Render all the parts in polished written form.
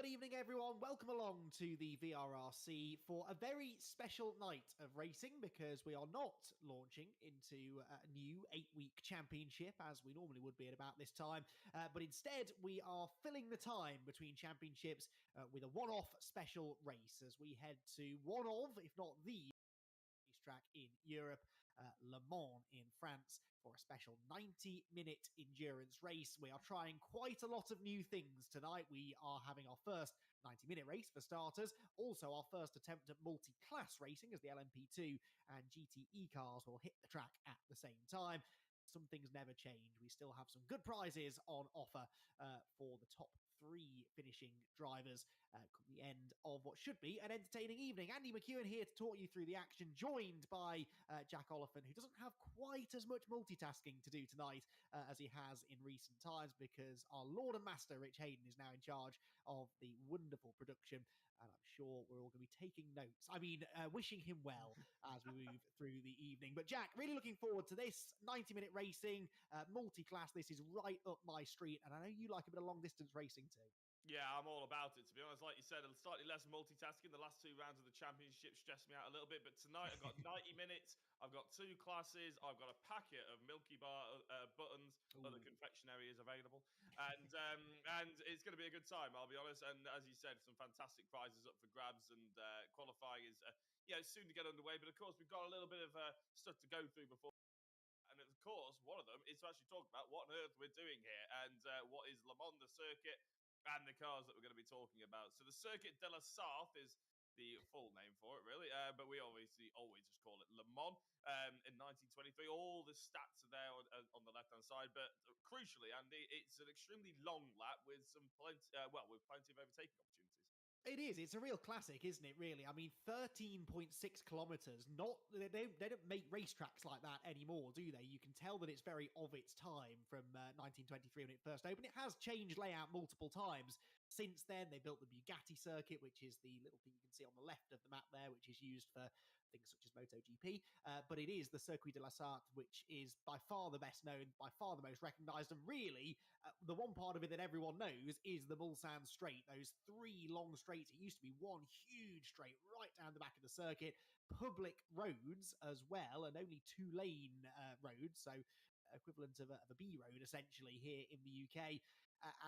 Good evening, everyone. Welcome along to the VRRC for a very special night of racing, because we are not launching into a new 8-week championship as we normally would be at about this time, but instead we are filling the time between championships with a one-off special race as we head to one of, if not the track in Europe, Le Mans in France, for a special 90-minute endurance race. We are trying quite a lot of new things tonight. We are having our first 90-minute race for starters, also our first attempt at multi-class racing as the LMP2 and GTE cars will hit the track at the same time. Some things never change. We still have some good prizes on offer for the top 3 finishing drivers at the end of what should be an entertaining evening. Andy McEwen here to talk you through the action, joined by Jack Oliphant, who doesn't have quite as much multitasking to do tonight as he has in recent times, because our Lord and Master Rich Hayden is now in charge of the wonderful production, and I'm sure we're all going to be taking notes. I mean, wishing him well as we move through the evening. But Jack, really looking forward to this 90-minute racing, multi-class. This is right up my street, and I know you like a bit of long-distance racing too. Yeah, I'm all about it, to be honest. Like you said, slightly less multitasking. The last 2 rounds of the championship stressed me out a little bit, but tonight I've got 90 minutes. I've got 2 classes. I've got a packet of Milky Bar buttons. Other confectionery is available, and it's going to be a good time, I'll be honest. And as you said, some fantastic prizes up for grabs, and qualifying is soon to get underway. But of course, we've got a little bit of stuff to go through before. And of course, one of them is to actually talk about what on earth we're doing here, and what is Le Mans, the circuit, and the cars that we're going to be talking about. So the Circuit de la Sarthe is the full name for it, really, but we obviously always just call it Le Mans. In 1923, all the stats are there on the left-hand side, but crucially, Andy, it's an extremely long lap with plenty of overtaking opportunities. It is. It's a real classic, isn't it, really? I mean, 13.6 kilometers. They don't make racetracks like that anymore, do they? You can tell that it's very of its time from 1923 when it first opened. It has changed layout multiple times. Since then, they built the Bugatti circuit, which is the little thing you can see on the left of the map there, which is used for things such as MotoGP. But it is the Circuit de la Sarthe, which is by far the best known, by far the most recognized. And really, the one part of it that everyone knows is the Mulsanne Straight, those 3 long straights. It used to be one huge straight right down the back of the circuit, public roads as well, and only 2-lane roads, so equivalent of a B road essentially here in the UK.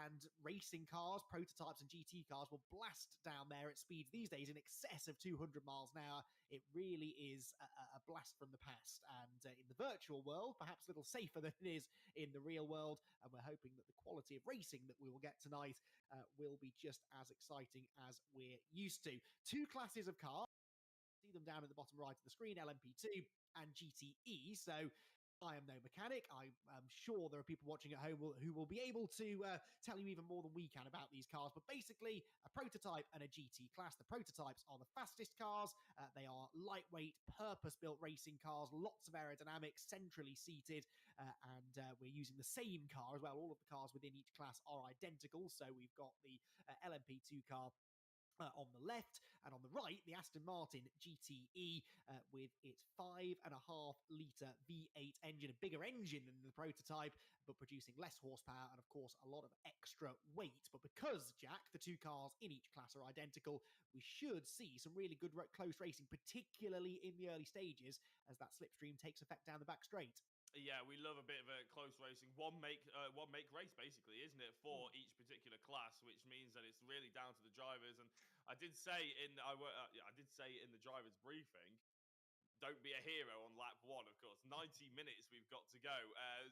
And racing cars, prototypes and GT cars will blast down there at speeds these days in excess of 200 miles an hour. It really is a blast from the past. And in the virtual world, perhaps a little safer than it is in the real world. And we're hoping that the quality of racing that we will get tonight will be just as exciting as we're used to. 2 classes of cars. See them down at the bottom right of the screen, LMP2 and GTE. So I am no mechanic. I'm sure there are people watching at home who will be able to tell you even more than we can about these cars. But basically, a prototype and a GT class. The prototypes are the fastest cars. They are lightweight, purpose-built racing cars, lots of aerodynamics, centrally seated, and we're using the same car as well. All of the cars within each class are identical. So we've got the LMP2 car on the left, and on the right, the Aston Martin GTE with its 5.5-litre V8 engine, a bigger engine than the prototype, but producing less horsepower and, of course, a lot of extra weight. But because, Jack, the 2 cars in each class are identical, we should see some really good close racing, particularly in the early stages, as that slipstream takes effect down the back straight. Yeah, we love a bit of a close racing, one make race basically, isn't it, for each particular class, which means that it's really down to the drivers. And I did say in the drivers' briefing, don't be a hero on lap 1, of course. 90 minutes we've got to go.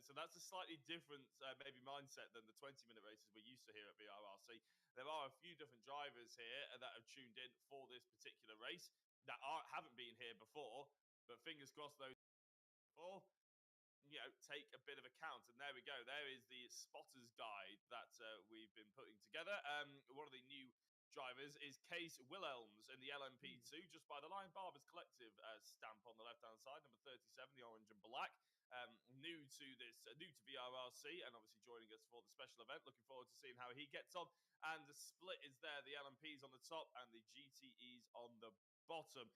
So that's a slightly different maybe mindset than the 20-minute races we're used to here at VRRC. There are a few different drivers here that have tuned in for this particular race that haven't been here before, but fingers crossed those all take a bit of account. And there we go. There is the spotters guide that we've been putting together. One of the new drivers is Case Wilhelms in the LMP2, just by the Lion Barbers Collective stamp on the left-hand side, number 37, the orange and black. New to VRRC, and obviously joining us for the special event. Looking forward to seeing how he gets on. And the split is there. The LMPs on the top and the GTEs on the bottom.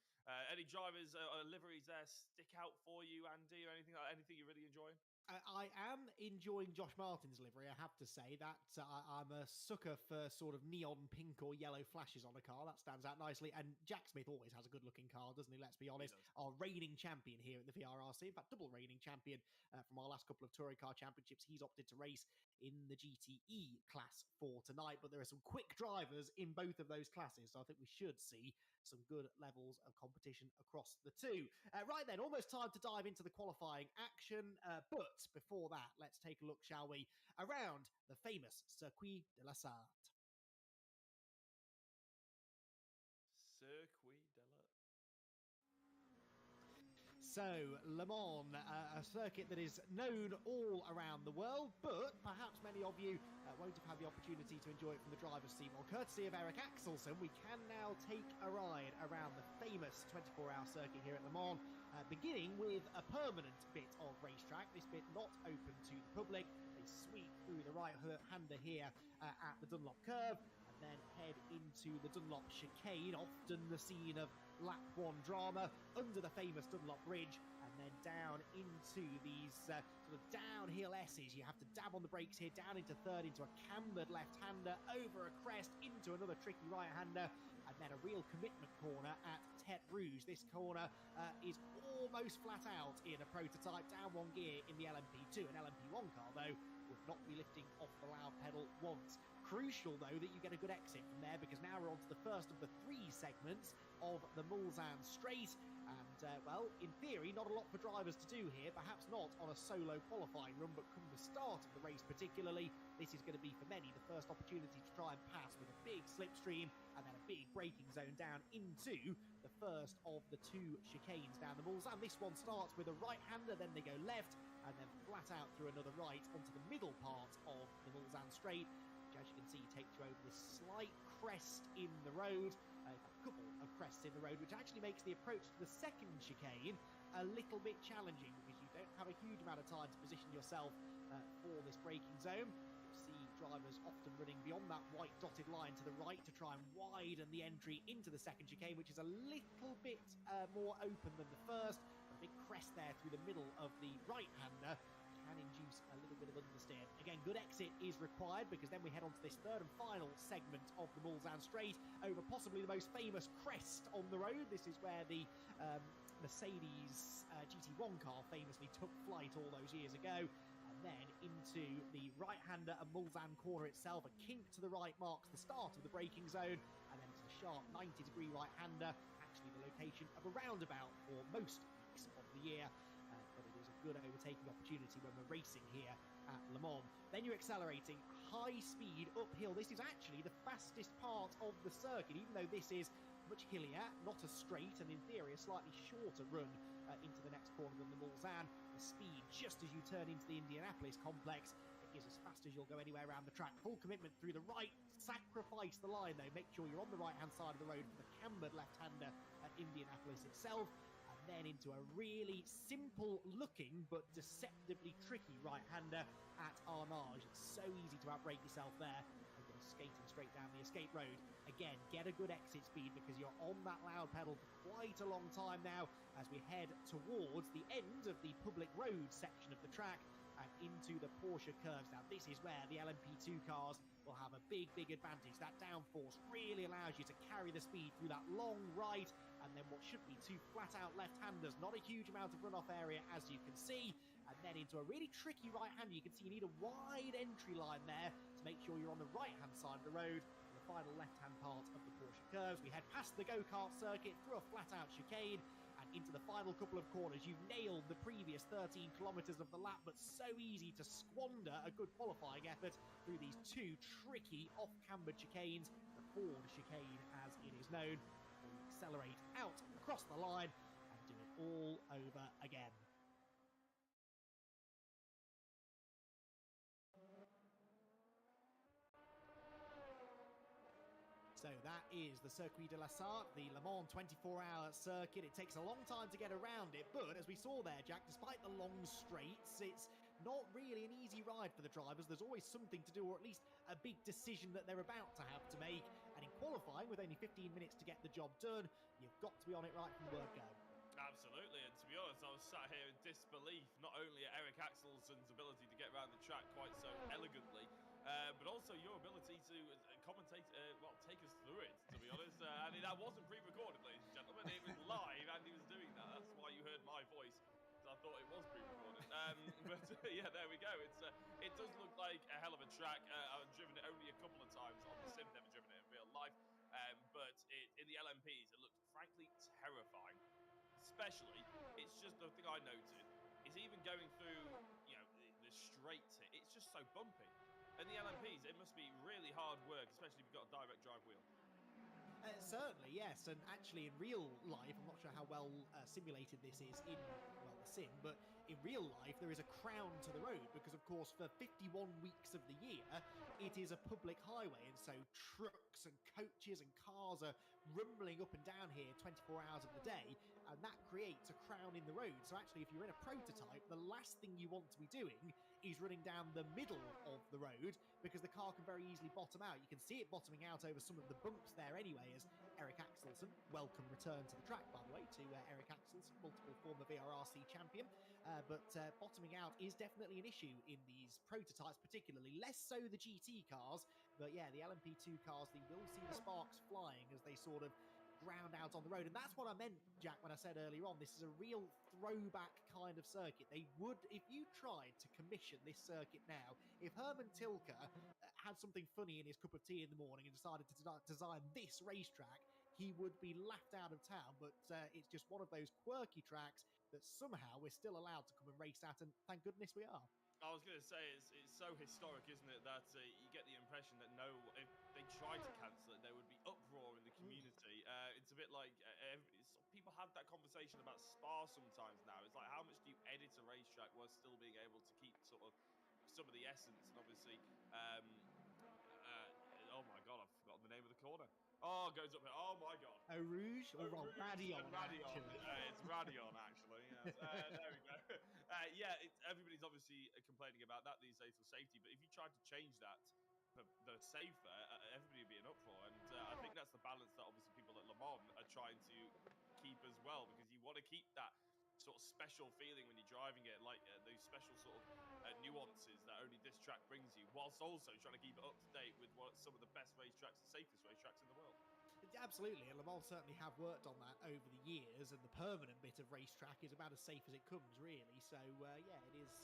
Any drivers or liveries there stick out for you, Andy, or anything you're really enjoying? I am enjoying Josh Martin's livery, I have to say. That I'm a sucker for sort of neon pink or yellow flashes on a car. That stands out nicely. And Jack Smith always has a good-looking car, doesn't he? Let's be honest. Our reigning champion here at the VRRC, in fact, double reigning champion from our last couple of touring car championships. He's opted to race in the GTE class for tonight, but there are some quick drivers in both of those classes, so I think we should see some good levels of competition across the two. Right then, almost time to dive into the qualifying action, but before that, let's take a look, shall we, around the famous Circuit de la Sarthe. So, Le Mans, a circuit that is known all around the world, but perhaps many of you won't have had the opportunity to enjoy it from the driver's seat. Well, courtesy of Eric Axelsen, we can now take a ride around the famous 24-hour circuit here at Le Mans, beginning with a permanent bit of racetrack, this bit not open to the public. They sweep through the right-hander here at the Dunlop curve, and then head into the Dunlop chicane, often the scene of lap 1 drama, under the famous Dunlop Bridge, and then down into these sort of downhill S's. You have to dab on the brakes here, down into third, into a cambered left-hander, over a crest, into another tricky right-hander, and then a real commitment corner at Tete Rouge. This corner is almost flat out in a prototype, down 1 gear in the LMP2. An LMP1 car, though, would not be lifting off the loud pedal once. Crucial, though, that you get a good exit from there, because now we're on to the first of the 3 segments of the Mulsanne Straight. And, well, in theory, not a lot for drivers to do here, perhaps not on a solo qualifying run, but come the start of the race particularly, this is going to be for many the first opportunity to try and pass with a big slipstream and then a big braking zone down into the first of the 2 chicanes down the Mulsanne. This one starts with a right-hander, then they go left, and then flat out through another right onto the middle part of the Mulsanne Straight, which, as you can see, takes you over this slight crest in the road. A couple of crests in the road, which actually makes the approach to the second chicane a little bit challenging, because you don't have a huge amount of time to position yourself for this braking zone. You'll see drivers often running beyond that white dotted line to the right to try and widen the entry into the second chicane, which is a little bit more open than the first. A big crest there through the middle of the right-hander can induce a little bit of understeer. Again, good exit is required, because then we head on to this third and final segment of the Mulsanne Straight, over possibly the most famous crest on the road. This is where the Mercedes GT1 car famously took flight all those years ago. And then into the right-hander and Mulsanne corner itself. A kink to the right marks the start of the braking zone, and then it's a sharp 90-degree right-hander, actually the location of a roundabout for most weeks of the year. But it is a good overtaking opportunity when we're racing here at Le Mans. Then you're accelerating high speed uphill. This is actually the fastest part of the circuit, even though this is much hillier, not a straight, and in theory a slightly shorter run into the next corner than the Mulsanne. The speed, just as you turn into the Indianapolis complex, is as fast as you'll go anywhere around the track. Full commitment through the right. Sacrifice the line, though. Make sure you're on the right-hand side of the road for the cambered left-hander at Indianapolis itself. Then into a really simple-looking but deceptively tricky right-hander at Arnage. It's so easy to outbrake yourself there and go skating straight down the escape road. Again, get a good exit speed, because you're on that loud pedal for quite a long time now as we head towards the end of the public road section of the track. and into the Porsche curves. Now, this is where the LMP2 cars will have a big advantage. That downforce really allows you to carry the speed through that long right, and then what should be two flat-out left-handers. Not a huge amount of runoff area, as you can see, and then into a really tricky right-hander. You can see you need a wide entry line there to make sure you're on the right-hand side of the road. The final left-hand part of the Porsche curves. We head past the go-kart circuit, through a flat-out chicane, and into the final couple of corners. You've nailed the previous 13 kilometers of the lap, but so easy to squander a good qualifying effort through these two tricky off-cambered chicanes, the Ford chicane as it is known, before you accelerate out across the line and do it all over again. So that is the Circuit de la Sarthe, the Le Mans 24-hour circuit. It takes a long time to get around it, but as we saw there, Jack, despite the long straights, it's not really an easy ride for the drivers. There's always something to do, or at least a big decision that they're about to have to make. And in qualifying, with only 15 minutes to get the job done, you've got to be on it right from the word go. Absolutely, and to be honest, I was sat here in disbelief, not only at Eric Axelson's ability to get around the track quite so elegantly, but also your ability to commentate, take us through it, to be honest. And that wasn't pre-recorded, ladies and gentlemen. It was live, and he was doing that. That's why you heard my voice, because I thought it was pre-recorded. But yeah, there we go. It does look like a hell of a track. I've driven it only a couple of times on the sim, never driven it in real life. But in the LMPs, it looked frankly terrifying. Especially, it's just the thing I noted is even going through, the straights here, it's just so bumpy. And the LMPs, it must be really hard work, especially if you've got a direct drive wheel. Certainly, yes. And actually, in real life, I'm not sure how well simulated this is in, the sim, but in real life, there is a crown to the road because, of course, for 51 weeks of the year, it is a public highway. And so trucks and coaches and cars are rumbling up and down here 24 hours of the day, and that creates a crown in the road. So actually, if you're in a prototype, the last thing you want to be doing is running down the middle of the road, because the car can very easily bottom out. You can see it bottoming out over some of the bumps there anyway, as Eric Axelsen, welcome return to the track, by the way, to Eric Axelsen, multiple former VRRC champion. But bottoming out is definitely an issue in these prototypes, particularly less so the GT cars. But yeah, the LMP2 cars, they will see the sparks flying as they sort of ground out on the road. And that's what I meant, Jack, when I said earlier on, this is a real throwback kind of circuit. They would, if you tried to commission this circuit now, if Herman Tilke had something funny in his cup of tea in the morning and decided to design this racetrack, he would be laughed out of town. But it's just one of those quirky tracks that somehow we're still allowed to come and race at, and thank goodness we are. I was going to say, it's so historic, isn't it, that you get the impression that if they tried to cancel it, there would be uproar in the community. It's a bit like people have that conversation about Spa sometimes now. It's like, how much do you edit a racetrack while still being able to keep sort of some of the essence? And obviously, oh my God, I've forgotten the name of the corner. Oh, it goes up here. Oh my God. Eau Rouge or Radion? Radion. It's Radion, actually. Yes. There we go. Everybody's obviously complaining about that these days for safety, but if you tried to change that for the safer, everybody would be in uproar. And I think that's the balance that obviously people at Le Mans are trying to keep as well, because you want to keep that sort of special feeling when you're driving it, like those special sort of nuances that only this track brings you, whilst also trying to keep it up to date with what some of the best racetracks and safest racetracks in the world. Absolutely, and Le Mans certainly have worked on that over the years, and the permanent bit of racetrack is about as safe as it comes, really. So, it is.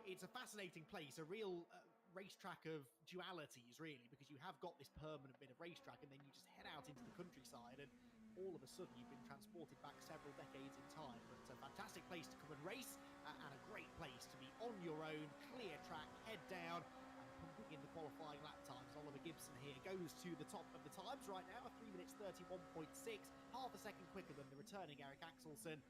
It's a fascinating place, a real racetrack of dualities, really, because you have got this permanent bit of racetrack, and then you just head out into the countryside, and all of a sudden you've been transported back several decades in time. But it's a fantastic place to come and race, and a great place to be on your own, clear track, head down, pumping in the qualifying lap times. Oliver Gibson here goes to the top of the times right now, 3 minutes 31.6, half a second quicker than the returning Eric Axelsen,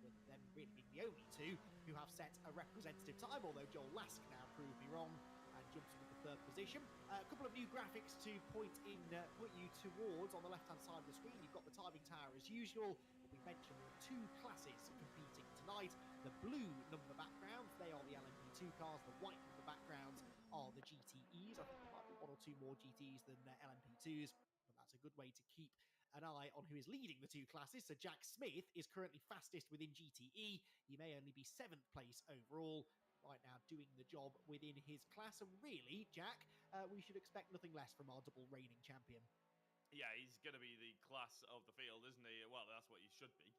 with them really being the only two who have set a representative time, although Joel Lask now proved me wrong and jumps into the third position. A couple of new graphics to point you towards on the left-hand side of the screen. You've got the timing tower as usual. We mentioned the two classes competing tonight. The blue number backgrounds, they are the LMP2 cars. The white number backgrounds are the GTEs. I think there might be one or two more GTEs than LMP2s, but that's a good way to keep an eye on who is leading the two classes. So Jack Smith is currently fastest within GTE. He may only be 7th place overall. right now doing the job within his class. And really, Jack, we should expect nothing less from our double reigning champion. Yeah, he's going to be the class of the field, isn't he? Well, that's what he should be,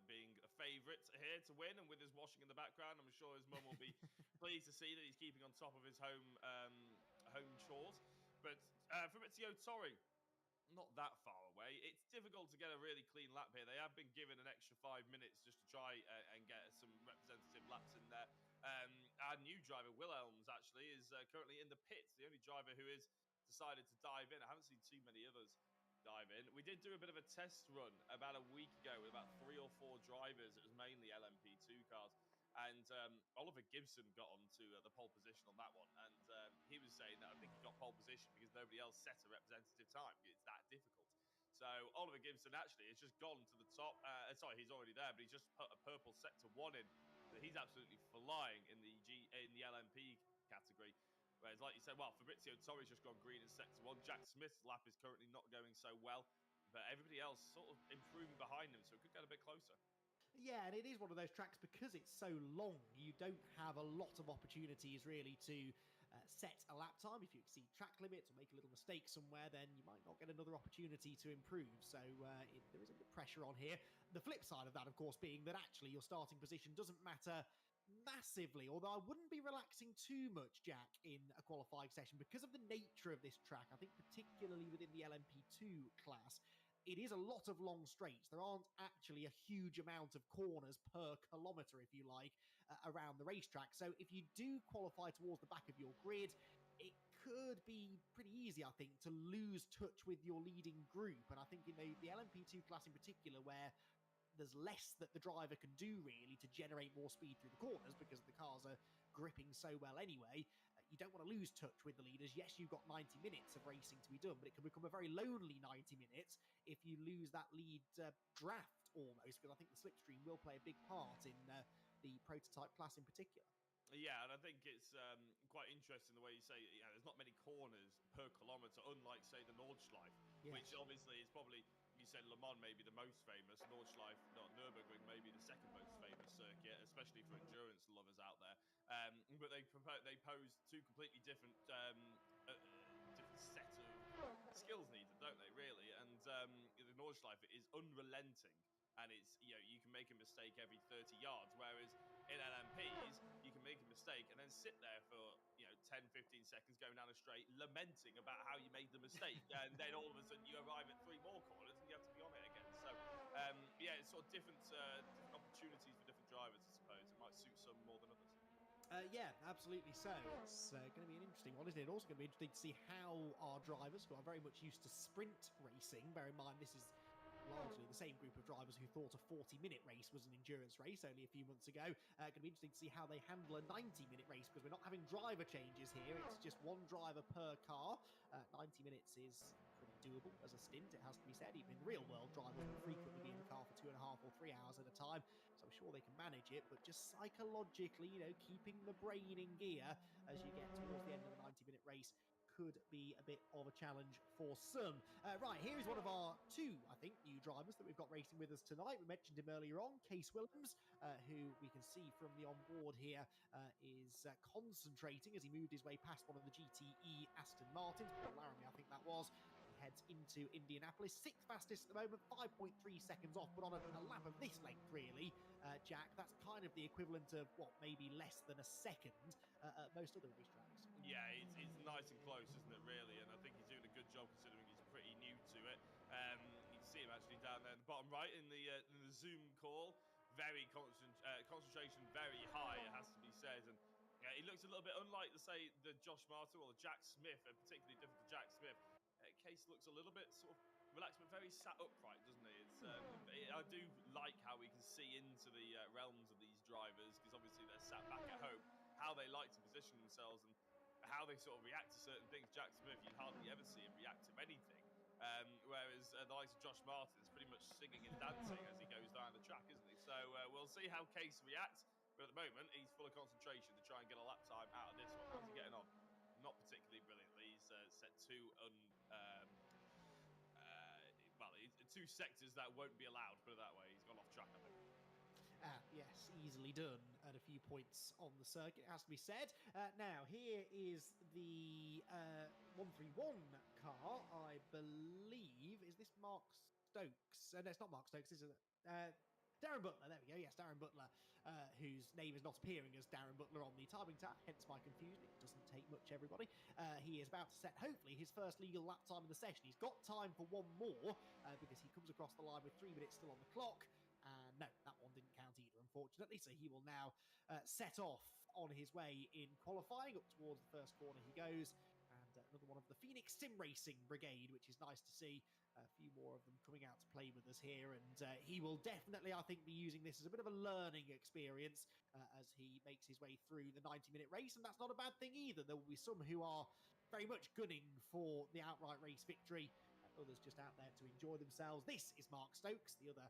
being a favourite here to win. And with his washing in the background, I'm sure his mum will be pleased to see that he's keeping on top of his home chores. But Fabrizio Torri, not that far away. It's difficult to get a really clean lap here. They have been given an extra 5 minutes just to try and get some representative laps in there. Our new driver, Wilhelms, actually, is currently in the pits. The only driver who is decided to dive in. I haven't seen too many others dive in. We did do a bit of a test run about a week ago with about 3 or 4 drivers. It was mainly LMP2 cars. And Oliver Gibson got onto the pole position on that one. And he was saying that I think he got pole position because nobody else set a representative time. It's that difficult. So Oliver Gibson actually has just gone to the top. Sorry, he's already there, but he's just put a purple sector 1 in. So he's absolutely flying in the LMP category. Whereas, like you said, well, Fabrizio Torri's just gone green in sector 1. Jack Smith's lap is currently not going so well, but everybody else sort of improving behind him, so it could get a bit closer. Yeah, and it is one of those tracks because it's so long. You don't have a lot of opportunities really to set a lap time. If you exceed track limits or make a little mistake somewhere, then you might not get another opportunity to improve. So there is a bit of pressure on here. The flip side of that, of course, being that actually your starting position doesn't matter massively, although I wouldn't be relaxing too much, Jack, in a qualifying session because of the nature of this track. I think particularly within the LMP2 class, it is a lot of long straights. There aren't actually a huge amount of corners per kilometre, if you like, around the racetrack. So if you do qualify towards the back of your grid, it could be pretty easy, I think, to lose touch with your leading group. And I think in the LMP2 class in particular, where there's less that the driver can do really to generate more speed through the corners because the cars are gripping so well anyway. You don't want to lose touch with the leaders. Yes, you've got 90 minutes of racing to be done, but it can become a very lonely 90 minutes if you lose that lead draft almost, because I think the slipstream will play a big part in the prototype class in particular. Yeah, and I think it's quite interesting the way you say, there's not many corners per kilometre, unlike, say, the Nordschleife, yes, which obviously is probably, you said Le Mans may be the most famous, Nordschleife, not Nürburgring, maybe the second most famous circuit, especially for endurance lovers out there. But they pose 2 completely different different set of skills needed, don't they, really? And the Nordschleife is unrelenting. And it's, you can make a mistake every 30 yards, whereas in LMPs, you can make a mistake and then sit there for, 10, 15 seconds going down a straight, lamenting about how you made the mistake. And then all of a sudden you arrive at 3 more corners and you have to be on it again. So, it's sort of different opportunities for different drivers, I suppose. It might suit some more than others. Yeah, absolutely so. It's going to be an interesting one, isn't it? Also going to be interesting to see how our drivers, who are very much used to sprint racing, bear in mind this is largely the same group of drivers who thought a 40-minute race was an endurance race only a few months ago. Going to be interesting to see how they handle a 90-minute race, because we're not having driver changes here. It's just one driver per car. 90 minutes is pretty doable as a stint, it has to be said. Even in the real world, drivers will frequently be in the car for 2.5 or 3 hours at a time, so I'm sure they can manage it. But just psychologically, keeping the brain in gear as you get towards the end of a 90-minute race could be a bit of a challenge for some. Right, here is one of our 2, I think, new drivers that we've got racing with us tonight. We mentioned him earlier on, Case Williams, who we can see from the onboard here is concentrating as he moved his way past one of the GTE Aston Martins, Paul Laramie, I think that was. He heads into Indianapolis, 6th fastest at the moment, 5.3 seconds off, but on a lap of this length, really, Jack, that's kind of the equivalent of, maybe less than a second at most other racetracks. Yeah, it's nice and close, isn't it, really? And I think he's doing a good job considering he's pretty new to it. You can see him actually down there in the bottom right in the Zoom call. Very concentration very high, it has to be said. And he looks a little bit unlike, say, the Josh Martin or the Jack Smith, and particularly different to Jack Smith. Case looks a little bit sort of relaxed, but very sat upright, doesn't he? I do like how we can see into the realms of these drivers, because obviously they're sat back at home, how they like to position themselves and how they sort of react to certain things. Jack Smith, you hardly ever see him react to anything. Whereas the likes of Josh Martin is pretty much singing and dancing as he goes down the track, isn't he? So we'll see how Case reacts. But at the moment, he's full of concentration to try and get a lap time out of this one. How's he getting on? Not particularly brilliantly. He's set 2 2 sectors that won't be allowed, put it that way. He's gone off track, I think. Yes, easily done at a few points on the circuit, it has to be said. Now, here is the 131 car, I believe. Is this Mark Stokes? No, it's not Mark Stokes, is it? Darren Butler, there we go. Yes, Darren Butler, whose name is not appearing as Darren Butler on the timing tab, hence my confusion. It doesn't take much, everybody. He is about to set, hopefully, his first legal lap time in the session. He's got time for one more because he comes across the line with 3 minutes still on the clock. And no, that one didn't count either, unfortunately. So he will now set off on his way in qualifying. Up towards the first corner he goes. And another one of the PhoenixSimRacing brigade, which is nice to see. A few more of them coming out to play with us here. And he will definitely, I think, be using this as a bit of a learning experience as he makes his way through the 90-minute race. And that's not a bad thing either. There will be some who are very much gunning for the outright race victory. Others just out there to enjoy themselves. This is Mark Stokes, the other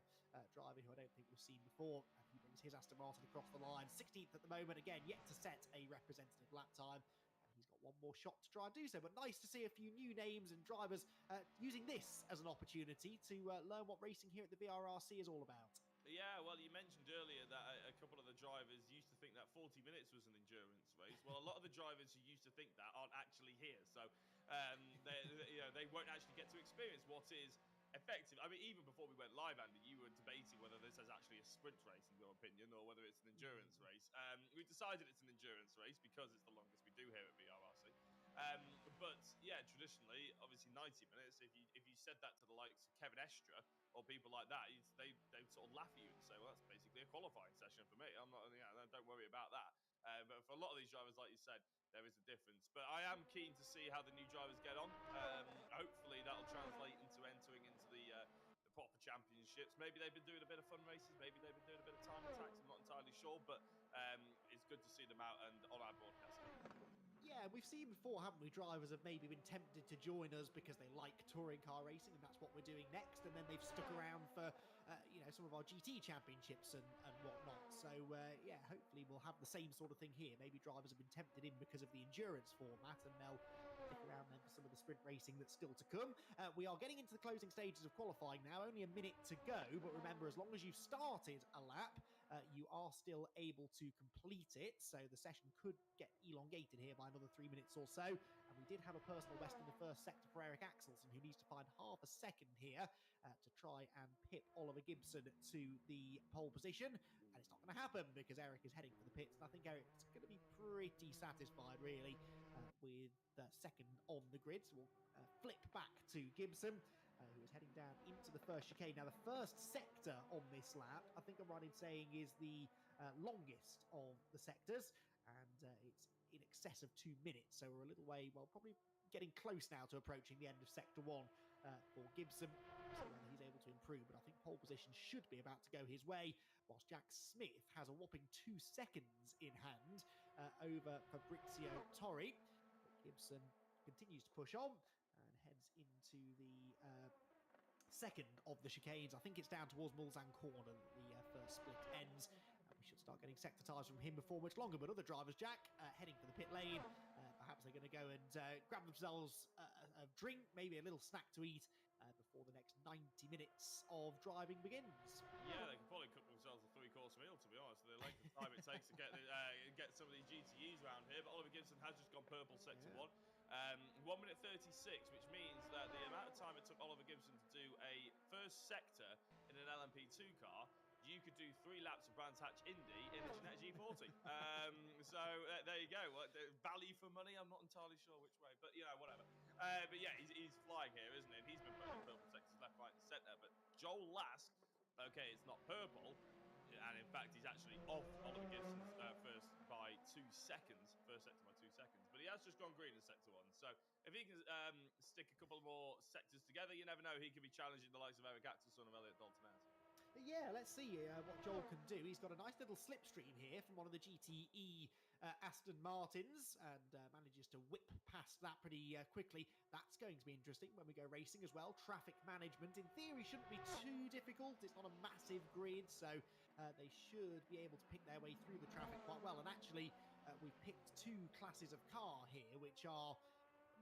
driver who I don't think we've seen before. And he brings his Aston Martin across the line. 16th at the moment, again, yet to set a representative lap time. And he's got one more shot to try and do so. But nice to see a few new names and drivers using this as an opportunity to learn what racing here at the VRRC is all about. Yeah, well, you mentioned earlier that a couple of the drivers used to think that 40 minutes was an endurance race. Well, a lot of the drivers who used to think that aren't actually here, so they won't actually get to experience what is effective. I mean, even before we went live, Andy, you were debating whether this is actually a sprint race, in your opinion, or whether it's an endurance race. We've decided it's an endurance race because it's the longest we do here at VRRC. But yeah, traditionally, obviously 90 minutes, if you said that to the likes of Kevin Estra or people like that, they sort of laugh at you and say, well, that's basically a qualifying session for me. I'm not, don't worry about that. But for a lot of these drivers, like you said, there is a difference. But I am keen to see how the new drivers get on. Hopefully that'll translate into entering into the proper championships. Maybe they've been doing a bit of fun races. Maybe they've been doing a bit of time attacks. I'm not entirely sure, but it's good to see them out and on our broadcast. Yeah, we've seen before, haven't we? Drivers have maybe been tempted to join us because they like touring car racing, and that's what we're doing next. And then they've stuck around for, some of our GT championships and whatnot. So, yeah, hopefully we'll have the same sort of thing here. Maybe drivers have been tempted in because of the endurance format, and they'll stick around then for some of the sprint racing that's still to come. We are getting into the closing stages of qualifying now. Only a minute to go, but remember, as long as you've started a lap, you are still able to complete it. So the session could get elongated here by another 3 minutes or so. And we did have a personal best in the first sector for Eric Axelsen, who needs to find half a second here to try and pip Oliver Gibson to the pole position. And it's not going to happen because Eric is heading for the pits. And I think Eric's going to be pretty satisfied, really, with second on the grid. So we'll flip back to Gibson, who is heading down into the first chicane. Now, the first sector on this lap, I think I'm right in saying, is the longest of the sectors, and it's in excess of 2 minutes. So we're a little way, well, probably getting close now to approaching the end of Sector 1 for Gibson. So whether he's able to improve, but I think pole position should be about to go his way, whilst Jack Smith has a whopping 2 seconds in hand over Fabrizio Torri. But Gibson continues to push on and heads into the second of the chicanes. I think it's down towards Mulsanne Corner that the first split ends. We should start getting sector tires from him before much longer. But other drivers, Jack, heading for the pit lane. Perhaps they're going to go and grab themselves a drink, maybe a little snack to eat before the next 90 minutes of driving begins. Yeah, they can probably cook themselves a 3-course meal, to be honest. The length of time it takes to get some of these GTEs around here. But Oliver Gibson has just gone purple sector 1. 1 minute 36, which means that the amount of time it took Oliver Gibson to do a first sector in an LMP2 car, you could do 3 laps of Brands Hatch Indy in a Ginetta G40. So there you go. Value for money, I'm not entirely sure which way, but whatever. But yeah, he's flying here, isn't he? And he's been putting in purple sectors left, right, and centre. But Joel Lask, okay, it's not purple, and in fact, he's actually off Oliver Gibson's first by 2 seconds. First sector by 2 seconds. But he has just gone green in sector 1. So if he can stick a couple more sectors together, you never know. He could be challenging the likes of Eric Axelsen and Elliot Dalton-Ayres. Yeah, let's see what Joel can do. He's got a nice little slipstream here from one of the GTE Aston Martins and manages to whip past that pretty quickly. That's going to be interesting when we go racing as well. Traffic management, in theory, shouldn't be too difficult. It's not a massive grid, so they should be able to pick their way through the traffic quite well. And actually, we've picked 2 classes of car here, which are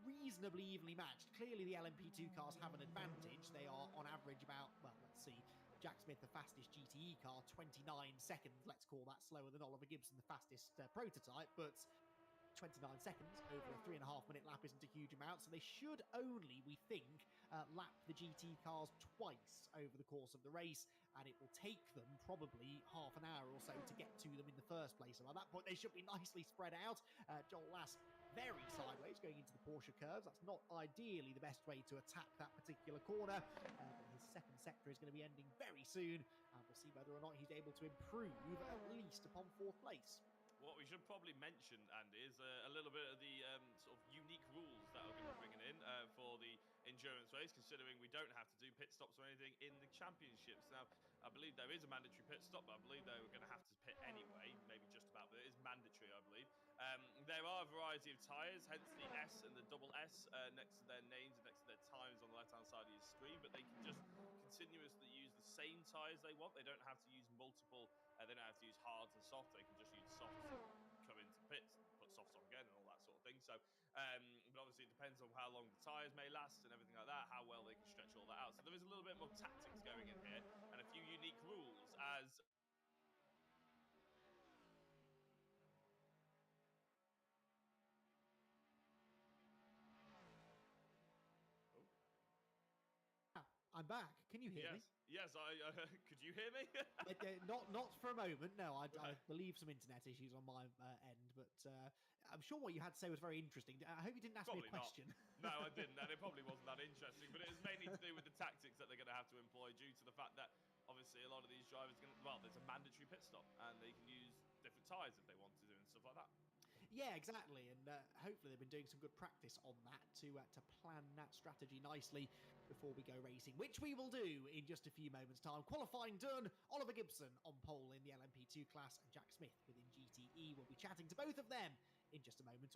reasonably evenly matched. Clearly, the LMP2 cars have an advantage. They are, on average, about, well, let's see, Jack Smith, the fastest GTE car, 29 seconds. Let's call that slower than Oliver Gibson, the fastest prototype, but 29 seconds over a 3.5-minute lap isn't a huge amount, so they should only, we think, lap the GT cars twice over the course of the race, and it will take them probably half an hour or so to get to them in the first place. So by that point, they should be nicely spread out. Joel Lask very sideways going into the Porsche curves. That's not ideally the best way to attack that particular corner, but his second sector is going to be ending very soon, and we'll see whether or not he's able to improve at least upon 4th place. What we should probably mention, Andy, is a little bit of the sort of unique rules that are going to be bringing in for the endurance race, considering we don't have to do pit stops or anything in the championships. Now, I believe there is a mandatory pit stop, but I believe they were going to have to pit anyway, maybe just about, but it is mandatory, I believe. There are a variety of tyres, hence the S and the double S next to their names and next to their times on the left-hand side of your screen, but they can just continuously use the same tyres they want. They don't have to use multiple, they don't have to use hards and softs, they can just use softs to come into pits, put softs on again and all that sort of thing. So, but obviously it depends on how long the tyres may last and everything like that, how well they can stretch all that out. So there is a little bit more tactics going in here and a few unique rules as I'm back. Can you hear me? Yes, could you hear me? Not for a moment. No, I believe some internet issues on my end, but I'm sure what you had to say was very interesting. I hope you didn't ask me a question. No, I didn't, and it probably wasn't that interesting, but it was mainly to do with the tactics that they're going to have to employ due to the fact that obviously a lot of these drivers there's a mandatory pit stop and they can use different tyres if they want to do and stuff like that. Yeah, exactly, and hopefully they've been doing some good practice on that to plan that strategy nicely before we go racing, which we will do in just a few moments' time. Qualifying done, Oliver Gibson on pole in the LMP2 class, and Jack Smith within GTE. We'll be chatting to both of them in just a moment.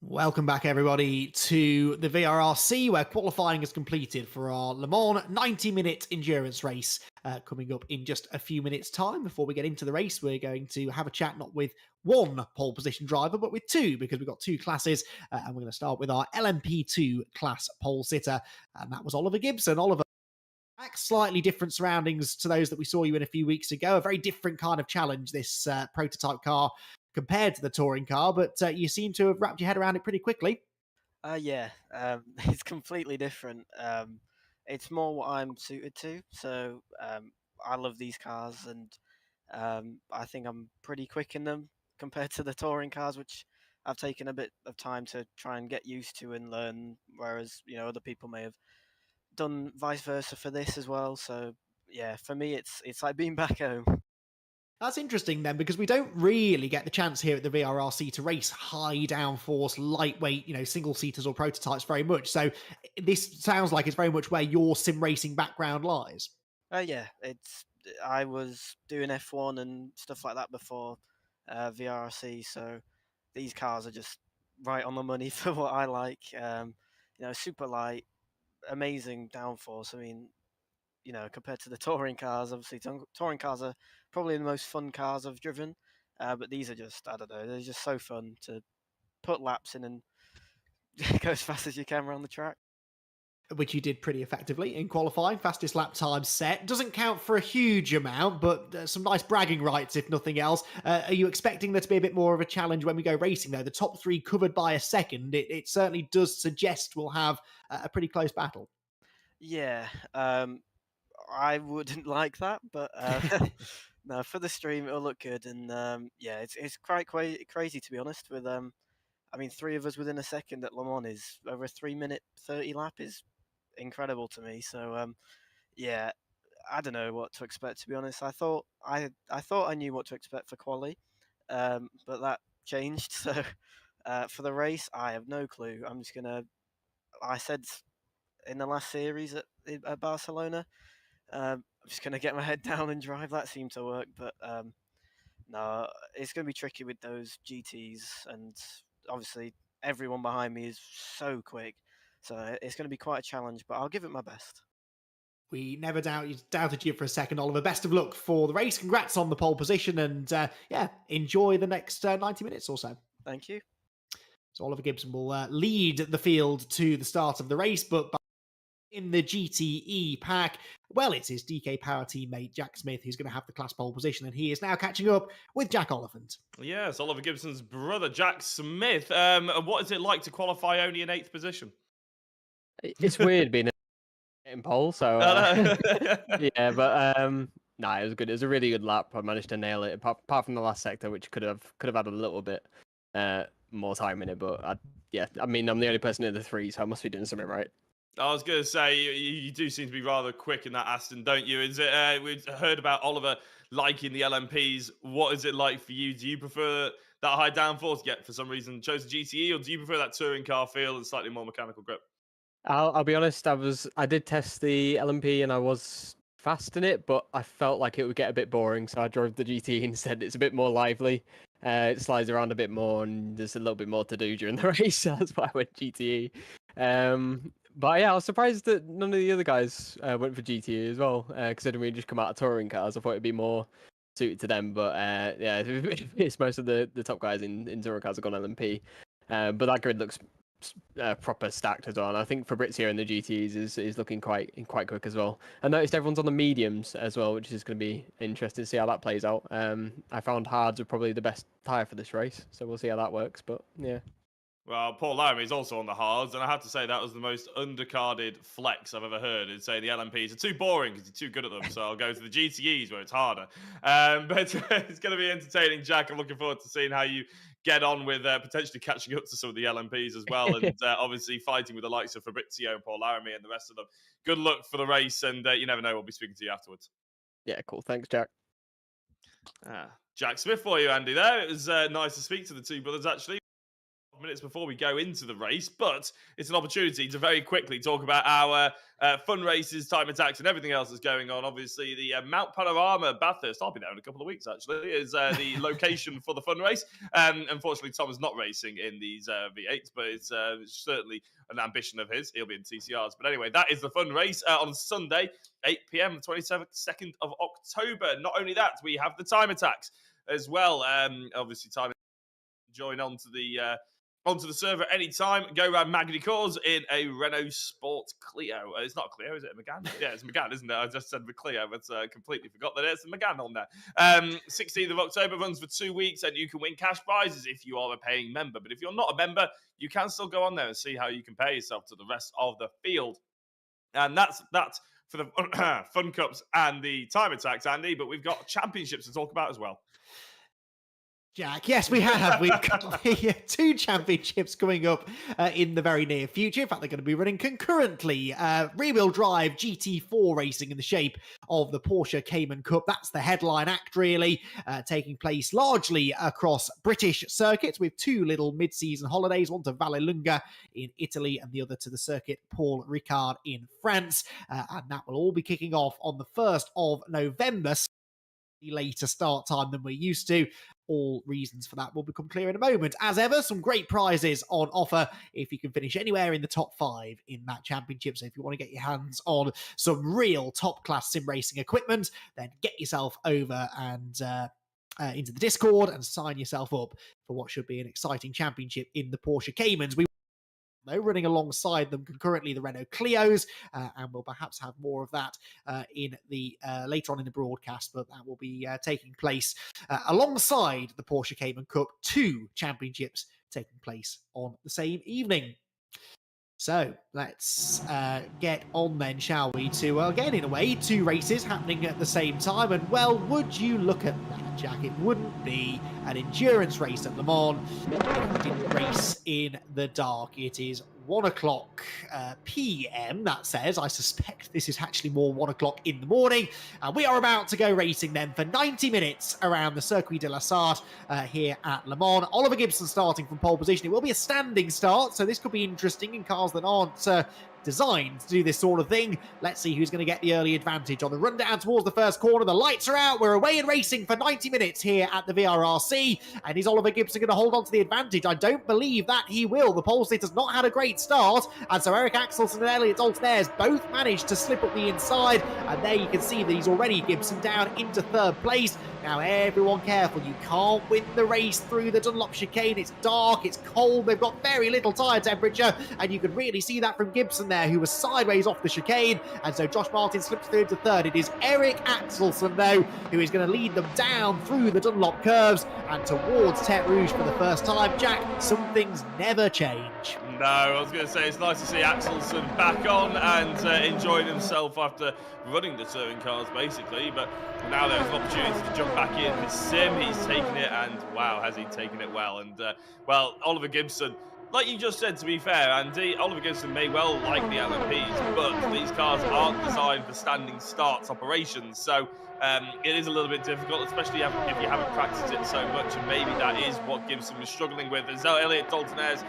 Welcome back, everybody, to the VRRC, where qualifying is completed for our Le Mans 90-minute endurance race coming up in just a few minutes' time. Before we get into the race, we're going to have a chat not with one pole position driver, but with two, because we've got two classes, and we're going to start with our LMP2 class pole sitter, and that was Oliver Gibson. Oliver, slightly different surroundings to those that we saw you in a few weeks ago. A very different kind of challenge, this prototype car, compared to the touring car, but you seem to have wrapped your head around it pretty quickly. Yeah, it's completely different. It's more what I'm suited to. So I love these cars, and I think I'm pretty quick in them compared to the touring cars, which I've taken a bit of time to try and get used to and learn, whereas other people may have done vice versa for this as well. So yeah, for me, it's like being back home. That's interesting then, because we don't really get the chance here at the VRRC to race high downforce, lightweight, single seaters or prototypes very much. So this sounds like it's very much where your sim racing background lies. Yeah, I was doing F1 and stuff like that before VRC, so these cars are just right on the money for what I like. Super light, amazing downforce. I mean, compared to the touring cars, obviously touring cars are probably the most fun cars I've driven, but these are just, I don't know, they're just so fun to put laps in and go as fast as you can around the track. Which you did pretty effectively in qualifying. Fastest lap time set. Doesn't count for a huge amount, but some nice bragging rights, if nothing else. Are you expecting there to be a bit more of a challenge when we go racing, though? The top three covered by a second, it certainly does suggest we'll have a pretty close battle. Yeah, I wouldn't like that, but no, for the stream it'll look good, and yeah, it's quite crazy to be honest. With I mean, 3 of us within a second at Le Mans is over a 3-minute 30 lap is incredible to me. So yeah, I don't know what to expect to be honest. I thought I knew what to expect for quali, but that changed. So for the race, I have no clue. I said in the last series at Barcelona, I'm just gonna get my head down and drive. That seemed to work, but no, it's gonna be tricky with those GTs, and obviously everyone behind me is so quick, so it's gonna be quite a challenge. But I'll give it my best. We never doubted you for a second, Oliver. Best of luck for the race. Congrats on the pole position, and yeah, enjoy the next 90 minutes or so. Thank you. So Oliver Gibson will lead the field to the start of the race, but in the GTE pack, well, it's his DK Power teammate Jack Smith who's going to have the class pole position, and he is now catching up with Jack Oliphant. Yes, Oliver Gibson's brother, Jack Smith. What is it like to qualify only in 8th position? It's weird being in pole, so yeah, but no, it was good. It was a really good lap. I managed to nail it, apart from the last sector, which could have had a little bit more time in it. But yeah, I mean, I'm the only person in the 3, so I must be doing something right. I was going to say, you do seem to be rather quick in that Aston, don't you? Is it? We've heard about Oliver liking the LMPs. What is it like for you? Do you prefer that high downforce, yet for some reason chose the GTE, or do you prefer that touring car feel and slightly more mechanical grip? I'll be honest. I did test the LMP and I was fast in it, but I felt like it would get a bit boring, so I drove the GTE instead. It's a bit more lively. It slides around a bit more, and there's a little bit more to do during the race. So that's why I went GTE. But yeah, I was surprised that none of the other guys went for GTE as well, considering we just come out of touring cars. I thought it'd be more suited to them, but yeah, it's most of the top guys in touring cars have gone LMP. But that grid looks proper stacked as well, and I think Fabrizio in the GTs is looking quite quick as well. I noticed everyone's on the mediums as well, which is going to be interesting to see how that plays out. I found hards are probably the best tyre for this race, so we'll see how that works. But yeah. Well, Paul Laramie is also on the hards, and I have to say that was the most undercarded flex I've ever heard, in saying the LMPs are too boring because you're too good at them, so I'll go to the GTEs where it's harder. But it's going to be entertaining, Jack. I'm looking forward to seeing how you get on with potentially catching up to some of the LMPs as well, and obviously fighting with the likes of Fabrizio and Paul Laramie and the rest of them. Good luck for the race, and you never know, we'll be speaking to you afterwards. Yeah, cool. Thanks, Jack. Jack Smith for you, Andy, there. It was nice to speak to the two brothers, actually. Minutes before we go into the race, but it's an opportunity to very quickly talk about our fun races, time attacks, and everything else that's going on. Obviously, the Mount Panorama Bathurst, I'll be there in a couple of weeks actually, is the location for the fun race. Unfortunately, Tom is not racing in these V8s, but it's certainly an ambition of his. He'll be in TCRs. But anyway, that is the fun race on Sunday, 8 p.m, 22nd of October. Not only that, we have the time attacks as well. Obviously, time join onto the server anytime. Go around Magny Cores in a Renault Sport Clio. It's not a Clio, is it? A Megane? Yeah, it's a Megane, isn't it? I just said the Clio, but completely forgot that it's a Megane on there. 16th of October runs for 2 weeks, and you can win cash prizes if you are a paying member. But if you're not a member, you can still go on there and see how you compare yourself to the rest of the field. And that's for the Fun Cups and the Time Attacks, Andy, but we've got championships to talk about as well. Jack, yes, we have. We've got the 2 championships coming up in the very near future. In fact, they're going to be running concurrently. Rear-wheel drive GT4 racing in the shape of the Porsche Cayman Cup. That's the headline act, really, taking place largely across British circuits with 2 little mid-season holidays, one to Vallelunga in Italy and the other to the circuit Paul Ricard in France. And that will all be kicking off on the 1st of November. Later start time than we're used to. All reasons for that will become clear in a moment. As ever, some great prizes on offer if you can finish anywhere in the top 5 in that championship. So if you want to get your hands on some real top-class sim racing equipment, then get yourself over and into the Discord and sign yourself up for what should be an exciting championship in the Porsche Caymans. Running alongside them concurrently the Renault Clios, and we'll perhaps have more of that in the later on in the broadcast, but that will be taking place alongside the Porsche Cayman Cup, 2 championships taking place on the same evening. So let's get on then, shall we, to, again, in a way, 2 races happening at the same time. And, well, would you look at that, Jack? It wouldn't be an endurance race at Le Mans if we didn't race in the dark. It is 1 o'clock p.m. That says, I suspect this is actually more 1 o'clock in the morning. We are about to go racing then for 90 minutes around the Circuit de la Sarthe here at Le Mans. Oliver Gibson starting from pole position. It will be a standing start, so this could be interesting in cars that aren't designed to do this sort of thing. Let's see who's going to get the early advantage. On the run down towards the first corner, the lights are out. We're away and racing for 90 minutes here at the VRRC. And is Oliver Gibson going to hold on to the advantage? I don't believe that he will. The pole sitter's not had a great start. And so Eric Axelsen and Elliot Dalton-Ayres both managed to slip up the inside. And there you can see that he's already Gibson down into 3rd place. Now, everyone careful. You can't win the race through the Dunlop chicane. It's dark, it's cold, they've got very little tyre temperature, and you can really see that from Gibson there, who was sideways off the chicane, and so Josh Martin slips through into 3rd. It is Eric Axelsen, though, who is going to lead them down through the Dunlop curves and towards Tete Rouge for the first time. Jack, some things never change. No, I was going to say, it's nice to see Axelsen back on and enjoying himself after running the touring cars, basically. But now there's an opportunity to jump back in his sim. He's taken it, and wow, has he taken it well. And, well, Oliver Gibson, like you just said, to be fair, Andy, Oliver Gibson may well like the LMPs, but these cars aren't designed for standing starts operations. So it is a little bit difficult, especially if you haven't practiced it so much. And maybe that is what Gibson was struggling with. As Elliot Dalton-Ayres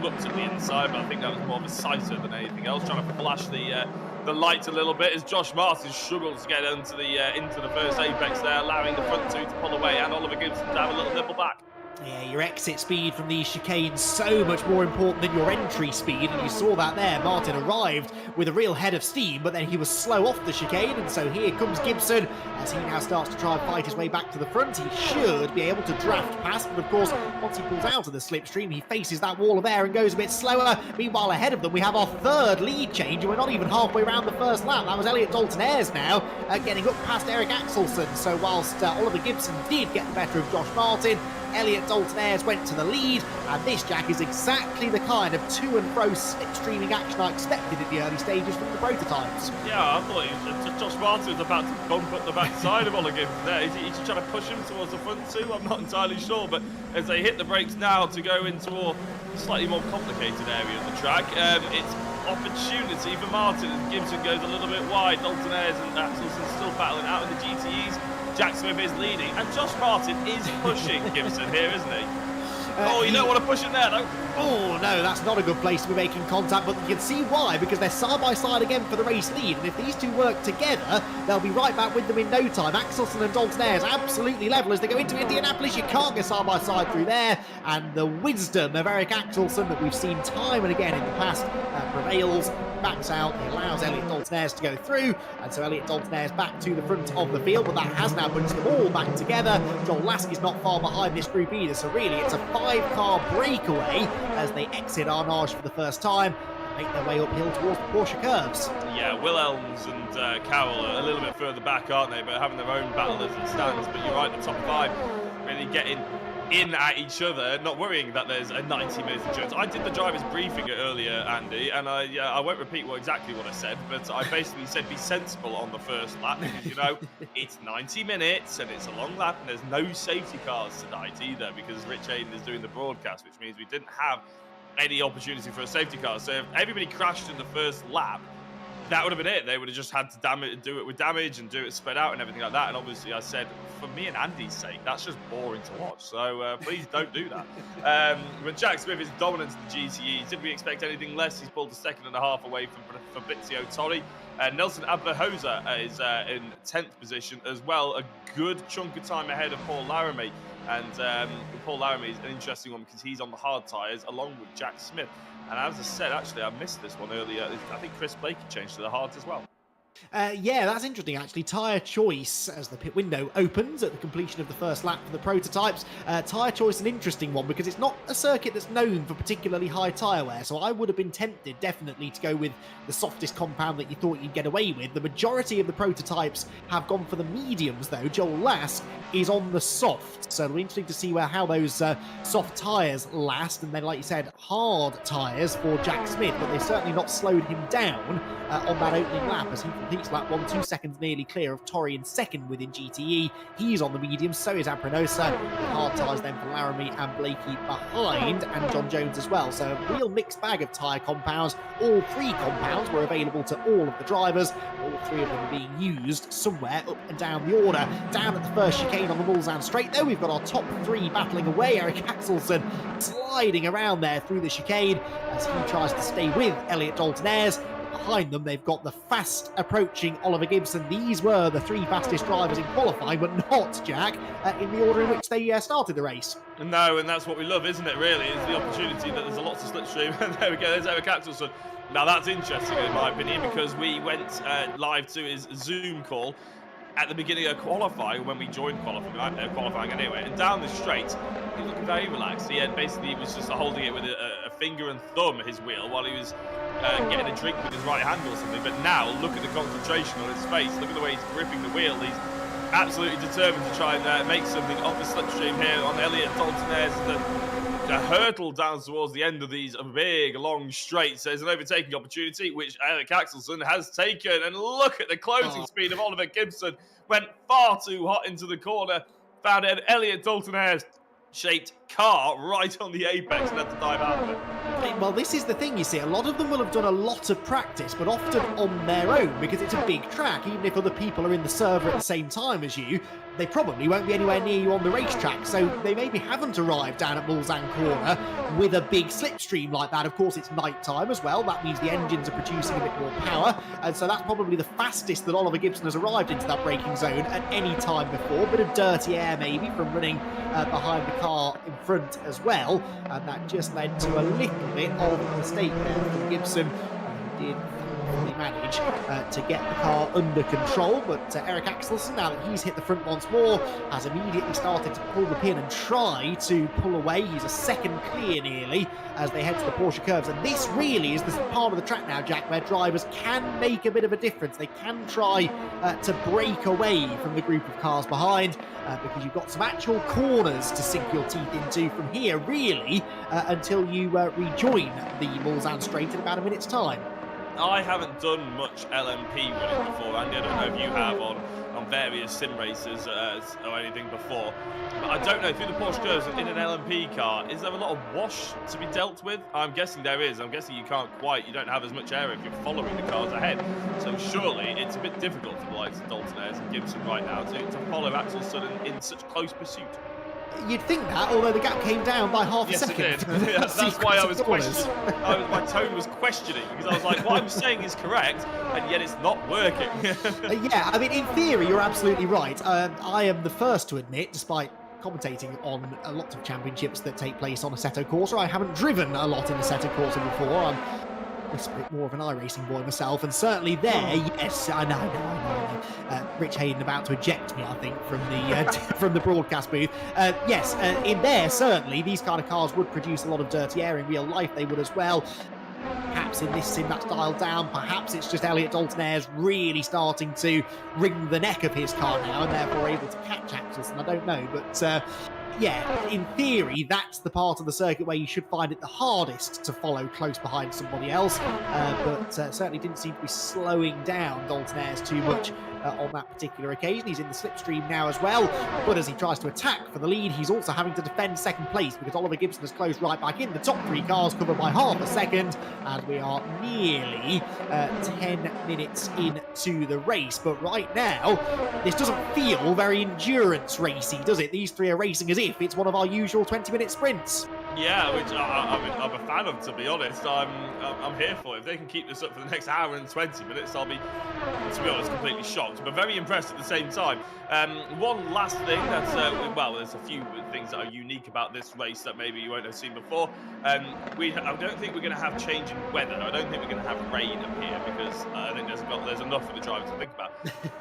looked at the inside, but I think that was more of a sighter than anything else, trying to flash the lights a little bit as Josh Martin struggles to get into the first apex there, allowing the front 2 to pull away and Oliver Gibson to have a little nibble back. Yeah, your exit speed from these chicanes so much more important than your entry speed, and you saw that there. Martin arrived with a real head of steam, but then he was slow off the chicane, and so here comes Gibson as he now starts to try and fight his way back to the front. He should be able to draft past, but of course, once he pulls out of the slipstream, he faces that wall of air and goes a bit slower. Meanwhile, ahead of them, we have our 3rd lead change, and we're not even halfway around the first lap. That was Elliot Dalton-Ayres now, getting up past Eric Axelsen. So whilst Oliver Gibson did get the better of Josh Martin, Elliot Dalton-Ayres went to the lead, and this, Jack, is exactly the kind of to and fro slipstreaming action I expected at the early stages from the prototypes. Yeah, I thought Josh Martin was about to bump at the backside of Oliver Gibson there. Is he trying to push him towards the front 2? I'm not entirely sure, but as they hit the brakes now to go into a slightly more complicated area of the track, it's opportunity for Martin as Gibson goes a little bit wide. Dalton-Ayres and Axelsen still battling out in the GTEs. Jack Smith is leading, and Josh Martin is pushing Gibson here, isn't he? You don't want to push it there, though. Oh, no, that's not a good place to be making contact, but you can see why, because they're side by side again for the race lead, and if these 2 work together, they'll be right back with them in no time. Axelsen and Dalton-Ayres absolutely level as they go into Indianapolis. You can't go side by side through there, and the wisdom of Eric Axelsen that we've seen time and again in the past prevails. Backs out, he allows Elliot Dalton-Ayres to go through, and so Elliot Dalton-Ayres back to the front of the field, but that has now punched them all back together. Joel Lask is not far behind this group either, so really it's a 5-car breakaway as they exit Arnage for the first time and make their way uphill towards the Porsche curves. Yeah, Wilhelms and Carroll are a little bit further back, aren't they, but having their own battle as it stands. But you're right, the top 5 really getting in at each other, not worrying that there's a 90 minutes endurance. I did the driver's briefing earlier, Andy, and I won't repeat exactly what I said, but I basically said be sensible on the first lap because, you know, it's 90 minutes and it's a long lap and there's no safety cars tonight either because Rich Hayden is doing the broadcast, which means we didn't have any opportunity for a safety car. So if everybody crashed in the first lap, that would have been it. They would have just had to do it with damage and do it spread out and everything like that. And obviously, I said, for me and Andy's sake, that's just boring to watch. So please don't do that. When Jack Smith is dominant in the GTE, did we expect anything less? He's pulled a second and a half away from Fabrizio Torri. Nelson Abverhosa is in 10th position as well. A good chunk of time ahead of Paul Laramie. And Paul Laramie is an interesting one because he's on the hard tyres along with Jack Smith. And as I said, actually, I missed this one earlier. I think Chris Blakey changed to the hards as well. Yeah, that's interesting, actually. Tyre choice as the pit window opens at the completion of the first lap for the prototypes. Tyre choice, an interesting one, because it's not a circuit that's known for particularly high tyre wear, so I would have been tempted, definitely, to go with the softest compound that you thought you'd get away with. The majority of the prototypes have gone for the mediums, though. Joel Lask is on the soft, so it'll be interesting to see how those soft tyres last, and then, like you said, hard tyres for Jack Smith, but they've certainly not slowed him down on that opening lap as he completes lap 1, 2 seconds nearly clear of Torri in second within GTE. He's on the medium, so is Aprinosa, with hard tyres then for Laramie and Blakey behind, and John Jones as well. So a real mixed bag of tyre compounds. All three compounds were available to all of the drivers. All three of them are being used somewhere up and down the order. Down at the first chicane on the Mulsanne straight, though, we've got our top three battling away. Eric Axelsen sliding around there through the chicane as he tries to stay with Elliot Dalton-Ayres. Behind them, they've got the fast approaching Oliver Gibson. These were the three fastest drivers in qualifying, but not, Jack, in the order in which they started the race. No, and that's what we love, isn't it, really? Is the opportunity that there's a lot of slipstream. And there we go, there's Eric Axelsen. Now, that's interesting, in my opinion, because we went live to his Zoom call at the beginning of qualifying, when we joined qualifying anyway, and down the straight, he was looking very relaxed. He was just holding it with a finger and thumb, his wheel, while he was getting a drink with his right hand or something. But now, look at the concentration on his face. Look at the way he's gripping the wheel. He's absolutely determined to try and make something of the slipstream here on Elliot Dalton-Ayres. The hurdle down towards the end of these big, long straights. There's an overtaking opportunity, which Eric Axelsen has taken. And look at the closing speed of Oliver Gibson. Went far too hot into the corner. Found an Elliot Dalton-Ayres shaped car right on the apex and had to dive out of it. Well, this is the thing, you see. A lot of them will have done a lot of practice, but often on their own, because it's a big track. Even if other people are in the server at the same time as you, they probably won't be anywhere near you on the racetrack. So they maybe haven't arrived down at Mulsanne Corner with a big slipstream like that. Of course, it's night time as well. That means the engines are producing a bit more power. And so that's probably the fastest that Oliver Gibson has arrived into that braking zone at any time before. Bit of dirty air maybe from running behind the car in front as well. And that just led to a little bit of a mistake there from Gibson. He did manage to get the car under control, but Eric Axelsen, now that he's hit the front once more, has immediately started to pull the pin and try to pull away. He's a second clear nearly as they head to the Porsche curves, and this really is the part of the track now, Jack, where drivers can make a bit of a difference. They can try to break away from the group of cars behind, because you've got some actual corners to sink your teeth into from here, really, until you rejoin the Mulsanne straight in about a minute's time. I haven't done much LMP running before, Andy. I don't know if you have on various sim races or anything before. But I don't know, through the Porsche curves in an LMP car, is there a lot of wash to be dealt with? I'm guessing there is. I'm guessing you don't have as much air if you're following the cars ahead. So surely it's a bit difficult for the likes of Dalton-Ayres and Gibson right now to follow Axelsen in such close pursuit. You'd think that, although the gap came down by half a second. Yes, it did. Yeah, that's why I was questioning. My tone was questioning, because I was like, what I'm saying is correct, and yet it's not working. Yeah, I mean, in theory, you're absolutely right. I am the first to admit, despite commentating on a lot of championships that take place on Assetto Corsa, I haven't driven a lot in Assetto Corsa before. I'm a bit more of an iRacing boy myself, and certainly there, yes, I know. Rich Hayden about to eject me, I think, from the from the broadcast booth. Yes, in there, certainly, these kind of cars would produce a lot of dirty air. In real life, they would as well. Perhaps in this sim that's dialed down. Perhaps it's just Elliot Dalton-Ayres really starting to wring the neck of his car now, and therefore able to catch Axelsen. I don't know, but yeah, in theory, that's the part of the circuit where you should find it the hardest to follow close behind somebody else, but certainly didn't seem to be slowing down Dalton-Ayres too much on that particular occasion. He's in the slipstream now as well, but as he tries to attack for the lead, he's also having to defend second place because Oliver Gibson has closed right back in. The top three cars covered by half a second, and we are nearly 10 minutes into the race. But right now, this doesn't feel very endurance racy, does it? These three are racing as if it's one of our usual 20-minute sprints. Yeah, which I'm a fan of, to be honest. I'm here for it. If they can keep this up for the next hour and 20 minutes, I'll be, to be honest, completely shocked, but very impressed at the same time. One last thing that's, well, there's a few things that are unique about this race that maybe you won't have seen before. I don't think we're going to have change in weather. I don't think we're going to have rain up here because I think there's enough for the driver to think about.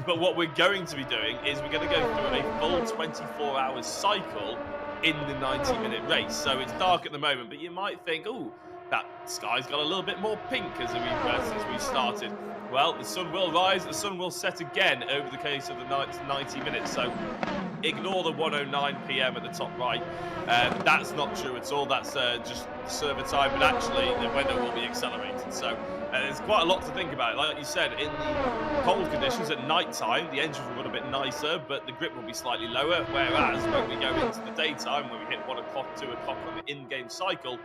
But what we're going to be doing is we're going to go through a full 24-hour cycle in the 90-minute race. So it's dark at the moment, but you might think, oh, that sky's got a little bit more pink since we started. Well, the sun will rise, the sun will set again over the case of the 90 minutes. So ignore the 1:09 p.m. at the top right. That's not true at all. That's just server time, but actually the weather will be accelerated. So there's quite a lot to think about. Like you said, in the cold conditions at night time, the engines will run a bit nicer, but the grip will be slightly lower. Whereas when we go into the daytime, when we hit 1 o'clock, 2 o'clock on the in-game cycle,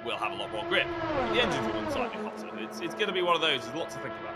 we'll have a lot more grip. The engines will run slightly hotter. It's going to be one of those. There's a lot to think about.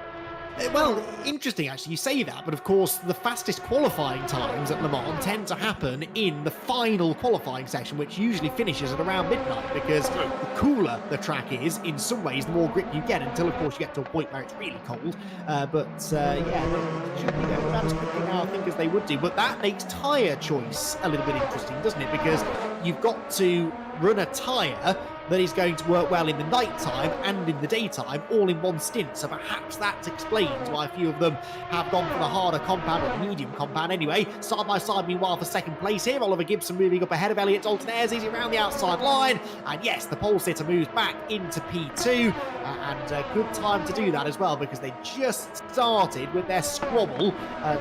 Well, interesting actually, you say that, but of course the fastest qualifying times at Le Mans tend to happen in the final qualifying session, which usually finishes at around midnight, because the cooler the track is, in some ways, the more grip you get, until of course you get to a point where it's really cold. Yeah, they shouldn't be going around as quickly now, I think, as they would do. But that makes tyre choice a little bit interesting, doesn't it? Because you've got to run a tyre that is going to work well in the night time and in the daytime, all in one stint. So perhaps that explains why a few of them have gone for the harder compound, or the medium compound anyway. Side by side, meanwhile, for second place here, Oliver Gibson moving up ahead of Elliot Dalton-Ayres. He's around the outside line, and yes, the pole sitter moves back into P2, and a good time to do that as well, because they just started with their squabble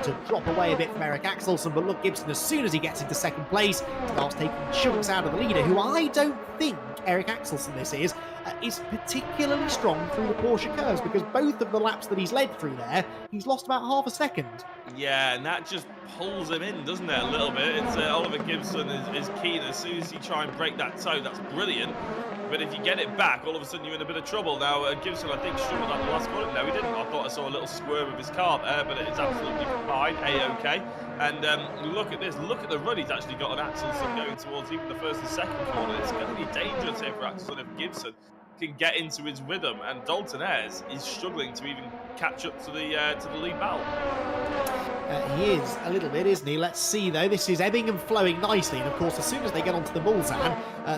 to drop away a bit from Eric Axelsen. But look, Gibson, as soon as he gets into second place, starts taking chunks out of the leader, who I don't think Eric Axelsen is particularly strong through the Porsche curves, because both of the laps that he's led through there, he's lost about half a second. Yeah, and that just pulls him in, doesn't it, a little bit? It's Oliver Gibson is keen. As soon as you try and break that toe, that's brilliant. But if you get it back, all of a sudden you're in a bit of trouble. Now, Gibson, I think, struggled at the last corner. No, he didn't. I thought I saw a little swerve of his car there, but it's absolutely fine, A-OK. And look at this. Look at the run he's actually got on Axelsen going towards even the first and second corner. It's going to be dangerous here for Axelsen if Gibson can get into his rhythm. And Dalton-Ayres is struggling to even catch up to the lead battle. He is a little bit, isn't he? Let's see, though. This is ebbing and flowing nicely. And, of course, as soon as they get onto the Mulsanne,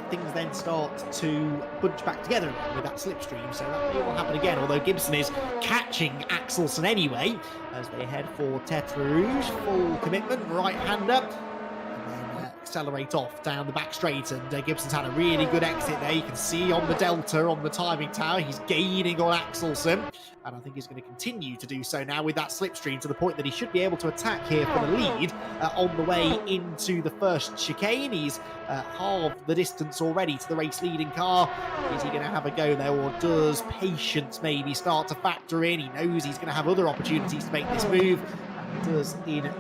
things then start to bunch back together again with that slipstream. So that may well happen again, although Gibson is catching Axelsen anyway as they head for Tête Rouge. Full commitment, right hand up. Accelerate off down the back straight, and Gibson's had a really good exit there. You can see on the Delta, on the timing tower, he's gaining on Axelsen, and I think he's going to continue to do so now with that slipstream, to the point that he should be able to attack here for the lead on the way into the first chicane. He's halved the distance already to the race leading car. Is he going to have a go there, or does patience maybe start to factor in? He knows he's going to have other opportunities to make this move, and does indeed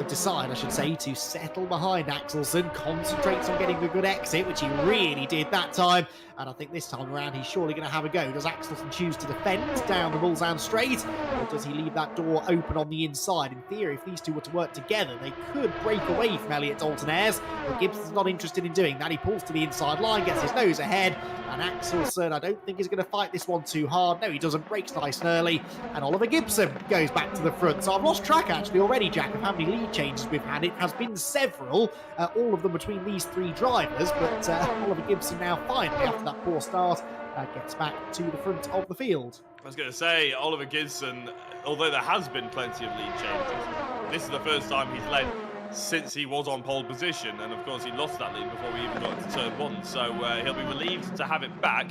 decide, I should say, to settle behind Axelsen, concentrates on getting a good exit, which he really did that time, and I think this time around he's surely going to have a go. Does Axelsen choose to defend down the Mulsanne straight, or does he leave that door open on the inside? In theory, if these two were to work together, they could break away from Elliot Dalton-Ayres, but Gibson's not interested in doing that. He pulls to the inside line, gets his nose ahead, and Axelsen, I don't think, is going to fight this one too hard. No, he doesn't. Breaks nice and early, and Oliver Gibson goes back to the front. So I've lost track, actually, already, Jack, of how many lead changes we've had. It has been several, all of them between these three drivers, but Oliver Gibson now finally, after that poor start, gets back to the front of the field. I was going to say, Oliver Gibson, although there has been plenty of lead changes, this is the first time he's led since he was on pole position, and of course he lost that lead before we even got to turn one, so he'll be relieved to have it back.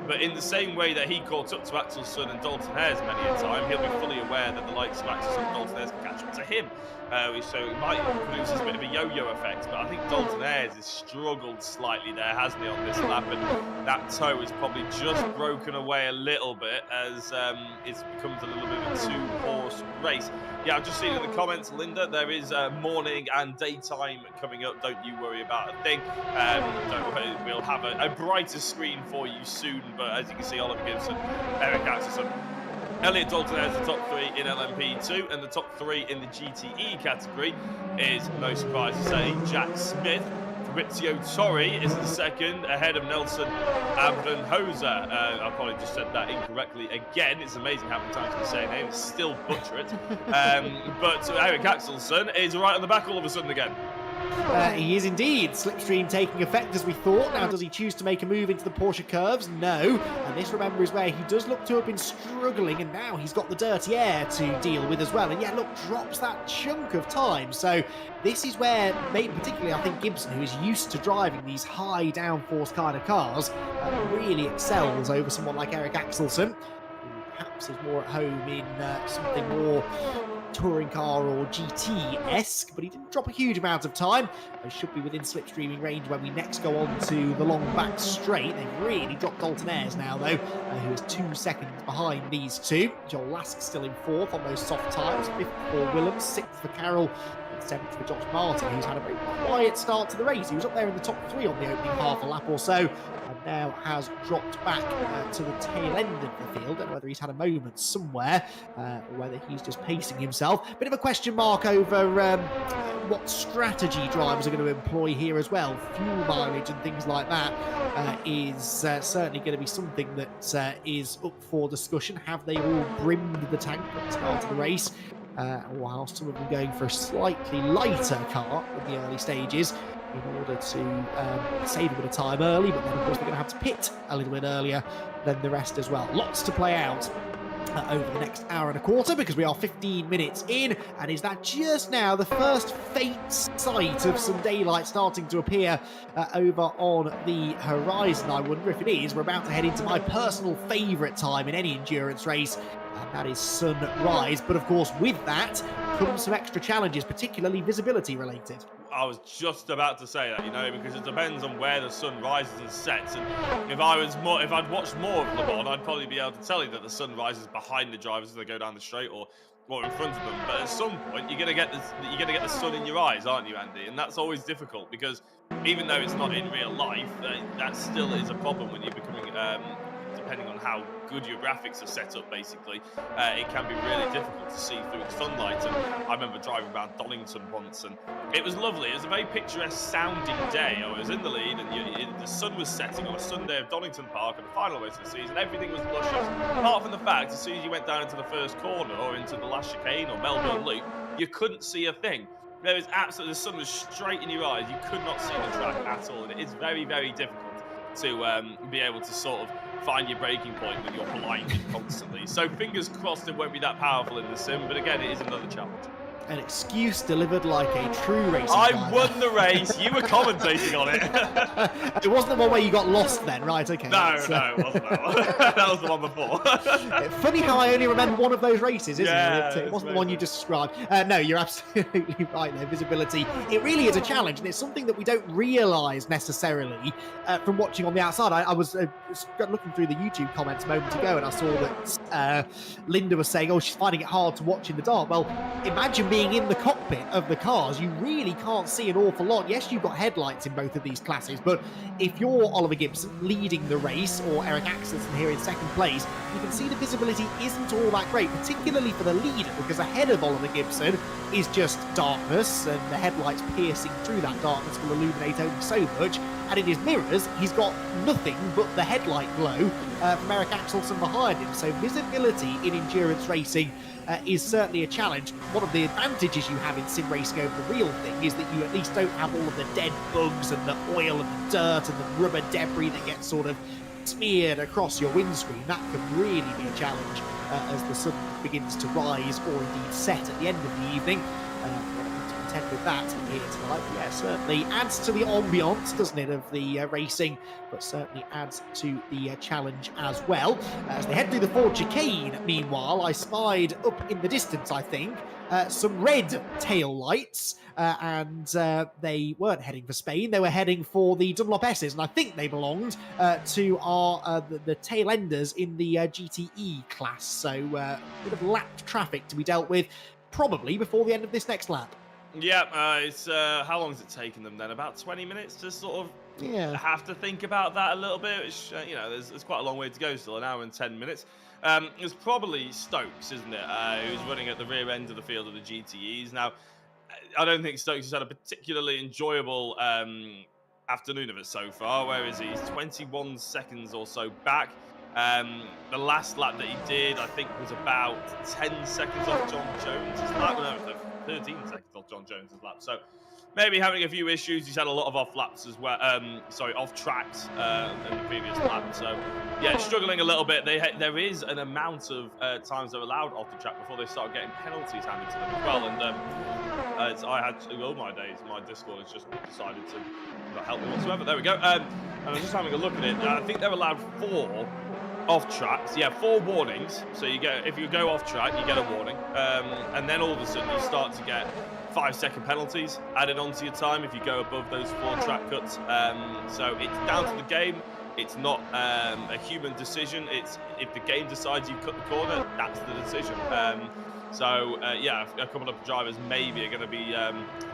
But in the same way that he caught up to Axelsen and Dalton-Ayres many a time, he'll be fully aware that the likes of Axelsen and Dalton-Ayres can catch up to him. So it might produce a bit of a yo-yo effect. But I think Dalton-Ayres has struggled slightly there, hasn't he, on this lap? And that toe is probably just broken away a little bit as it becomes a little bit of a two-horse race. Yeah, I've just seen in the comments, Linda, there is morning and daytime coming up. Don't you worry about a thing. Don't worry, we'll have a brighter screen for you soon. But as you can see, Oliver Gibson, Eric Axelsen, Elliot Dalton-Ayres the top 3 in LMP2, and the top 3 in the GTE category is, no surprise to say, Jack Smith. Fabrizio Torri is in second, ahead of Nelson Abdenhoser. I probably just said that incorrectly again. It's amazing how many times I say a name, still butcher it. But Eric Axelsen is right on the back all of a sudden again. He is indeed. Slipstream taking effect as we thought. Now, does he choose to make a move into the Porsche curves? No. And this, remember, is where he does look to have been struggling, and now he's got the dirty air to deal with as well. And yeah, look, drops that chunk of time. So this is where, maybe particularly, I think Gibson, who is used to driving these high downforce kind of cars, really excels over someone like Eric Axelsen, who perhaps is more at home in something more touring car or GT-esque, but he didn't drop a huge amount of time. They should be within slipstreaming range when we next go on to the long back straight. They've really dropped Dalton-Ayres now, though, who is 2 seconds behind these two. Joel Lask still in 4th on those soft tyres, 5th for Willems, 6th for Carroll, and 7th for Josh Martin, who's had a very quiet start to the race. He was up there in the top 3 on the opening half a lap or so, and now has dropped back to the tail end of the field. Don't know whether he's had a moment somewhere or whether he's just pacing himself. Bit of a question mark over what strategy drivers are going to employ here as well. Fuel mileage and things like that is certainly going to be something that is up for discussion. Have they all brimmed the tank at the start of the race? While some of them going for a slightly lighter car in the early stages in order to save a bit of time early, but then of course they're going to have to pit a little bit earlier than the rest as well. Lots to play out over the next hour and a quarter, because we are 15 minutes in, and is that just now the first faint sight of some daylight starting to appear over on the horizon? I wonder if it is. We're about to head into my personal favourite time in any endurance race, and that is sunrise. But of course, with that comes some extra challenges, particularly visibility related. I was just about to say that, you know, because it depends on where the sun rises and sets. And if I'd watched more of Le Mans, I'd probably be able to tell you that the sun rises behind the drivers as they go down the straight, or in front of them. But at some point, you're gonna get the sun in your eyes, aren't you, Andy? And that's always difficult, because even though it's not in real life, that still is a problem when you're becoming depending on how good your graphics are set up, basically, it can be really difficult to see through the sunlight. And I remember driving around Donington once, and it was lovely. It was a very picturesque sounding day. I was in the lead, and the sun was setting on a Sunday of Donington Park at the final race of the season. Everything was luscious, apart from the fact, as soon as you went down into the first corner or into the last chicane or Melbourne Loop, you couldn't see a thing. There was absolutely, the sun was straight in your eyes. You could not see the track at all, and it is very, very difficult to be able to sort of find your breaking point when you're blinded constantly. So fingers crossed it won't be that powerful in the sim, but again, it is another challenge. An excuse delivered like a true racing I driver. won the race. You were commentating on it. It wasn't the one where you got lost then, right? Okay. No, it wasn't that one. That was the one before. Funny how I only remember one of those races, isn't it? It wasn't the one you just. just described. No, you're absolutely right there. Visibility, it really is a challenge, and it's something that we don't realise necessarily from watching on the outside. I was looking through the YouTube comments a moment ago, and I saw that Linda was saying, oh, she's finding it hard to watch in the dark. Well, imagine being in the cockpit of the cars. You really can't see an awful lot. Yes, you've got headlights in both of these classes, but if you're Oliver Gibson leading the race, or Eric Axelsen here in second place, you can see the visibility isn't all that great, particularly for the leader, because ahead of Oliver Gibson is just darkness, and the headlights piercing through that darkness will illuminate only so much, and in his mirrors he's got nothing but the headlight glow from Eric Axelsen behind him. So visibility in endurance racing is certainly a challenge. One of the advantages you have in sim racing over the real thing is that you at least don't have all of the dead bugs and the oil and the dirt and the rubber debris that gets sort of smeared across your windscreen. That can really be a challenge as the sun begins to rise or indeed set at the end of the evening. content with that here tonight. But yeah, certainly adds to the ambiance, doesn't it, of the racing, but certainly adds to the challenge as well. As they head through the Ford chicane, meanwhile, I spied up in the distance, I think, some red tail lights, and they weren't heading for Spain. They were heading for the Dunlop S's, and I think they belonged to our the tail enders in the GTE class. So a bit of lapped traffic to be dealt with, probably before the end of this next lap. Yeah, it's how long has it taken them then? About 20 minutes to sort of have to think about that a little bit. Which, there's quite a long way to go still, an hour and 10 minutes. It's probably Stokes, isn't it, who's running at the rear end of the field of the GTEs. Now, I don't think Stokes has had a particularly enjoyable afternoon of it so far. Where is he? He's 21 seconds or so back. The last lap that he did, I think, was about 10 seconds off John Jones' lap. No, 13 seconds off John Jones' lap. So maybe having a few issues. He's had a lot of off laps as well. Off tracks in the previous lap. So yeah, struggling a little bit. There is an amount of times they're allowed off the track before they start getting penalties handed to them as well. And I had all my days. My Discord has just decided to not help me whatsoever. There we go. And I'm just having a look at it. I think they're allowed 4 off tracks. Yeah, 4 warnings. So if you go off track, you get a warning, and then all of a sudden you start to get 5-second penalties added onto your time if you go above those 4 track cuts. So it's down to the game. It's not a human decision. It's if the game decides you cut the corner, that's the decision. A couple of drivers maybe are going to be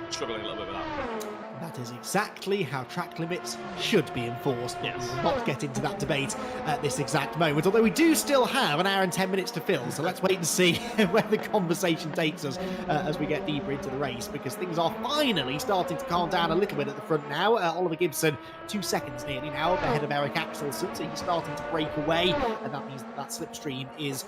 struggling a little bit with that. That is exactly how track limits should be enforced. Yes. We will not get into that debate at this exact moment, although we do still have an hour and 10 minutes to fill, so let's wait and see where the conversation takes us as we get deeper into the race, because things are finally starting to calm down a little bit at the front now. Oliver Gibson, 2 seconds nearly now ahead of Eric Axelsen, so he's starting to break away, and that means that slipstream is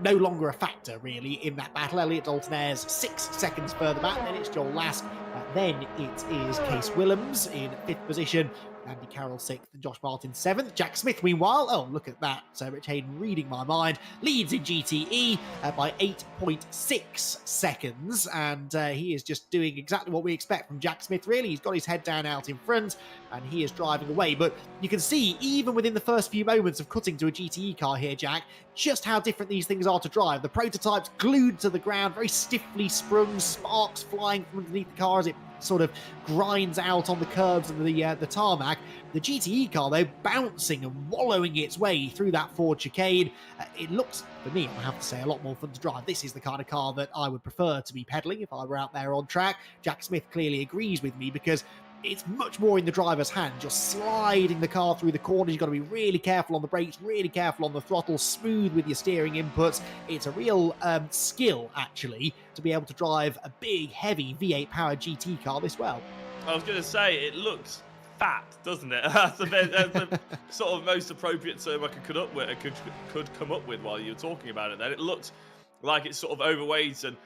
no longer a factor, really, in that battle. Elliot Dalton-Ayres 6 seconds further back, then it's Joel Lask, then it is Case Willems in 5th position, Andy Carroll 6th, and Josh Martin 7th. Jack Smith, meanwhile, oh, look at that. So Rich Hayden reading my mind, leads in GTE by 8.6 seconds. And he is just doing exactly what we expect from Jack Smith, really. He's got his head down out in front, and he is driving away. But you can see, even within the first few moments of cutting to a GTE car here, Jack, just how different these things are to drive. The prototype's glued to the ground, very stiffly sprung, sparks flying from underneath the car as it sort of grinds out on the curbs and the tarmac. The GTE car, though, bouncing and wallowing its way through that Ford chicane. It looks, for me, I have to say, a lot more fun to drive. This is the kind of car that I would prefer to be pedaling if I were out there on track. Jack Smith clearly agrees with me, because it's much more in the driver's hand. You're sliding the car through the corners. You've got to be really careful on the brakes, really careful on the throttle, smooth with your steering inputs. It's a real skill, actually, to be able to drive a big, heavy V8-powered GT car this well. I was going to say, it looks fat, doesn't it? That's the sort of most appropriate term I could come up with while you were talking about it then. It looks like it's sort of overweight and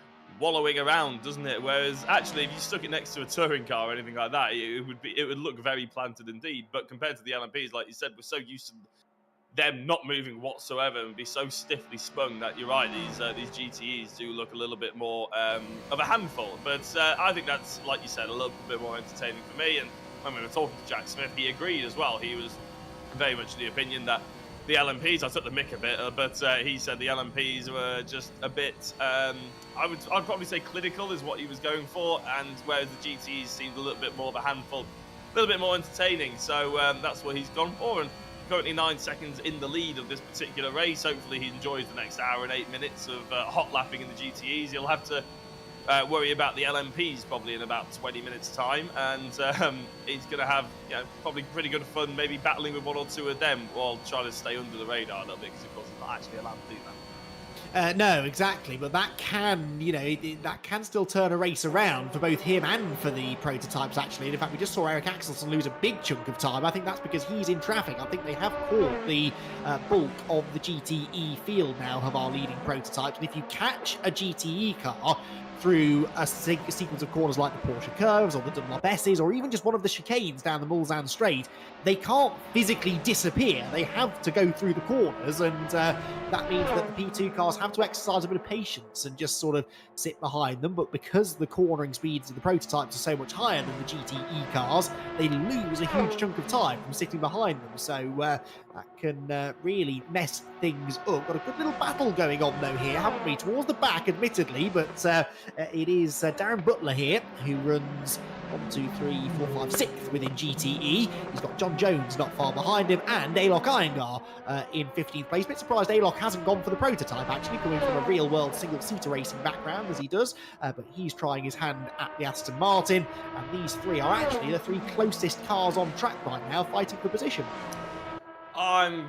wallowing around, doesn't it? Whereas actually, if you stuck it next to a touring car or anything like that, it would look very planted indeed. But compared to the LMPs, like you said, we're so used to them not moving whatsoever and be so stiffly spun that you're right. These GTEs do look a little bit more of a handful. But I think that's, like you said, a little bit more entertaining for me. And when we were talking to Jack Smith, he agreed as well. He was very much the opinion that the LMPs, I took the mick a bit, but he said the LMPs were just a bit, I'd probably say clinical is what he was going for, and whereas the GTEs seemed a little bit more of a handful, a little bit more entertaining, so that's what he's gone for, and currently 9 seconds in the lead of this particular race. Hopefully he enjoys the next hour and 8 minutes of hot lapping in the GTEs. He'll have to worry about the LMPs probably in about 20 minutes time, and he's going to have probably pretty good fun maybe battling with 1 or 2 of them while trying to stay under the radar a little bit, because of course he's not actually allowed to do that. No, exactly, but that can, that can still turn a race around for both him and for the prototypes, actually. And in fact, we just saw Eric Axelsen lose a big chunk of time. I think that's because he's in traffic. I think they have caught the bulk of the GTE field now of our leading prototypes. And if you catch a GTE car through a sequence of corners like the Porsche Curves or the Dunlop S's, or even just one of the chicanes down the Mulsanne Straight, they can't physically disappear. They have to go through the corners, and that means that the P2 cars have to exercise a bit of patience and just sort of sit behind them. But because the cornering speeds of the prototypes are so much higher than the GTE cars, they lose a huge chunk of time from sitting behind them. So that can really mess things up. Got a good little battle going on though here, haven't we? Towards the back, admittedly, but it is Darren Butler here who runs 1, 2, 3, 4, 5, 6th within GTE. He's got John Jones not far behind him, and Alok Iyengar in 15th place. Bit surprised Alok hasn't gone for the prototype, actually, coming from a real-world single-seater racing background, as he does, but he's trying his hand at the Aston Martin, and these three are actually the three closest cars on track right now, fighting for position. I'm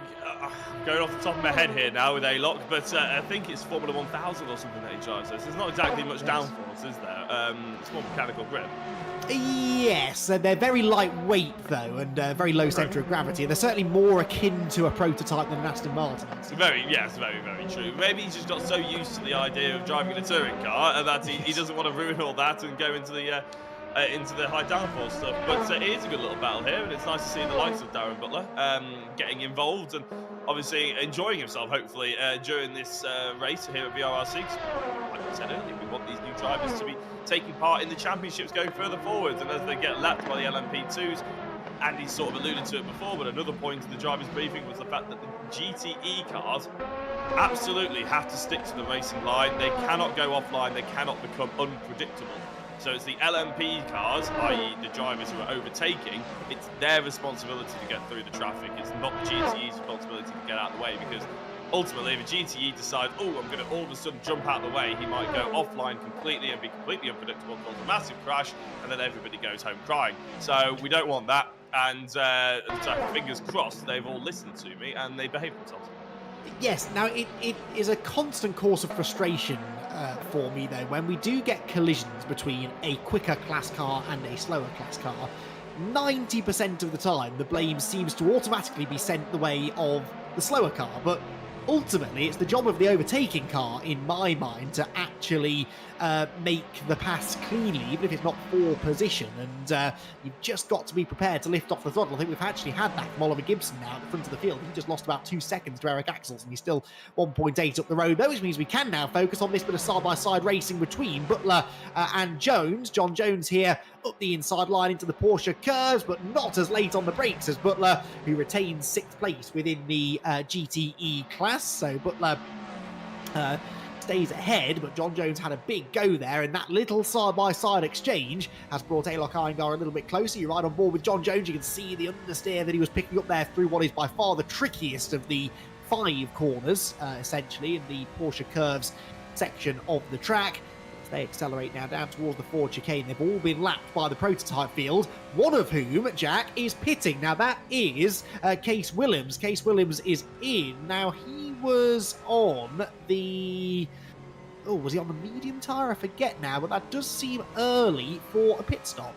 going off the top of my head here now with Alok, but I think it's Formula 1000 or something that he drives. So there's not exactly much downforce, is there? It's more mechanical grip. Yes, they're very lightweight though, and very low centre of gravity. They're certainly more akin to a prototype than an Aston Martin. Very true. Maybe he's just got so used to the idea of driving a touring car, and that he doesn't want to ruin all that and go into the high downforce stuff. But it is a good little battle here, and it's nice to see the likes of Darren Butler getting involved and obviously enjoying himself, hopefully, during this race here at VRRC. Like I said earlier, we want these new drivers to be taking part in the championships going further forwards, and as they get lapped by the LMP2s, Andy's sort of alluded to it before, but another point in the drivers' briefing was the fact that the GTE cars absolutely have to stick to the racing line. They cannot go offline, they cannot become unpredictable. So it's the LMP cars, i.e. the drivers who are overtaking, it's their responsibility to get through the traffic. It's not the GTE's responsibility to get out of the way, because ultimately if a GTE decides, oh, I'm going to all of a sudden jump out of the way, he might go offline completely and be completely unpredictable, cause a massive crash, and then everybody goes home crying. So we don't want that, and so fingers crossed they've all listened to me and they behave themselves. Yes, now it is a constant course of frustration for me though when we do get collisions between a quicker class car and a slower class car. 90% of the time the blame seems to automatically be sent the way of the slower car, but ultimately it's the job of the overtaking car, in my mind, to actually make the pass cleanly, even if it's not for position, and you've just got to be prepared to lift off the throttle. I think we've actually had that from Oliver Gibson now at the front of the field. He just lost about 2 seconds to Eric Axels, and he's still 1.8 up the road, though, which means we can now focus on this bit of side-by-side racing between Butler and Jones. John Jones here up the inside line into the Porsche curves, but not as late on the brakes as Butler, who retains 6th place within the GTE class. So Butler stays ahead, but John Jones had a big go there, and that little side-by-side exchange has brought Alok Iyengar a little bit closer. You're right on board with John Jones. You can see the understeer that he was picking up there through what is by far the trickiest of the 5 corners, essentially, in the Porsche curves section of the track. They accelerate now down towards the Ford chicane. They've all been lapped by the prototype field, one of whom, Jack, is pitting. Now, that is Case Williams. Case Williams is in. Now, he was on the... Oh, was he on the medium tyre? I forget now, but that does seem early for a pit stop.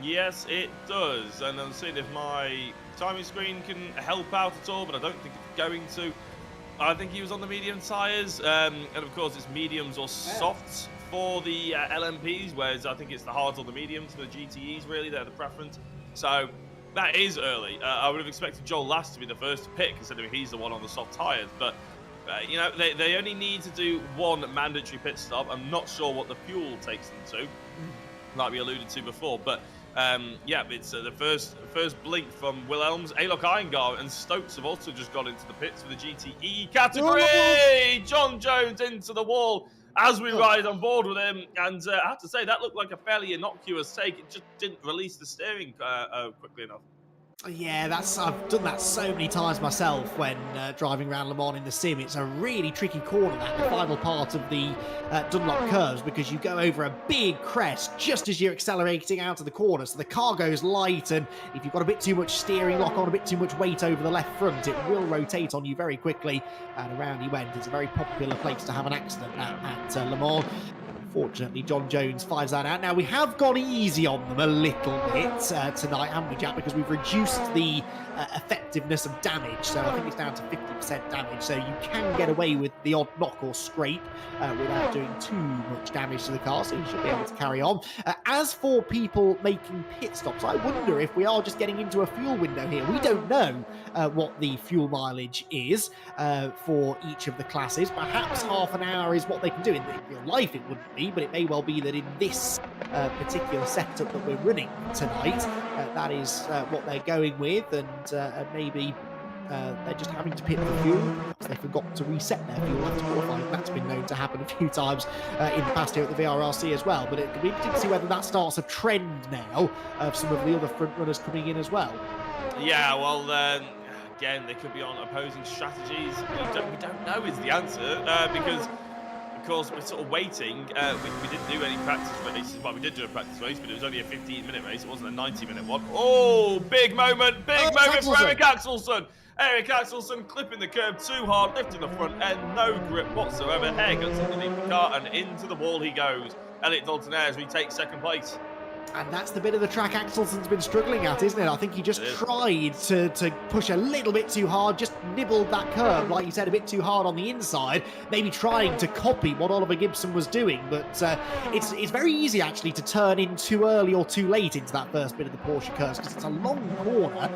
Yes, it does. And I'm seeing if my timing screen can help out at all, but I don't think it's going to. I think he was on the medium tyres. And, of course, it's mediums or softs for the LMPs, whereas I think it's the hards or the mediums for the GTEs, really. They're the preference. So that is early. I would have expected Joel Lask to be the first to pick, considering he's the one on the soft tyres. But, you know, they only need to do one mandatory pit stop. I'm not sure what the fuel takes them to, like we alluded to before. But, yeah, it's the first blink from Wilhelms. Alok Iyengar and Stokes have also just got into the pits for the GTE category. John Jones into the wall as we ride on board with him, and I have to say, that looked like a fairly innocuous take. It just didn't release the steering quickly enough. Yeah, I've done that so many times myself when driving around Le Mans in the sim. It's a really tricky corner, that, the final part of the Dunlop curves, because you go over a big crest just as you're accelerating out of the corner. So the car goes light, and if you've got a bit too much steering lock on, a bit too much weight over the left front, it will rotate on you very quickly, and around he went. It's a very popular place to have an accident at Le Mans. Fortunately, John Jones finds that out. Now, we have gone easy on them a little bit tonight, haven't we, Jack? Because we've reduced the effectiveness of damage. So I think it's down to 50% damage. So you can get away with the odd knock or scrape without doing too much damage to the car. So you should be able to carry on. As for people making pit stops, I wonder if we are just getting into a fuel window here. We don't know. what the fuel mileage is for each of the classes. Perhaps half an hour is what they can do. In real life it wouldn't be, but it may well be that in this particular setup that we're running tonight, that is what they're going with, and maybe they're just having to pit the fuel. Perhaps they forgot to reset their fuel after qualifying. That's been known to happen a few times in the past here at the VRRC as well. But it'll be interesting to see whether that starts a trend now of some of the other front runners coming in as well. Yeah, well, again, they could be on opposing strategies. We don't know is the answer, because of course we're sort of waiting. We didn't do any practice races. Well, we did do a practice race, but it was only a 15-minute race. It wasn't a 90-minute one. Oh, big moment for Eric Axelsen. Eric Axelsen clipping the curb too hard, lifting the front end, no grip whatsoever. Hair guts underneath the car, and into the wall he goes. Elliot Dalton-Ayres retakes second place. And that's the bit of the track Axelsen's been struggling at, isn't it? I think he just tried to push a little bit too hard, just nibbled that curve, like you said, a bit too hard on the inside, maybe trying to copy what Oliver Gibson was doing. But it's very easy, actually, to turn in too early or too late into that first bit of the Porsche curves, because it's a long corner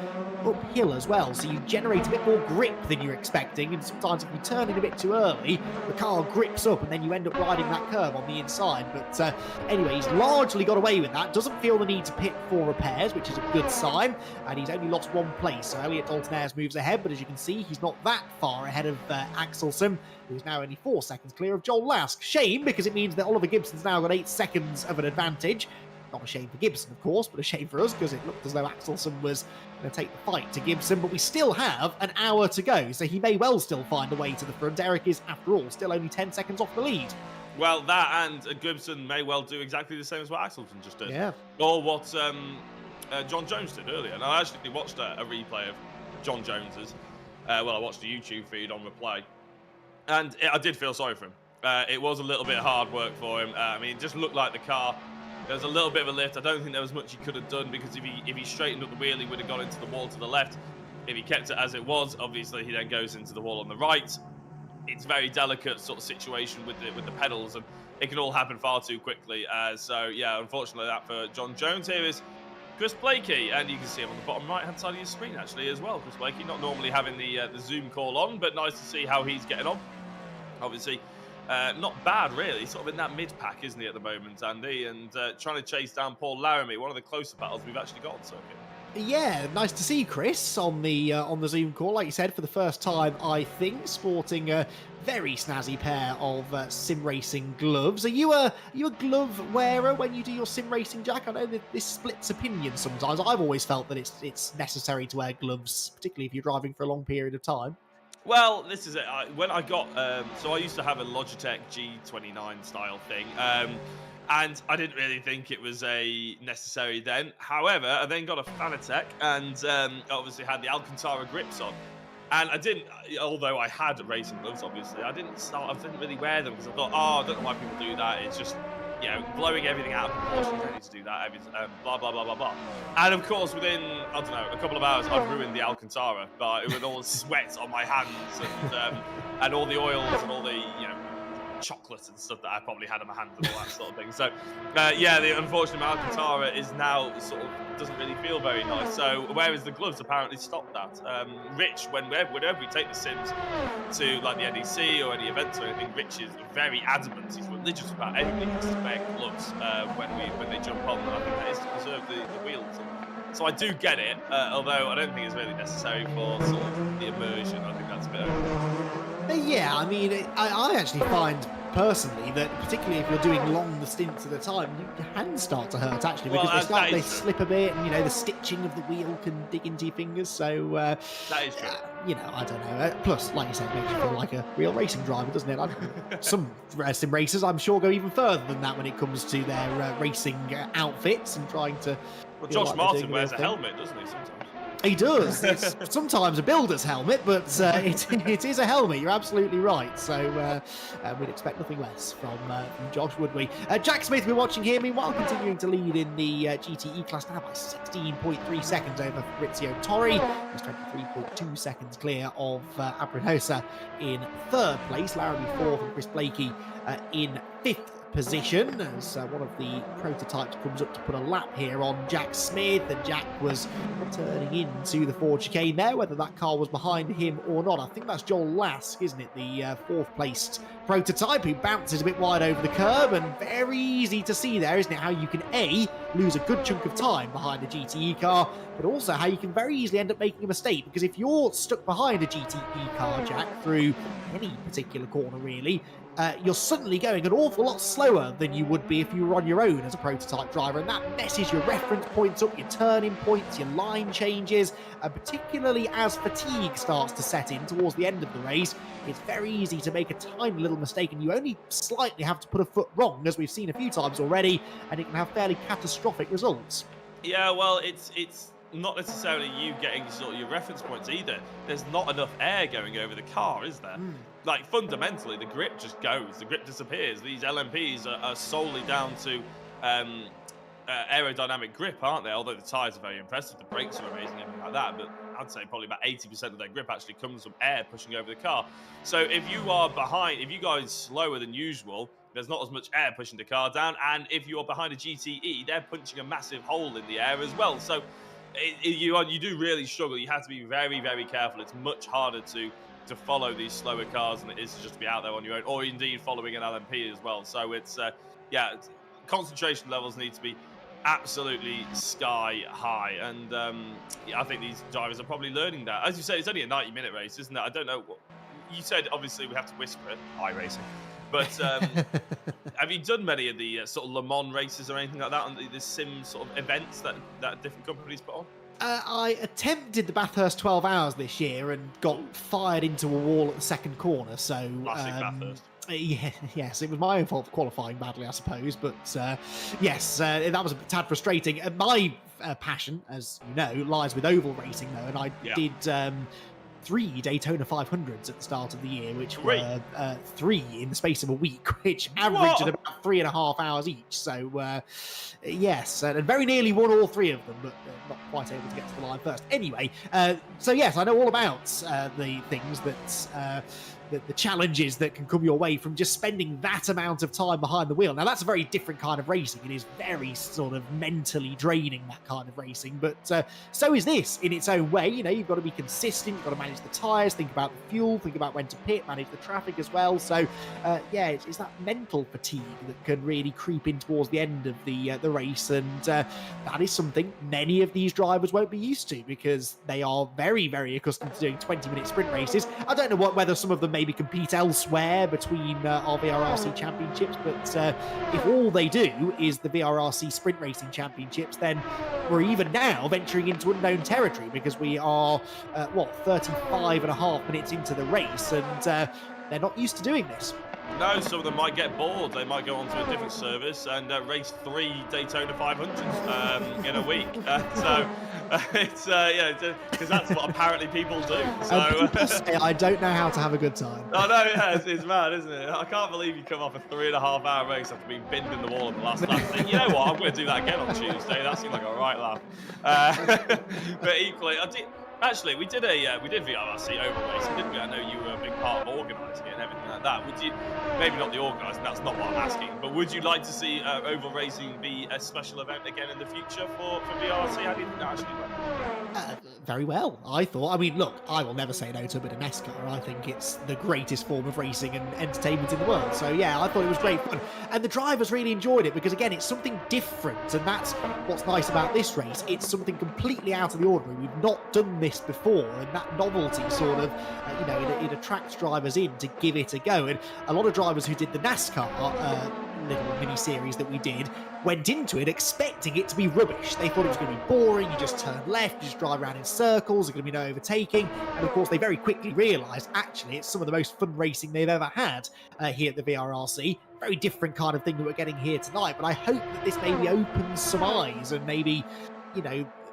uphill as well, so you generate a bit more grip than you're expecting, and sometimes if you turn in a bit too early, the car grips up and then you end up riding that curve on the inside. But anyway, he's largely got away with that, doesn't feel the need to pit for repairs, which is a good sign, and he's only lost one place, so Elliot Dalton-Ayres moves ahead, but as you can see, he's not that far ahead of Axelsen, who's now only 4 seconds clear of Joel Lask. Shame, because it means that Oliver Gibson's now got 8 seconds of an advantage. Not a shame for Gibson, of course, but a shame for us, because it looked as though Axelsen was going to take the fight to Gibson, but we still have an hour to go, so he may well still find a way to the front. Eric is, after all, still only 10 seconds off the lead. Well, that and Gibson may well do exactly the same as what Axelsen just did. Yeah. Or what John Jones did earlier. And I actually watched a replay of John Jones's. I watched a YouTube feed on replay. And I did feel sorry for him. It was a little bit hard work for him. I mean, it just looked like the car. There was a little bit of a lift. I don't think there was much he could have done, because if he straightened up the wheel, he would have gone into the wall to the left. If he kept it as it was, obviously he then goes into the wall on the right. It's very delicate sort of situation with the pedals, and it can all happen far too quickly. So yeah, unfortunately that for John Jones. Here is Chris Blakey, and you can see him on the bottom right hand side of your screen actually as well. Chris Blakey, not normally having the Zoom call on, but nice to see how he's getting on. Obviously not bad really, sort of in that mid pack, isn't he, at the moment, Andy, and trying to chase down Paul Laramie, one of the closer battles we've actually got on circuit. Yeah, nice to see Chris on the Zoom call, like you said, for the first time, I think, sporting a very snazzy pair of sim racing gloves. Are you a glove wearer when you do your sim racing, Jack? I know that this splits opinion sometimes. I've always felt that it's necessary to wear gloves, particularly if you're driving for a long period of time. Well, this is it. When I got, so I used to have a Logitech G29 style thing, and I didn't really think it was necessary then. However, I then got a Fanatec, and obviously had the Alcantara grips on. And I didn't, although I had racing gloves, obviously, I didn't really wear them, because I thought, I don't know why people do that. It's just, blowing everything out of proportion. You don't need to do that. Blah, blah, blah, blah, blah. And of course, within, I don't know, a couple of hours, I've ruined the Alcantara, but with all the sweat on my hands and all the oils and all the, chocolate and stuff that I probably had in my hands and all that sort of thing. So, unfortunately, my Alcantara is now sort of doesn't really feel very nice. So, whereas the gloves apparently stopped that. Rich, whenever we take the sims to like the NEC or any events or anything, Rich is very adamant. He's religious about everybody has to wear gloves when they jump on. And I think that is to preserve the wheels. So I do get it, although I don't think it's really necessary for sort of the immersion. I think that's a bit over. Yeah, I mean, I actually find personally that particularly if you're doing long stints at a time, your hands start to hurt actually, because they slip a bit, and the stitching of the wheel can dig into your fingers. So that is true. I don't know. Plus, like you said, it makes you feel like a real racing driver, doesn't it? Some sim racers, I'm sure, go even further than that when it comes to their racing outfits and trying to. Well, Josh Martin wears a helmet, doesn't he? Sometimes. He does. It's sometimes a builder's helmet, but it is a helmet. You're absolutely right. So we'd expect nothing less from Josh, would we? Jack Smith, we're watching here, meanwhile, continuing to lead in the GTE class now by 16.3 seconds over Fabrizio Torri. He's 23.2 seconds clear of Abrinosa in third place. Laramie fourth, and Chris Blakey in 5th position as one of the prototypes comes up to put a lap here on Jack Smith, and Jack was turning into the Ford chicane there, whether that car was behind him or not. I think that's Joel Lask, isn't it, the 4th placed prototype, who bounces a bit wide over the curb, and very easy to see there, isn't it, how you can A, lose a good chunk of time behind a GTE car, but also how you can very easily end up making a mistake, because if you're stuck behind a GTE car, Jack, through any particular corner really, you're suddenly going an awful lot slower than you would be if you were on your own as a prototype driver, and that messes your reference points up, your turning points, your line changes, and particularly as fatigue starts to set in towards the end of the race, it's very easy to make a tiny little mistake, and you only slightly have to put a foot wrong, as we've seen a few times already, and it can have fairly catastrophic results. Yeah, well, it's not necessarily you getting sort of your reference points either. There's not enough air going over the car, is there? Like, fundamentally, the grip just goes. The grip disappears. These LMPs are solely down to aerodynamic grip, aren't they? Although the tyres are very impressive, the brakes are amazing, everything like that. But I'd say probably about 80% of their grip actually comes from air pushing over the car. So if you are behind, if you go slower than usual, there's not as much air pushing the car down. And if you're behind a GTE, they're punching a massive hole in the air as well. So you do really struggle. You have to be very, very careful. It's much harder to follow these slower cars than it is to just be out there on your own, or indeed following an LMP as well. So it's concentration levels need to be absolutely sky high, and I think these drivers are probably learning that. As you say, it's only a 90-minute race, isn't it? I don't know what you said. Obviously, we have to whisper it, iRacing. But have you done many of the sort of Le Mans races or anything like that on the sim sort of events that different companies put on? I attempted the Bathurst 12 Hours this year and got fired into a wall at the second corner. So classic Bathurst. Yes, it was my own fault for qualifying badly, I suppose. But yes, that was a tad frustrating. My passion, as you know, lies with oval racing, though, and I did 3 Daytona 500s at the start of the year, which were 3 in the space of a week, which averaged at about 3.5 hours each. So, yes, and very nearly won all 3 of them, but not quite able to get to the line first. Anyway, so yes, I know all about the things that the challenges that can come your way from just spending that amount of time behind the wheel. Now, that's a very different kind of racing. It is very sort of mentally draining, that kind of racing. But so is this in its own way. You know, you've got to be consistent. You've got to manage the tyres, think about the fuel, think about when to pit, manage the traffic as well. So, it's that mental fatigue that can really creep in towards the end of the race. And that is something many of these drivers won't be used to, because they are very, very accustomed to doing 20-minute sprint races. I don't know whether some of them maybe compete elsewhere between our VRRC championships, but if all they do is the VRRC sprint racing championships, then we're even now venturing into unknown territory, because we are 35.5 minutes into the race, and they're not used to doing this. No, some of them might get bored. They might go on to a different service and race 3 Daytona 500s in a week. It's because that's what apparently people do. So I don't know how to have a good time. Oh no, yeah, it's mad, isn't it? I can't believe you come off a 3.5 hour race after being binned in the wall at the last lap. You know what? I'm going to do that again on Tuesday. That seemed like a right laugh. But equally, actually, we did VRRC oval racing, didn't we? I know you were a big part of organising it and everything like that. Would you, maybe not the organising, that's not what I'm asking, but would you like to see oval racing be a special event again in the future for VRRC? How do you think that actually went? Very well, I thought. I mean, look, I will never say no to a bit of NASCAR. I think it's the greatest form of racing and entertainment in the world. So yeah, I thought it was great fun. And the drivers really enjoyed it, because again, it's something different. And that's what's nice about this race. It's something completely out of the ordinary. We've not done this before, and that novelty sort of, it attracts drivers in to give it a go. And a lot of drivers who did the NASCAR little mini-series that we did went into it expecting it to be rubbish. They thought it was going to be boring. You just turn left, you just drive around in circles, there's going to be no overtaking. And of course, they very quickly realised, actually, it's some of the most fun racing they've ever had here at the VRRC. Very different kind of thing that we're getting here tonight. But I hope that this maybe opens some eyes and maybe,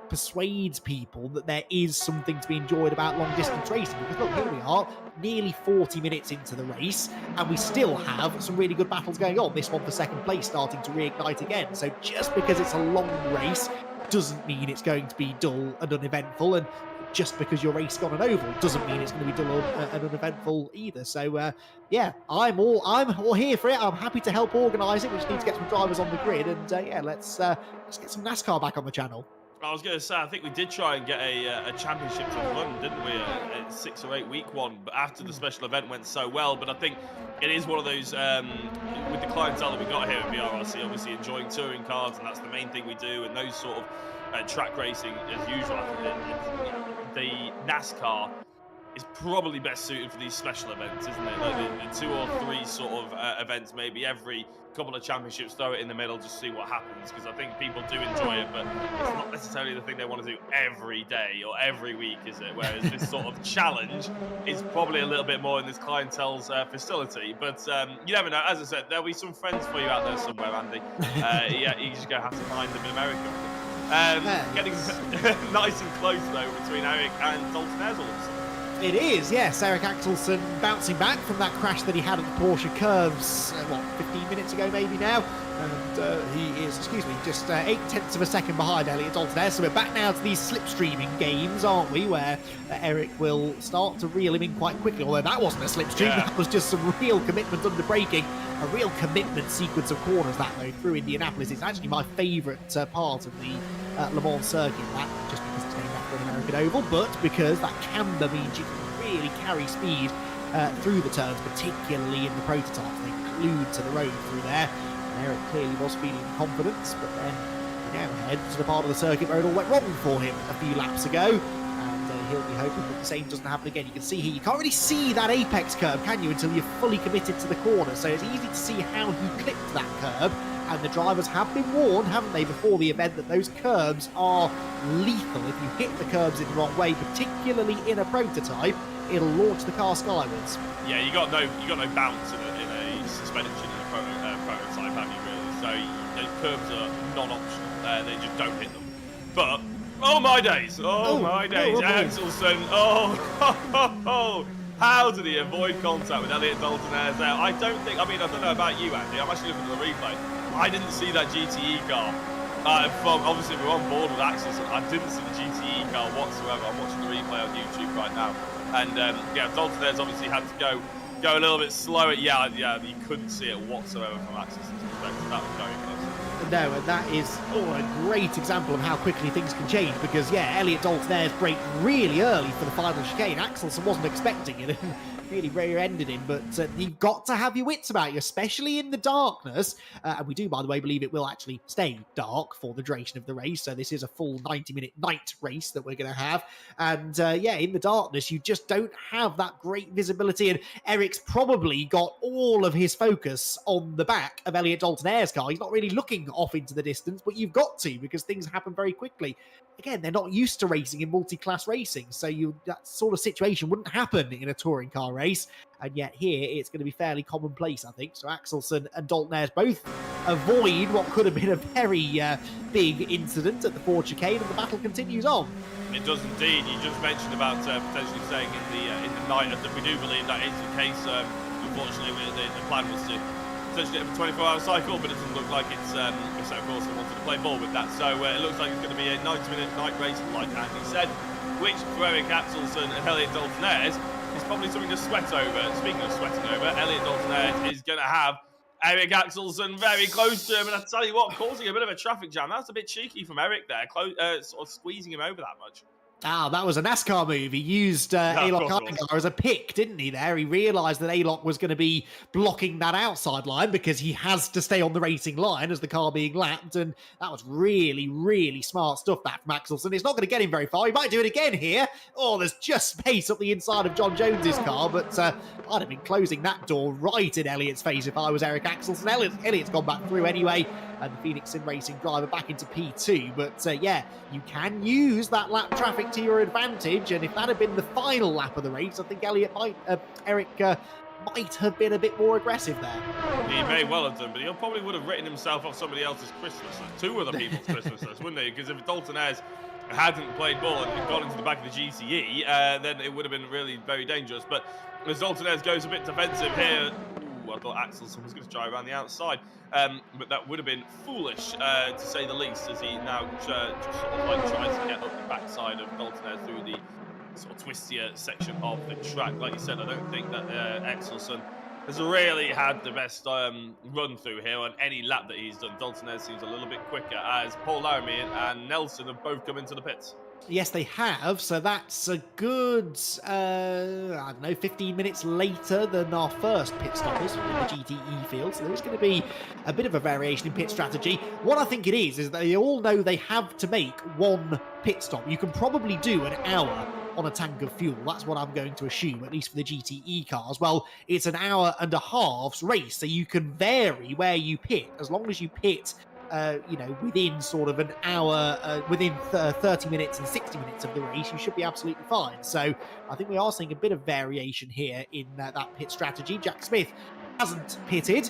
persuades people that there is something to be enjoyed about long distance racing. Because look, here we are, nearly 40 minutes into the race, and we still have some really good battles going on. This one for second place starting to reignite again. So just because it's a long race doesn't mean it's going to be dull and uneventful. And just because you're racing on an oval doesn't mean it's going to be dull and uneventful either. So yeah, I'm all here for it. I'm happy to help organise it. We just need to get some drivers on the grid, and yeah, let's get some NASCAR back on the channel. I was going to say, I think we did try and get a championship to run, didn't we? A 6 or 8 week one, but after the special event went so well. But I think it is one of those, with the clientele that we got here at VRRC, obviously enjoying touring cars, and that's the main thing we do, and those sort of track racing as usual. The NASCAR is probably best suited for these special events, isn't it? Like the 2 or 3 sort of events, maybe every couple of championships, throw it in the middle, just see what happens, because I think people do enjoy it, but it's not necessarily the thing they want to do every day or every week, is it? Whereas this sort of challenge is probably a little bit more in this clientele's facility. But you never know. As I said, there'll be some friends for you out there somewhere, Andy. Yeah, you're just going to have to find them in America. Getting nice and close, though, between Eric and Dalton-Ayres all of a sudden. It is, yes. Eric Axelsen bouncing back from that crash that he had at the Porsche curves, 15 minutes ago maybe now. And he is, just 0.8 of a second behind Elliot Dalton-Ayres. So we're back now to these slipstreaming games, aren't we? Where Eric will start to reel him in quite quickly. Although that wasn't a slipstream, that was just some real commitment under braking. A real commitment sequence of corners that though through Indianapolis. It's actually my favourite part of the Le Mans circuit. That just because it's named after an American oval, but because that camber means you can really carry speed through the turns, particularly in the prototypes. They glued to the road through there. And Eric clearly was feeling confidence, but then now head to the part of the circuit where it all went wrong for him a few laps ago. He'll be hoping that the same doesn't happen again. You can see here, you can't really see that apex curve, can you, until you're fully committed to the corner. So it's easy to see how he clipped that curve. And the drivers have been warned, haven't they, before the event, that those curbs are lethal. If you hit the curbs in the wrong way, particularly in a prototype, it'll launch the car skywards. Yeah, you got no bounce in a suspension in a prototype, have you, really? So those curbs are non-optional. They just don't hit them. But oh my days! Oh my days! Axelsen! How did he avoid contact with Elliot Dalton-Ayres there? I don't know about you, Andy. I'm actually looking at the replay. I didn't see that GTE car. Obviously, we're on board with Axelsen. I didn't see the GTE car whatsoever. I'm watching the replay on YouTube right now, and yeah, Dalton-Ayres obviously had to go a little bit slower. Yeah, you couldn't see it whatsoever from Axelsen's perspective. That was very close. No, and that is a great example of how quickly things can change, because, yeah, Elliot Dalton-Ayres braked really early for the final chicane. Axelsen wasn't expecting it and really rear-ended him, but you've got to have your wits about you, especially in the darkness. And we do, by the way, believe it will actually stay dark for the duration of the race, so this is a full 90-minute night race that we're going to have. And, yeah, in the darkness, you just don't have that great visibility, and Eric's probably got all of his focus on the back of Elliot Dalton-Ayres' car. He's not really looking off into the distance, but you've got to, because things happen very quickly. Again, they're not used to racing in multi-class racing, so that sort of situation wouldn't happen in a touring car race, and yet here it's going to be fairly commonplace, I think. So Axelsen and Dalton-Ayres both avoid what could have been a very big incident at the Ford chicane, and the battle continues on. It does indeed. You just mentioned about potentially staying in the night, and we do believe that is the case. Unfortunately, the plan was to potentially have a 24-hour cycle, but it doesn't look like it's so of course they wanted to play ball with that. So it looks like it's going to be a 90-minute night race, like Andy said, which for Eric Axelsen and Elliot Dalton-Ayres is probably something to sweat over. Speaking of sweating over, Elliot Dalton-Ayres is going to have Eric Axelsen very close to him, and I tell you what, causing a bit of a traffic jam. That's a bit cheeky from Eric there, sort of squeezing him over that much. Ah, that was a NASCAR move. He used Alok Iyengar as a pick, didn't he, there? He realised that Alok was going to be blocking that outside line because he has to stay on the racing line as the car being lapped, and that was really, really smart stuff, that from Axelsen. It's not going to get him very far. He might do it again here. Oh, there's just space up the inside of John Jones's car, but I'd have been closing that door right in Elliot's face if I was Eric Axelsen. Elliot's gone back through anyway, and the PhoenixSimRacing driver back into P2. But yeah, you can use that lap traffic to your advantage, and if that had been the final lap of the race, I think Eric might have been a bit more aggressive there. He may well have done, but he probably would have written himself off somebody else's Christmas, two other people's Christmases, wouldn't he? Because if Dalton-Ayres hadn't played ball and gone into the back of the GTE, then it would have been really very dangerous. But as Dalton-Ayres goes a bit defensive here, I thought Axelsen was going to drive around the outside, but that would have been foolish, to say the least, as he now just sort of like tries to get up the backside of Dalton-Ayres through the sort of twistier section of the track. Like you said, I don't think that Axelsen has really had the best run through here on any lap that he's done. Dalton-Ayres seems a little bit quicker as Paul Laramie and Nelson have both come into the pits. Yes, they have. So that's a good, I don't know, 15 minutes later than our first pit stoppers in the GTE field. So there is going to be a bit of a variation in pit strategy. What I think it is that they all know they have to make one pit stop. You can probably do an hour on a tank of fuel. That's what I'm going to assume, at least for the GTE cars. Well, it's an hour and a half's race, so you can vary where you pit as long as you pit within sort of an hour, within 30 minutes and 60 minutes of the race, you should be absolutely fine. So I think we are seeing a bit of variation here in that pit strategy. Jack Smith hasn't pitted.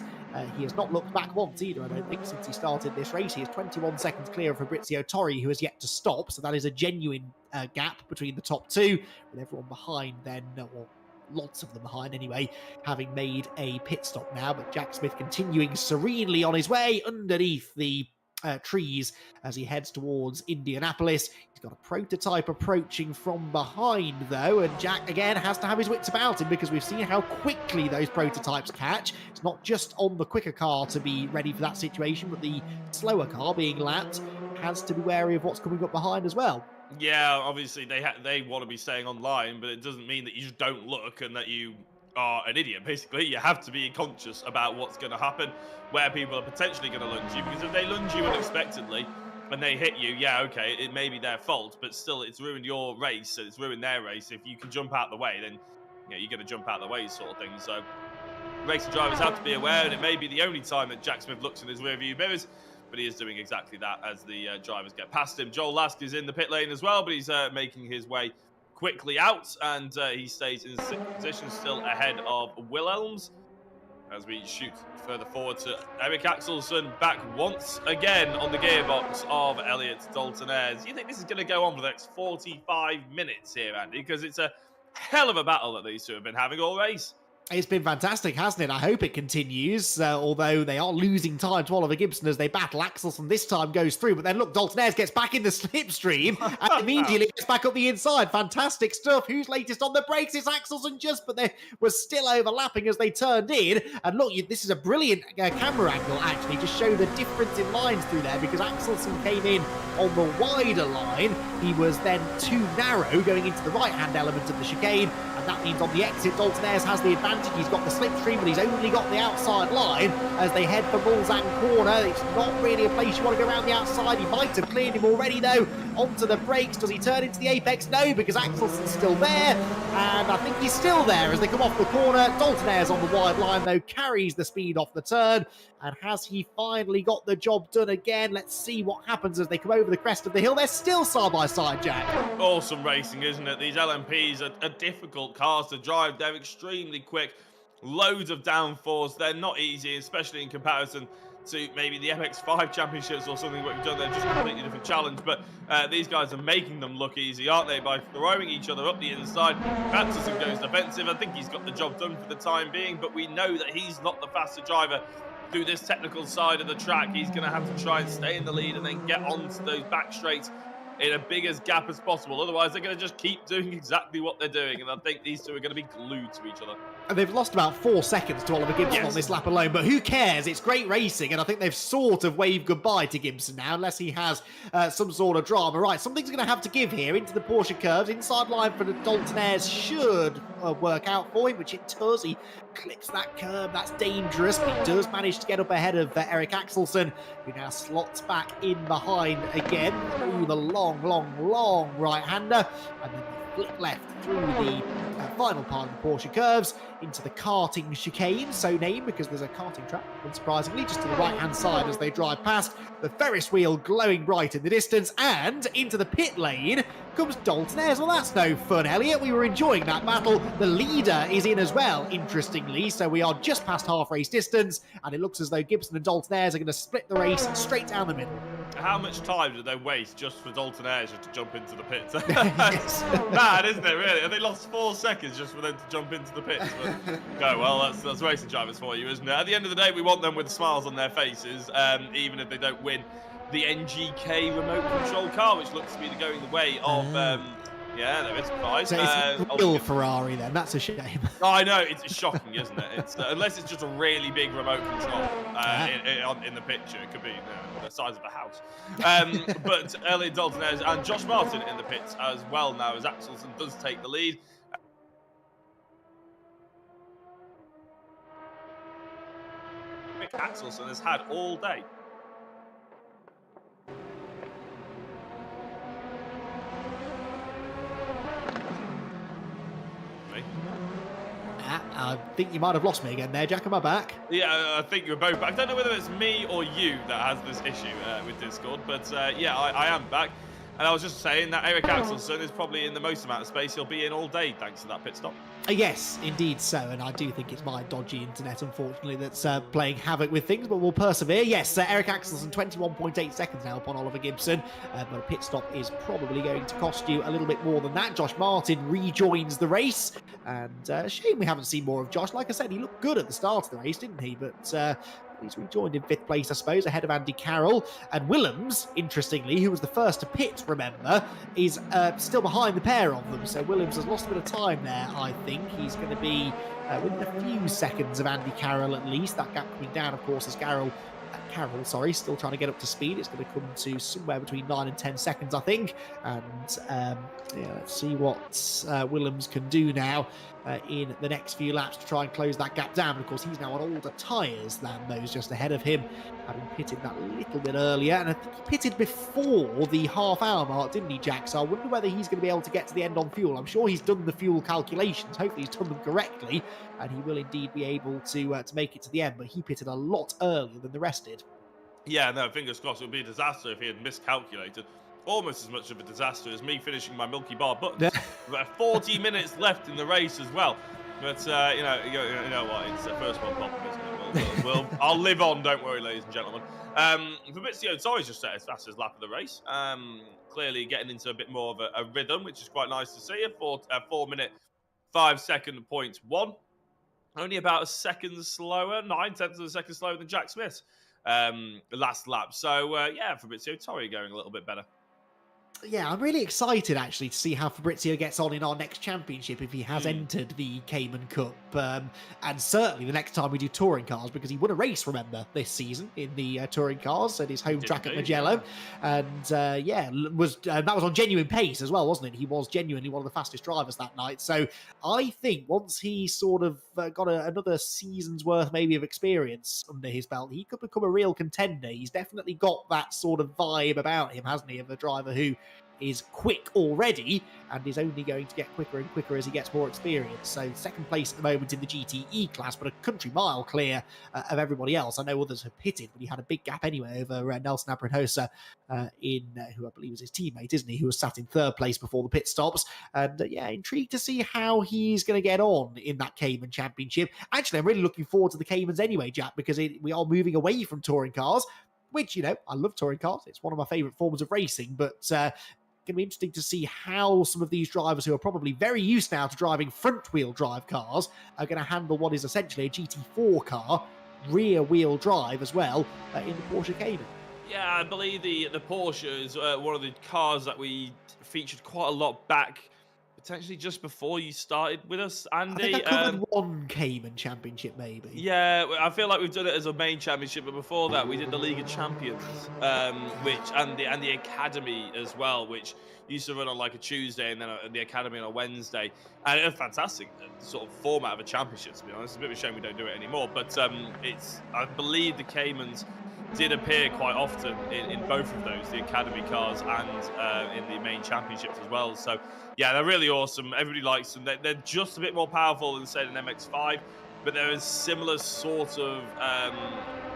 He has not looked back once either, I don't think, since he started this race. He is 21 seconds clear of Fabrizio Torri, who has yet to stop. So that is a genuine gap between the top two, with everyone behind then, well, lots of them behind anyway, having made a pit stop now. But Jack Smith continuing serenely on his way underneath the trees as he heads towards Indianapolis. He's got a prototype approaching from behind though, and Jack again has to have his wits about him because we've seen how quickly those prototypes catch. It's not just on the quicker car to be ready for that situation, but the slower car being lapped has to be wary of what's coming up behind as well. Yeah, obviously they want to be staying online, but it doesn't mean that you just don't look and that you are an idiot. Basically, you have to be conscious about what's going to happen, where people are potentially going to lunge you, because if they lunge you unexpectedly and they hit you, yeah, okay, it may be their fault, but still it's ruined your race, it's ruined their race. If you can jump out the way, then you're going to jump out the way sort of thing. So racing drivers have to be aware, and it may be the only time that Jack Smith looks in his rearview mirrors, but he is doing exactly that as the drivers get past him. Joel Lask is in the pit lane as well, but he's making his way quickly out, and he stays in sixth position, still ahead of Wilhelms. As we shoot further forward to Eric Axelsen, back once again on the gearbox of Elliot Dalton-Ayres. You think this is going to go on for the next 45 minutes here, Andy? Because it's a hell of a battle that these two have been having all race. It's been fantastic, hasn't it? I hope it continues, although they are losing time to Oliver Gibson as they battle. Axelsen this time goes through, but then look, Dalton-Ayres gets back in the slipstream and immediately gets back up the inside. Fantastic stuff. Who's latest on the brakes? It's Axelsen just, but they were still overlapping as they turned in. And look, this is a brilliant camera angle, actually, to show the difference in lines through there, because Axelsen came in on the wider line. He was then too narrow going into the right-hand element of the chicane, and that means on the exit, Dalton-Ayres has the advantage. He's got the slipstream, but he's only got the outside line as they head for Mulsanne corner. It's not really a place you want to go around the outside. He might have cleared him already, though. Onto the brakes. Does he turn into the apex? No, because Axelsen's still there, and I think he's still there as they come off the corner. Dalton-Ayres on the wide line, though, carries the speed off the turn, and has he finally got the job done again? Let's see what happens as they come over the crest of the hill. They're still side by side, Jack. Awesome racing, isn't it? These LMPs are difficult cars to drive. They're extremely quick. Loads of downforce. They're not easy, especially in comparison to maybe the MX5 championships or something what we've done. They're just a completely different challenge, but these guys are making them look easy, aren't they, by throwing each other up the inside. Axelsen goes defensive. I think he's got the job done for the time being, but we know that he's not the faster driver through this technical side of the track. He's going to have to try and stay in the lead and then get onto those back straights in a big as gap as possible. Otherwise, they're going to just keep doing exactly what they're doing, and I think these two are going to be glued to each other. And they've lost about 4 seconds to Oliver Gibson on this lap alone, but who cares? It's great racing, and I think they've sort of waved goodbye to Gibson now, unless he has some sort of drama. Right, something's going to have to give here into the Porsche curves. Inside line for the Dalton-Ayres should work out for him, which it does. He clips that curb. That's dangerous, but he does manage to get up ahead of Eric Axelsen, who now slots back in behind again through the long right-hander, and then they flip left through the final part of the Porsche curves into the karting chicane, so named because there's a karting track, unsurprisingly, just to the right-hand side as they drive past. The Ferris wheel glowing bright in the distance, and into the pit lane comes Dalton-Ayres. Well, that's no fun, Elliot. We were enjoying that battle. The leader is in as well, interestingly, so we are just past half race distance, and it looks as though Gibson and Dalton-Ayres are going to split the race straight down the middle. How much time did they waste just for Dalton-Ayres to jump into the pits? Yes. Mad, isn't it, really? And they lost 4 seconds just for them to jump into the pits. But, go, well, that's racing drivers for you, isn't it? At the end of the day, we want them with smiles on their faces, even if they don't win the NGK remote control car, which looks to be going the way of Yeah, there is 5. So it's real Ferrari then. That's a shame. Oh, I know, it's shocking, isn't it? It's unless it's just a really big remote control in the picture. It could be the size of a house. But Elliot Dalton-Ayres and Josh Martin in the pits as well now, as Axelsen does take the lead. Axelsen has had all day. I think you might have lost me again there, Jack. Am I back? Yeah, I think you're both back. I don't know whether it's me or you that has this issue with Discord, but yeah, I am back. And I was just saying that Eric Axelsen is probably in the most amount of space he'll be in all day thanks to that pit stop. Yes, indeed so. And I do think it's my dodgy internet, unfortunately, that's playing havoc with things, but we'll persevere. Yes, Eric Axelsen, 21.8 seconds now upon Oliver Gibson. But a pit stop is probably going to cost you a little bit more than that. Josh Martin rejoins the race. And shame we haven't seen more of Josh. Like I said, he looked good at the start of the race, didn't he? But he's rejoined in 5th place, I suppose, ahead of Andy Carroll. And Willems, interestingly, who was the first to pit, remember, is still behind the pair of them. So Willems has lost a bit of time there, I think. He's going to be within a few seconds of Andy Carroll at least. That gap coming down, of course, as Carroll, still trying to get up to speed. It's going to come to somewhere between 9 and 10 seconds, I think. And yeah, let's see what Willems can do now in the next few laps to try and close that gap down. And of course, he's now on older tyres than those just ahead of him, having pitted that little bit earlier. And I think he pitted before the half-hour mark, didn't he, Jack? So I wonder whether he's going to be able to get to the end on fuel. I'm sure he's done the fuel calculations. Hopefully he's done them correctly, and he will indeed be able to make it to the end. But he pitted a lot earlier than the rest did. Yeah, no, fingers crossed. It would be a disaster if he had miscalculated. Almost as much of a disaster as me finishing my Milky Bar buttons. We've got 40 minutes left in the race as well. But, you know what? It's the first one problem, isn't it? I'll live on, don't worry, ladies and gentlemen. Fabrizio Torres just set his fastest lap of the race. Clearly getting into a bit more of a rhythm, which is quite nice to see. A 4 minute, 5 second point 1. Only about a second slower, 9/10 of a second slower than Jack Smith's last lap. So, yeah, Fabrizio Torres going a little bit better. Yeah, I'm really excited actually to see how Fabrizio gets on in our next championship if he has entered the Cayman Cup. And certainly the next time we do touring cars, because he won a race, remember, this season in the touring cars at his home track at Mugello. Yeah. And yeah, that was on genuine pace as well, wasn't it? He was genuinely one of the fastest drivers that night. So I think once he sort of got another season's worth maybe of experience under his belt, he could become a real contender. He's definitely got that sort of vibe about him, hasn't he, of a driver who is quick already and is only going to get quicker and quicker as he gets more experience. So 2nd place at the moment in the GTE class, but a country mile clear of everybody else. I know others have pitted, but he had a big gap anyway over Nelson Abrinosa, who I believe was his teammate, isn't he, who was sat in 3rd place before the pit stops. And yeah, intrigued to see how he's going to get on in that Cayman Championship. Actually, I'm really looking forward to the Caymans anyway, Jack, because we are moving away from touring cars, which, you know, I love touring cars. It's one of my favourite forms of racing, but going to be interesting to see how some of these drivers who are probably very used now to driving front-wheel drive cars are going to handle what is essentially a GT4 car, rear-wheel drive as well, in the Porsche Cayman. Yeah, I believe the Porsche is one of the cars that we featured quite a lot back, potentially just before you started with us, Andy. I think I covered one Cayman Championship, maybe. Yeah, I feel like we've done it as a main championship, but before that, we did the League of Champions, and the Academy as well, which used to run on like a Tuesday, and then the Academy on a Wednesday, and it's a fantastic sort of format of a championship. To be honest, it's a bit of a shame we don't do it anymore. But I believe the Caymans did appear quite often in both of those, the Academy cars and in the main championships as well. So yeah, they're really awesome. Everybody likes them. They're just a bit more powerful than, say, an MX-5, but they're a similar sort of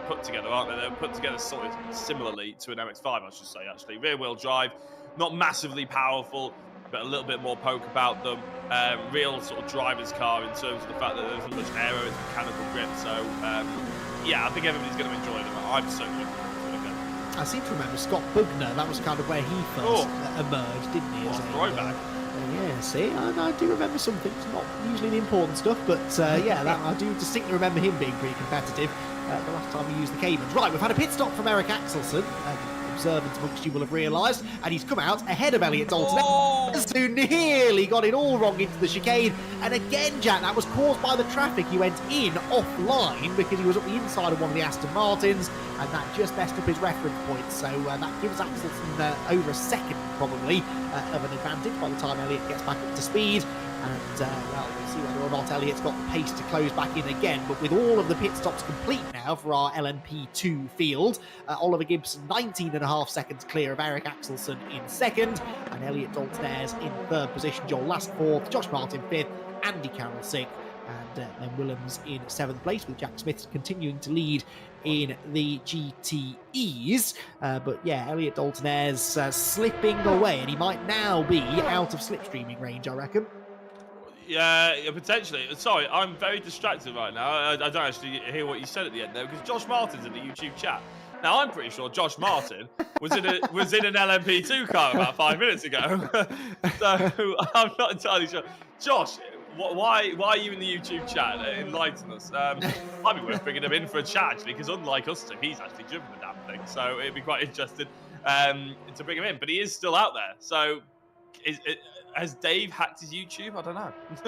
put together, aren't they? They're put together sort of similarly to an MX-5, I should say, actually. Rear-wheel drive, not massively powerful, but a little bit more poke about them. Real sort of driver's car in terms of the fact that there isn't much aero, it's mechanical grip. So yeah, I think everybody's going to enjoy them. I'm certainly looking forward to it. I seem to remember Scott Bugner. That was kind of where he first emerged, didn't he? What a throwback. Yeah, see, I do remember some things, not usually the important stuff, but yeah, I do distinctly remember him being pretty competitive the last time we used the Caymans. Right, we've had a pit stop from Eric Axelsen. observant amongst you will have realised, and he's come out ahead of Elliot Dalton-Ayres, who nearly got it all wrong into the chicane. And again, Jack, that was caused by the traffic. He went in offline because he was up the inside of one of the Aston Martins, and that just messed up his reference points. So that gives Axelsen over a second, probably, of an advantage by the time Elliot gets back up to speed. And, well, we'll see whether or not Elliot's got the pace to close back in again. But with all of the pit stops complete now for our LMP2 field, Oliver Gibson 19.5 seconds clear of Eric Axelsen in second, and Elliot Dalton-Ayres in third position, Joel Lask fourth, Josh Martin fifth, Andy Carroll sixth, and then Willems in seventh place, with Jack Smith continuing to lead in the GTEs. But yeah, Elliot Dalton-Ayres slipping away, and he might now be out of slipstreaming range, I reckon. Yeah, potentially. Sorry, I'm very distracted right now. I don't actually hear what you said at the end there, because Josh Martin's in the YouTube chat. Now, I'm pretty sure Josh Martin was in an LMP2 car about 5 minutes ago. So I'm not entirely sure. Josh, why are you in the YouTube chat? Enlighten us. Might be worth bringing him in for a chat, actually, because unlike us two, he's actually driven the damn thing. So it'd be quite interesting to bring him in. But he is still out there. So has Dave hacked his YouTube? I don't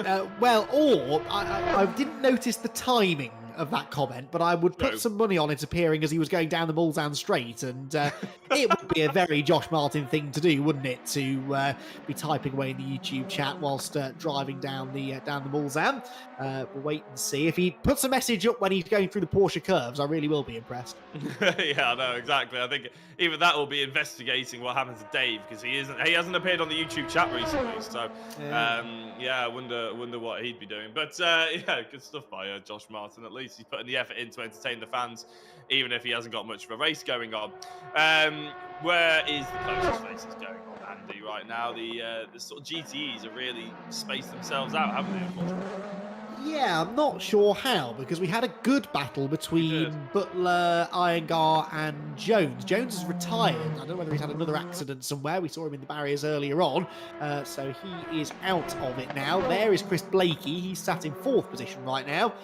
know. Well, or I didn't notice the timing of that comment, but I would put some money on it appearing as he was going down the Mulsanne Straight, and it would be a very Josh Martin thing to do, wouldn't it, to be typing away in the YouTube chat whilst driving down the Mulsanne. We'll wait and see. If he puts a message up when he's going through the Porsche curves, I really will be impressed. Yeah, I know, exactly. I think even that will be investigating what happened to Dave, because he hasn't appeared on the YouTube chat recently. So I wonder what he'd be doing. But yeah, good stuff by Josh Martin. At least he's putting the effort in to entertain the fans, even if he hasn't got much of a race going on. Where is the closest races going on, Andy, right now? The sort of GTEs have really spaced themselves out, haven't they, unfortunately? Yeah, I'm not sure how, because we had a good battle between Butler, Iyengar and Jones. Jones has retired. I don't know whether he's had another accident somewhere. We saw him in the barriers earlier on. So he is out of it now. There is Chris Blakey. He's sat in fourth position right now.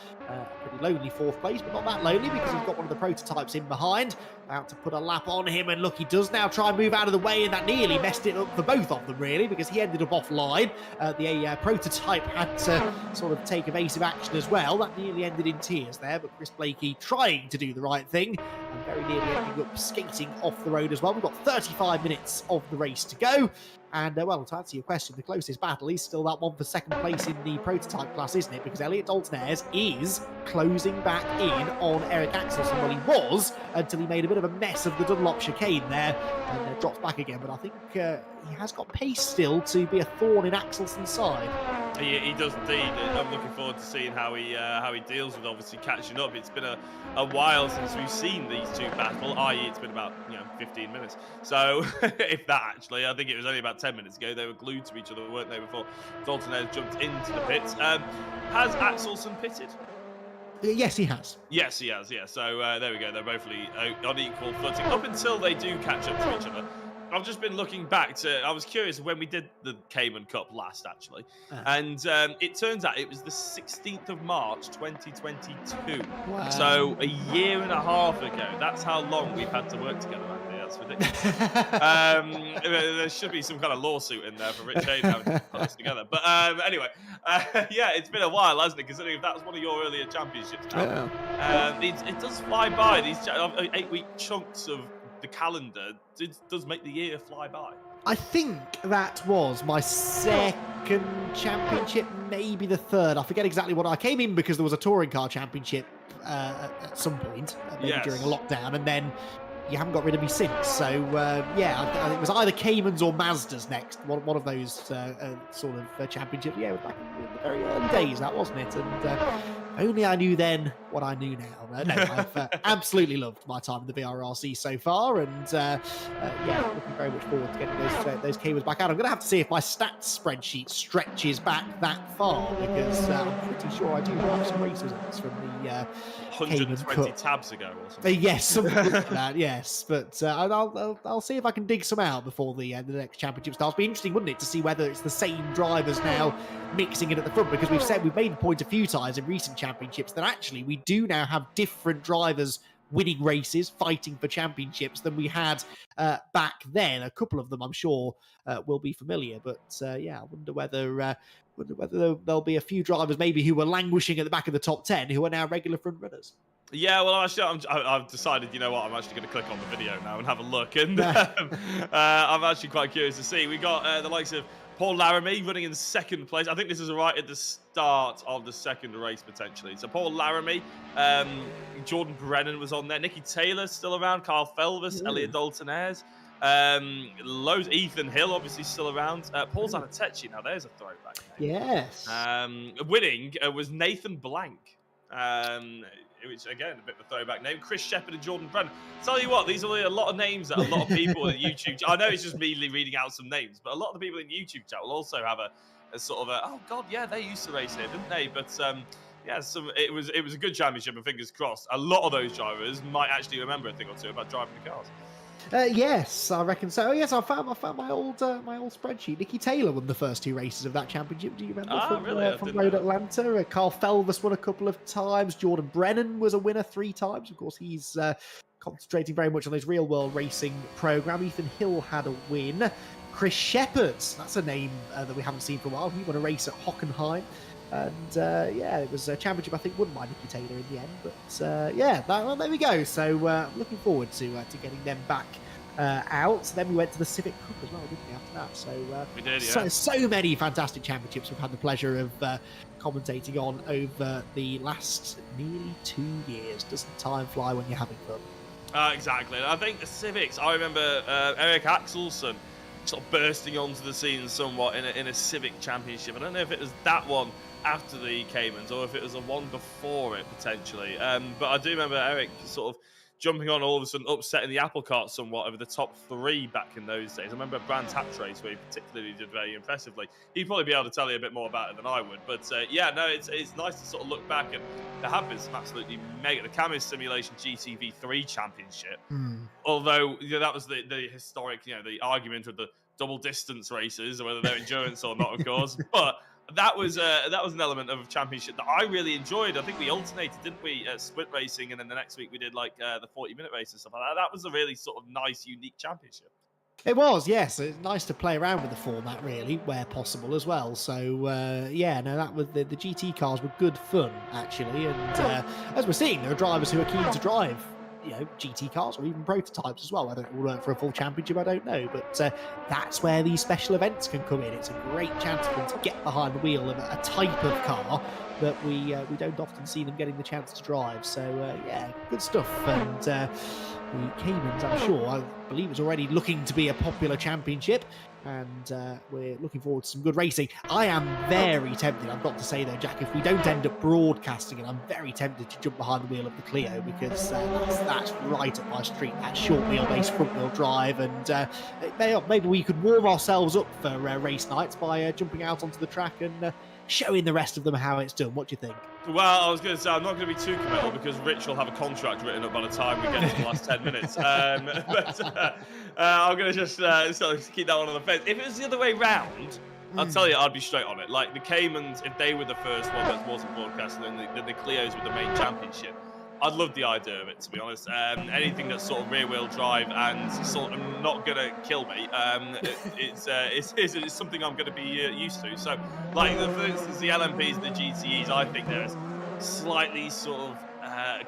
Pretty lonely fourth place, but not that lonely, because he's got one of the prototypes in behind. About to put a lap on him, and look, he does now try and move out of the way, and that nearly messed it up for both of them, really, because he ended up offline. The prototype had to sort of take evasive action as well. That nearly ended in tears there, but Chris Blakey trying to do the right thing, and very nearly ending up skating off the road as well. We've got 35 minutes of the race to go. And, well, to answer your question, the closest battle is still that one for second place in the prototype class, isn't it? Because Elliot Dalton-Ayres is closing back in on Eric Axelsen. Well, he was, until he made a bit of a mess of the Dunlop chicane there, and drops back again. But I think he has got pace still to be a thorn in Axelsen's side. He does indeed. I'm looking forward to seeing how he deals with obviously catching up. It's been a while since we've seen these two battle, i.e. it's been about 15 minutes. So if that, actually, I think it was only about 10 minutes ago. They were glued to each other, weren't they, before Dalton-Ayres jumped into the pits. Has Axelsen pitted? Yes, he has. Yes, he has, yeah. So there we go. They're both on equal footing up until they do catch up to each other. I've just been looking back to, I was curious when we did the Cayman Cup last, actually. And it turns out it was the 16th of March, 2022. Wow. So a year and a half ago. That's how long we've had to work together, Andy. That's ridiculous. There should be some kind of lawsuit in there for Rich Hayden having to put us together. But anyway, yeah, it's been a while, hasn't it? Considering if that was one of your earlier championships now. It does fly by. These 8-week chunks of the calendar does make the year fly by. I think that was my second championship, maybe the third. I forget exactly what I came in because there was a touring car championship at some point, maybe during a lockdown, and then you haven't got rid of me since. So yeah, I think it was either Caymans or Mazdas next. One of those sort of championships. Yeah, it was back in the very early days, that wasn't it? And only I knew then what I knew now. No, I've absolutely loved my time in the VRRC so far, and yeah, looking very much forward to getting those Caymans back out. I'm going to have to see if my stats spreadsheet stretches back that far, because I'm pretty sure I do have some race results from the 120 tabs ago or something. Yes, something like that, yes. But I'll see if I can dig some out before the next championship starts. Be interesting, wouldn't it, to see whether it's the same drivers now mixing it at the front, because we've made the point a few times in recent championships that actually we do now have different drivers winning races, fighting for championships than we had back then. A couple of them, I'm sure, will be familiar. But yeah, I wonder whether there'll be a few drivers maybe who were languishing at the back of the top 10 who are now regular front runners. Yeah, well, actually, I've decided, you know what, I'm actually going to click on the video now and have a look. And I'm actually quite curious to see. We got the likes of Paul Laramie running in second place. I think this is right at the start of the second race, potentially. So Paul Laramie, Jordan Brennan was on there. Nicky Taylor still around. Carl Felvis, Elliot Dalton-Ayres. Loads. Ethan Hill, obviously, still around. Paul Zanatechi, now there's a throwback name. Yes. Winning was Nathan Blank. Which, again, a bit of a throwback name. Chris Shepherd and Jordan Brennan. Tell you what, these are a lot of names that a lot of people in YouTube... I know it's just me reading out some names, but a lot of the people in YouTube chat will also have a sort of oh, God, yeah, they used to race here, didn't they? But, yeah, it was a good championship, and fingers crossed. A lot of those drivers might actually remember a thing or two about driving the cars. Yes, I reckon so. Oh, yes, I found my old spreadsheet. Nicky Taylor won the first 2 races of that championship. Do you remember from Road Atlanta? Carl Felvis won a couple of times. Jordan Brennan was a winner 3 times. Of course, he's concentrating very much on his real world racing program. Ethan Hill had a win. Chris Shepherd, that's a name that we haven't seen for a while. He won a race at Hockenheim. And yeah, it was a championship, I think, won by Nicky Taylor in the end. But yeah, there we go. So I'm looking forward to getting them back out. So then we went to the Civic Cup as well, didn't we, after that? So we did, yeah. So many fantastic championships we've had the pleasure of commentating on over the last nearly 2 years. Doesn't time fly when you're having fun? Exactly. And I think the Civics, I remember Eric Axelson sort of bursting onto the scene somewhat in a Civic championship. I don't know if it was that one after the Caymans or if it was the one before it, potentially. But I do remember Eric sort of jumping on all of a sudden, upsetting the apple cart somewhat over the top 3 back in those days. I remember Brands Hatch race where he particularly did very impressively. He'd probably be able to tell you a bit more about it than I would. But yeah, no, it's nice to sort of look back, and there have been some absolutely mega. The Camis Simulation GTV3 Championship, although that was the historic, the argument with the double distance races, or whether they're endurance or not, of course. But that was an element of championship that I really enjoyed. I think we alternated, didn't we, sprint racing, and then the next week we did like the 40-minute race and stuff like that. That was a really sort of nice, unique championship. It was, yes. It's nice to play around with the format, really, where possible as well. So, yeah, no, that was the GT cars were good fun, actually. And as we're seeing, there are drivers who are keen to drive GT cars or even prototypes as well. Whether it will work for a full championship, I don't know, but that's where these special events can come in. It's a great chance for them to get behind the wheel of a type of car that we don't often see them getting the chance to drive. So yeah, good stuff. And the Caymans, I'm sure, I believe, is already looking to be a popular championship, and we're looking forward to some good racing. I am very tempted, I've got to say though, Jack, if we don't end up broadcasting it, I'm very tempted to jump behind the wheel of the Clio, because that's right up my street, that short wheelbase front wheel drive. And maybe we could warm ourselves up for race nights by jumping out onto the track and showing the rest of them how it's done. What do you think? Well, I was going to say, I'm not going to be too committal because Rich will have a contract written up by the time we get to the last 10 minutes. But I'm going to just sort of keep that one on the fence. If it was the other way round, I'll tell you, I'd be straight on it. Like the Caymans, if they were the first one that wasn't broadcast, and then the Clios were the main championship, I'd love the idea of it, to be honest. Anything that's sort of rear-wheel drive and sort of not going to kill me, it's something I'm going to be used to. So, like, for instance, the LMPs and the GTEs, I think they're slightly sort of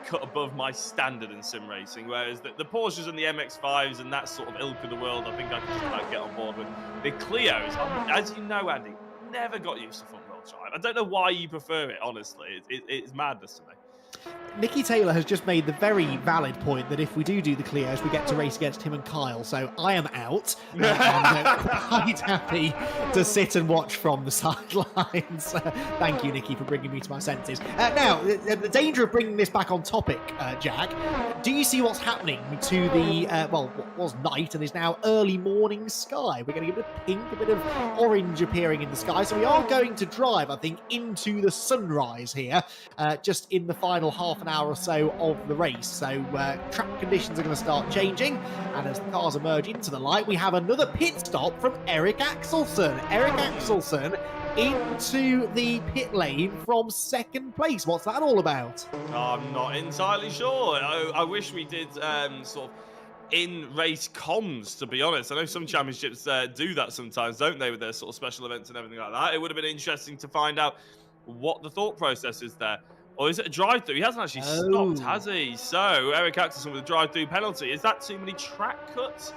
cut above my standard in sim racing, whereas the Porsches and the MX-5s and that sort of ilk of the world, I think I can just about get on board with. The Clios, as you know, Andy, never got used to front-wheel drive. I don't know why you prefer it, honestly. It's madness to me. Nicky Taylor has just made the very valid point that if we do the Clios, we get to race against him and Kyle. So I am out. I'm quite happy to sit and watch from the sidelines. Thank you, Nicky, for bringing me to my senses. Now, the danger of bringing this back on topic, Jack, do you see what's happening to the, what was night and is now early morning sky? We're going to get a bit of pink, a bit of orange appearing in the sky. So we are going to drive, I think, into the sunrise here, just in the final half an hour or so of the race. So track conditions are going to start changing, and as the cars emerge into the light, we have another pit stop from Eric Axelson. Eric Axelson into the pit lane from second place. What's that all about? I'm not entirely sure. I wish we did sort of in-race comms, to be honest. I know some championships do that sometimes, don't they, with their sort of special events and everything like that. It would have been interesting to find out what the thought process is there. Or is it a drive-through? He hasn't actually stopped, has he? So, Eric Axelson with a drive-through penalty. Is that too many track cuts?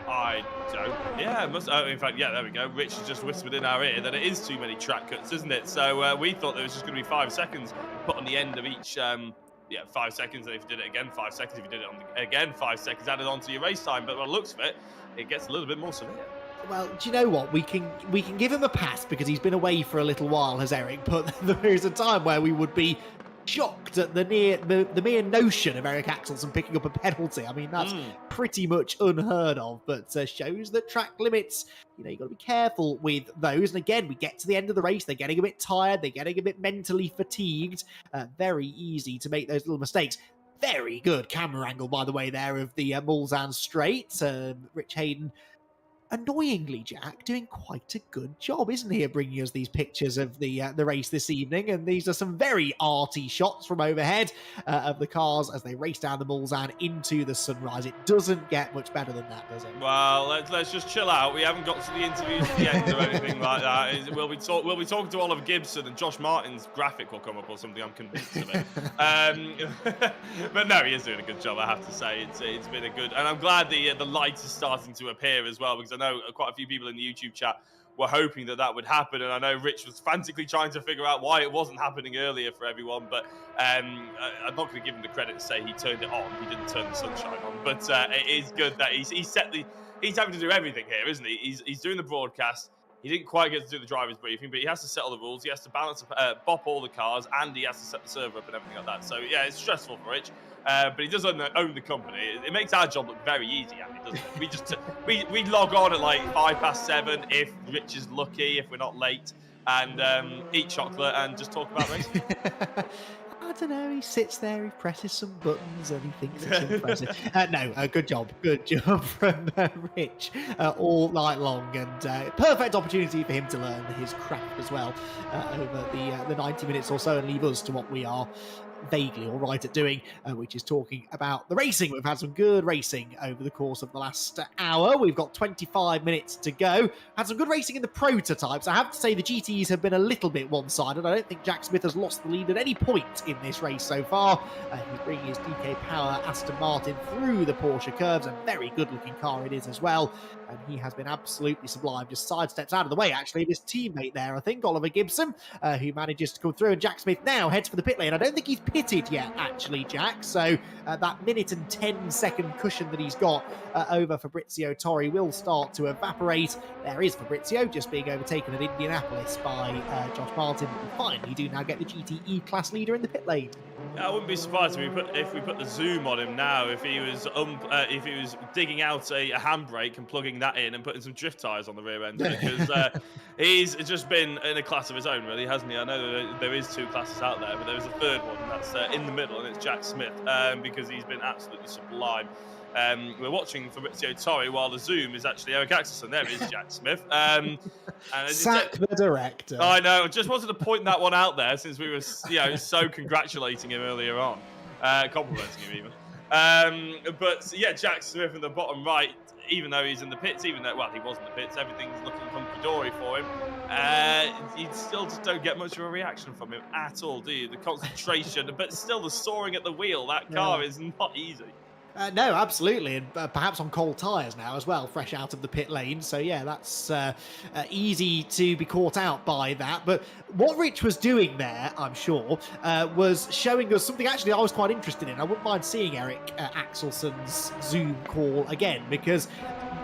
I don't. Yeah, it must. Oh, in fact, yeah, there we go. Rich has just whispered in our ear that it is too many track cuts, isn't it? So we thought there was just going to be 5 seconds put on the end of each. 5 seconds, and if you did it again, 5 seconds. If you did it again, 5 seconds added on to your race time. But by the looks of it, it gets a little bit more severe. Well, do you know what? We can give him a pass because he's been away for a little while, has Eric? But there is a time where we would be shocked at the mere notion of Eric Axelson picking up a penalty. I mean, that's pretty much unheard of, but shows that track limits, you've got to be careful with those. And again, we get to the end of the race, they're getting a bit tired, they're getting a bit mentally fatigued. Very easy to make those little mistakes. Very good camera angle, by the way, there of the Mulsanne straight. Rich Hayden, annoyingly, Jack, doing quite a good job, isn't he, of bringing us these pictures of the race this evening? And these are some very arty shots from overhead of the cars as they race down the Mulsanne into the sunrise. It doesn't get much better than that, does it? Well, let's just chill out. We haven't got to the interviews at the end or anything like that. We'll be talking to Oliver Gibson, and Josh Martin's graphic will come up or something. I'm convinced of it. But no, he is doing a good job, I have to say. It's been a good, and I'm glad the light is starting to appear as well, because I know quite a few people in the YouTube chat were hoping that would happen, and I know Rich was frantically trying to figure out why it wasn't happening earlier for everyone, but I'm not going to give him the credit to say he turned it on. He didn't turn the sunshine on, but it is good that he's having to do everything here, isn't he? He's doing the broadcast. He didn't quite get to do the driver's briefing, but he has to set all the rules. He has to balance, bop all the cars, and he has to set the server up and everything like that. So yeah, it's stressful for Rich, but he does own the company. It makes our job look very easy, Andy, doesn't it? We log on at like 7:05 if Rich is lucky, if we're not late, and eat chocolate and just talk about racing. I don't know, he sits there, he presses some buttons and he thinks it's impressive. Good job from Rich all night long, and perfect opportunity for him to learn his craft as well over the 90 minutes or so, and leave us to what we are vaguely all right at doing, which is talking about the racing. We've had some good racing over the course of the last hour. We've got 25 minutes to go. Had some good racing in the prototypes. I have to say the GTEs have been a little bit one-sided. I don't think Jack Smith has lost the lead at any point in this race so far. He's bringing his DK Power Aston Martin through the Porsche curves. A very good-looking car it is as well, and he has been absolutely sublime. Just sidesteps out of the way, actually, of his teammate there, I think, Oliver Gibson, who manages to come through, and Jack Smith now heads for the pit lane. I don't think he's pitted yet, actually, Jack, so that minute and 10-second cushion that he's got over Fabrizio Torri will start to evaporate. There is Fabrizio just being overtaken at Indianapolis by Josh Martin. Fine, you do now get the GTE class leader in the pit lane. I wouldn't be surprised if we put the zoom on him now, if he was digging out a handbrake and plugging that in and putting some drift tyres on the rear end, because he's just been in a class of his own, really, hasn't he? I know there is 2 classes out there, but there is a third one that's in the middle, and it's Jack Smith, because he's been absolutely sublime. We're watching Fabrizio Torri while the zoom is actually Eric Axelson. There is Jack Smith. And Sack the director. I know. Just wanted to point that one out there, since we were, so congratulating him earlier on, complimenting him even. But yeah, Jack Smith in the bottom right, even though he's in the pits, even though he was in the pits, everything's looking hunky-dory for him. You still just don't get much of a reaction from him at all, do you? The concentration, but still the soaring at the wheel. That car is not easy. No, absolutely, and perhaps on cold tyres now as well, fresh out of the pit lane. So yeah, that's easy to be caught out by that. But what Rich was doing there, I'm sure, was showing us something actually I was quite interested in. I wouldn't mind seeing Eric Axelson's Zoom call again, because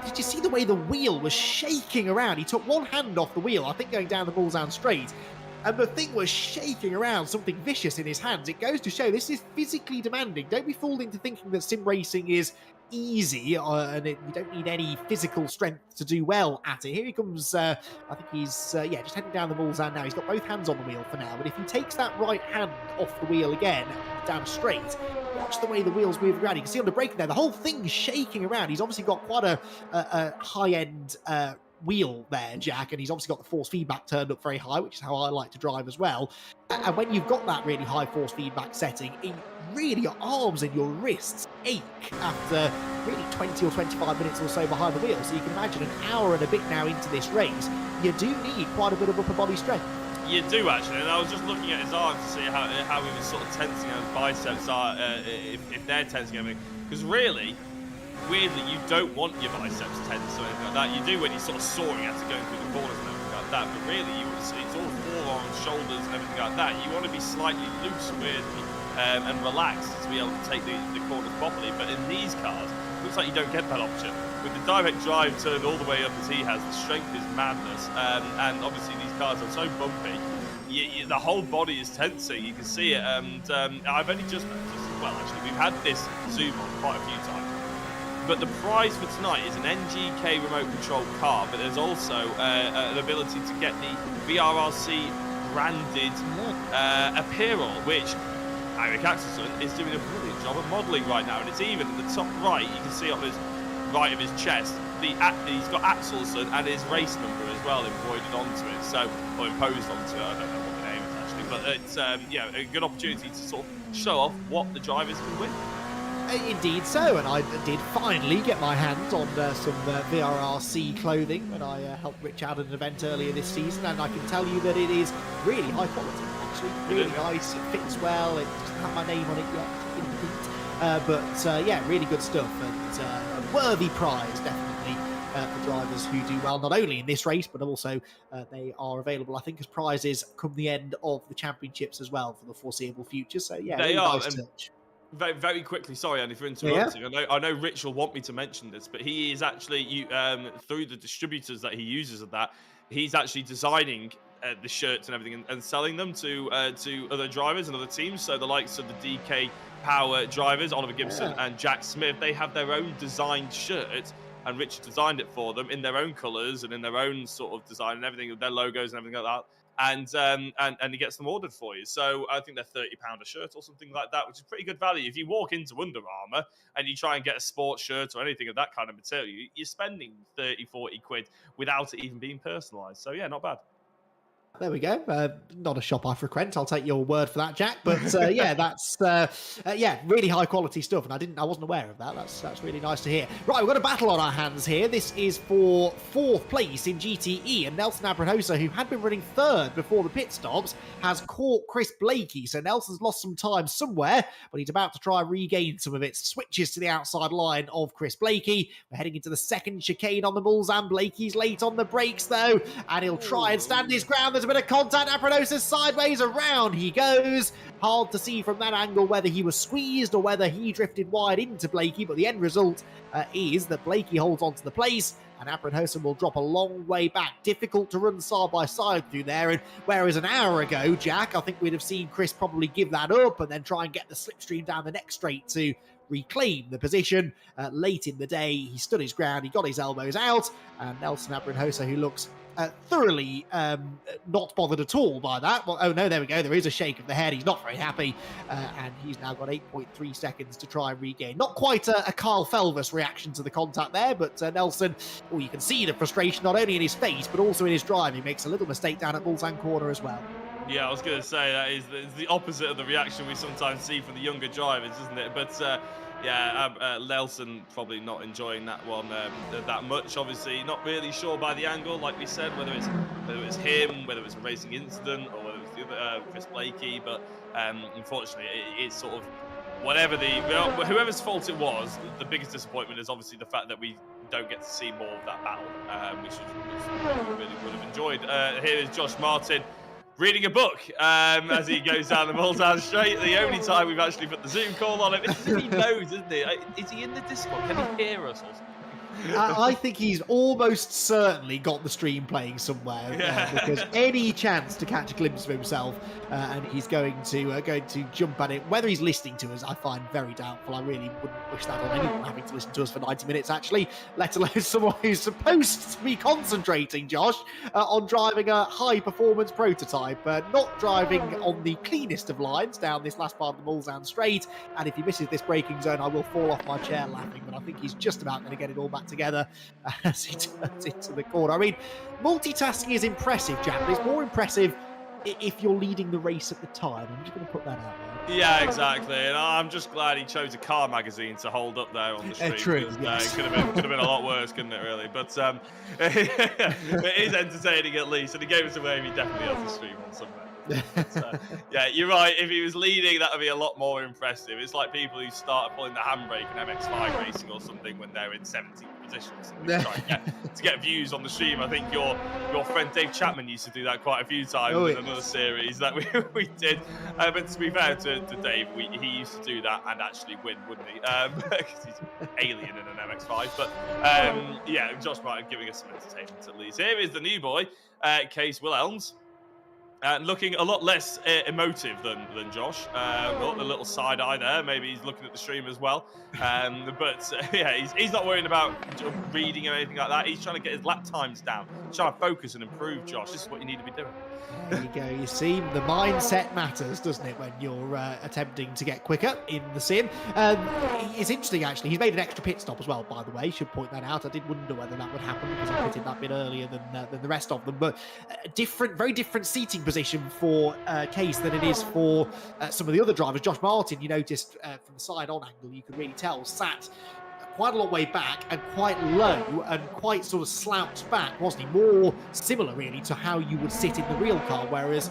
did you see the way the wheel was shaking around? He took one hand off the wheel, I think going down the Mulsanne straight, and the thing was shaking around, something vicious in his hands. It goes to show this is physically demanding. Don't be fooled into thinking that sim racing is easy, and you don't need any physical strength to do well at it. Here he comes, I think he's, just heading down the Mulsanne now. He's got both hands on the wheel for now, but if he takes that right hand off the wheel again, down straight, watch the way the wheels move around. You can see on the braking there, the whole thing's shaking around. He's obviously got quite a high-end wheel there, Jack, and he's obviously got the force feedback turned up very high, which is how I like to drive as well. And when you've got that really high force feedback setting, really your arms and your wrists ache after really 20 or 25 minutes or so behind the wheel. So you can imagine an hour and a bit now into this race, you do need quite a bit of upper body strength. You do, actually, and I was just looking at his arms to see how he was sort of tensing, how his biceps are, if they're tensing everything. Because really, weirdly, you don't want your biceps tense or anything like that. You do when you're sort of soaring after going through the corners and everything like that. But really, you want to see it's all forearms, shoulders, and everything like that. You want to be slightly loose, weirdly, and relaxed to be able to take the corners properly. But in these cars, it looks like you don't get that option. With the direct drive turned all the way up as he has, the strength is madness. And obviously these cars are so bumpy, the whole body is tensing. You can see it. And I've only just noticed as well, actually, we've had this zoom on quite a few times. But the prize for tonight is an NGK remote control car, but there's also an ability to get the VRRC branded apparel, which Eirik Axelsson is doing a brilliant job of modelling right now. And it's even in the top right, you can see on his right of his chest, he's got Axelsson and his race number as well embroidered onto it, or imposed onto it. I don't know what the name is actually, but it's a good opportunity to sort of show off what the drivers can win. Indeed so, and I did finally get my hands on some VRRC clothing when I helped Rich out at an event earlier this season, and I can tell you that it is really high quality, actually, really nice, it fits well, it doesn't have my name on it yet, but yeah, really good stuff, and a worthy prize, definitely, for drivers who do well, not only in this race, but also they are available, I think, as prizes come the end of the championships as well for the foreseeable future, so yeah, they really are, nice touch. Very, very quickly, sorry, Andy, for interrupting. Yeah. I know Rich will want me to mention this, but he is actually, through the distributors that he uses of that, he's actually designing the shirts and everything and selling them to other drivers and other teams. So the likes of the DK Power drivers, Oliver Gibson and Jack Smith, they have their own designed shirt, and Rich designed it for them in their own colours and in their own sort of design and everything, their logos and everything like that. And he gets them ordered for you. So I think they're £30 a shirt or something like that, which is pretty good value. If you walk into Under Armour and you try and get a sports shirt or anything of that kind of material, you're spending 30, 40 quid without it even being personalised. So yeah, not bad. There we go. Not a shop I frequent. I'll take your word for that, Jack. But yeah, that's really high quality stuff, and I wasn't aware of that. That's really nice to hear. Right, we've got a battle on our hands here. This is for 4th place in GTE, and Nelson Abrinosa, who had been running 3rd before the pit stops, has caught Chris Blakey. So Nelson's lost some time somewhere, but he's about to try and regain some of it. Switches to the outside line of Chris Blakey. We're heading into the 2nd chicane on the Mulsanne. Blakey's late on the brakes though, and he'll try and stand his ground. There's a bit of contact. Abrinosa's sideways, around he goes. Hard to see from that angle whether he was squeezed or whether he drifted wide into Blakey, but the end result is that Blakey holds on to the place and Abrinosa will drop a long way back. Difficult to run side by side through there, and whereas an hour ago, Jack, I think we'd have seen Chris probably give that up and then try and get the slipstream down the next straight to reclaim the position. Late in the day, he stood his ground, he got his elbows out, and Nelson Abrinosa, who looks thoroughly not bothered at all by that. Well, oh no, there we go. There is a shake of the head. He's not very happy, and he's now got 8.3 seconds to try and regain. Not quite a Carl Felvis reaction to the contact there, but Nelson, you can see the frustration not only in his face, but also in his drive. He makes a little mistake down at Mulsanne corner as well. Yeah, I was going to say that is the opposite of the reaction we sometimes see from the younger drivers, isn't it? But yeah, Nelson probably not enjoying that one that much. Obviously, not really sure by the angle, like we said, whether it's him, whether it's a racing incident, or whether it's the other Chris Blakey. But unfortunately, it's sort of whoever's fault it was. The biggest disappointment is obviously the fact that we don't get to see more of that battle, which we really would have enjoyed. Here is Josh Martin reading a book as he goes down the Mulsanne straight. The only time we've actually put the Zoom call on it. He knows, isn't he? Is he in the Discord? Can he hear us or something? I think he's almost certainly got the stream playing somewhere, because any chance to catch a glimpse of himself, and he's going to jump at it. Whether he's listening to us, I find very doubtful. I really wouldn't wish that on anyone having to listen to us for 90 minutes, actually, let alone someone who's supposed to be concentrating, Josh, on driving a high-performance prototype, not driving on the cleanest of lines down this last part of the Mulsanne straight. And if he misses this braking zone, I will fall off my chair laughing, but I think he's just about going to get it all back back together as he turns into the corner. I mean, multitasking is impressive, Jack, but it's more impressive if you're leading the race at the time. I'm just going to put that out there. Yeah, exactly. And I'm just glad he chose a car magazine to hold up there on the stream. True, yes. It could have been a lot worse, couldn't it, really? But it is entertaining at least. And he gave us away. He definitely has the stream on somewhere. But, yeah, you're right. If he was leading, that would be a lot more impressive. It's like people who start pulling the handbrake in MX5 racing or something when they're in 17th position or something to get views on the stream. I think your friend Dave Chapman used to do that quite a few times in another series that we did. But to be fair to Dave, he used to do that and actually win, wouldn't he? Because he's an alien in an MX5. But yeah, Josh Martin giving us some entertainment at least. Here is the new boy, Case Wilhelms. Looking a lot less emotive than Josh. A little side eye there. Maybe he's looking at the stream as well. But yeah, he's not worrying about reading or anything like that. He's trying to get his lap times down. He's trying to focus and improve, Josh. This is what you need to be doing. There you go. You see, the mindset matters, doesn't it, when you're attempting to get quicker in the sim? It's interesting, actually. He's made an extra pit stop as well, by the way. Should point that out. I did wonder whether that would happen because he pitted that bit earlier than the rest of them. But very different seating position for Case than it is for some of the other drivers. Josh Martin, you noticed from the side-on angle, you could really tell, sat quite a long way back and quite low and quite sort of slouched back, wasn't he? More similar, really, to how you would sit in the real car, whereas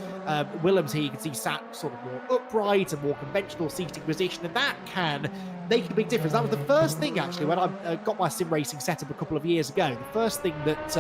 Williams here, you can see sat sort of more upright and more conventional seating position, and that can make a big difference. That was the first thing, actually, when I got my sim racing setup a couple of years ago. The first thing that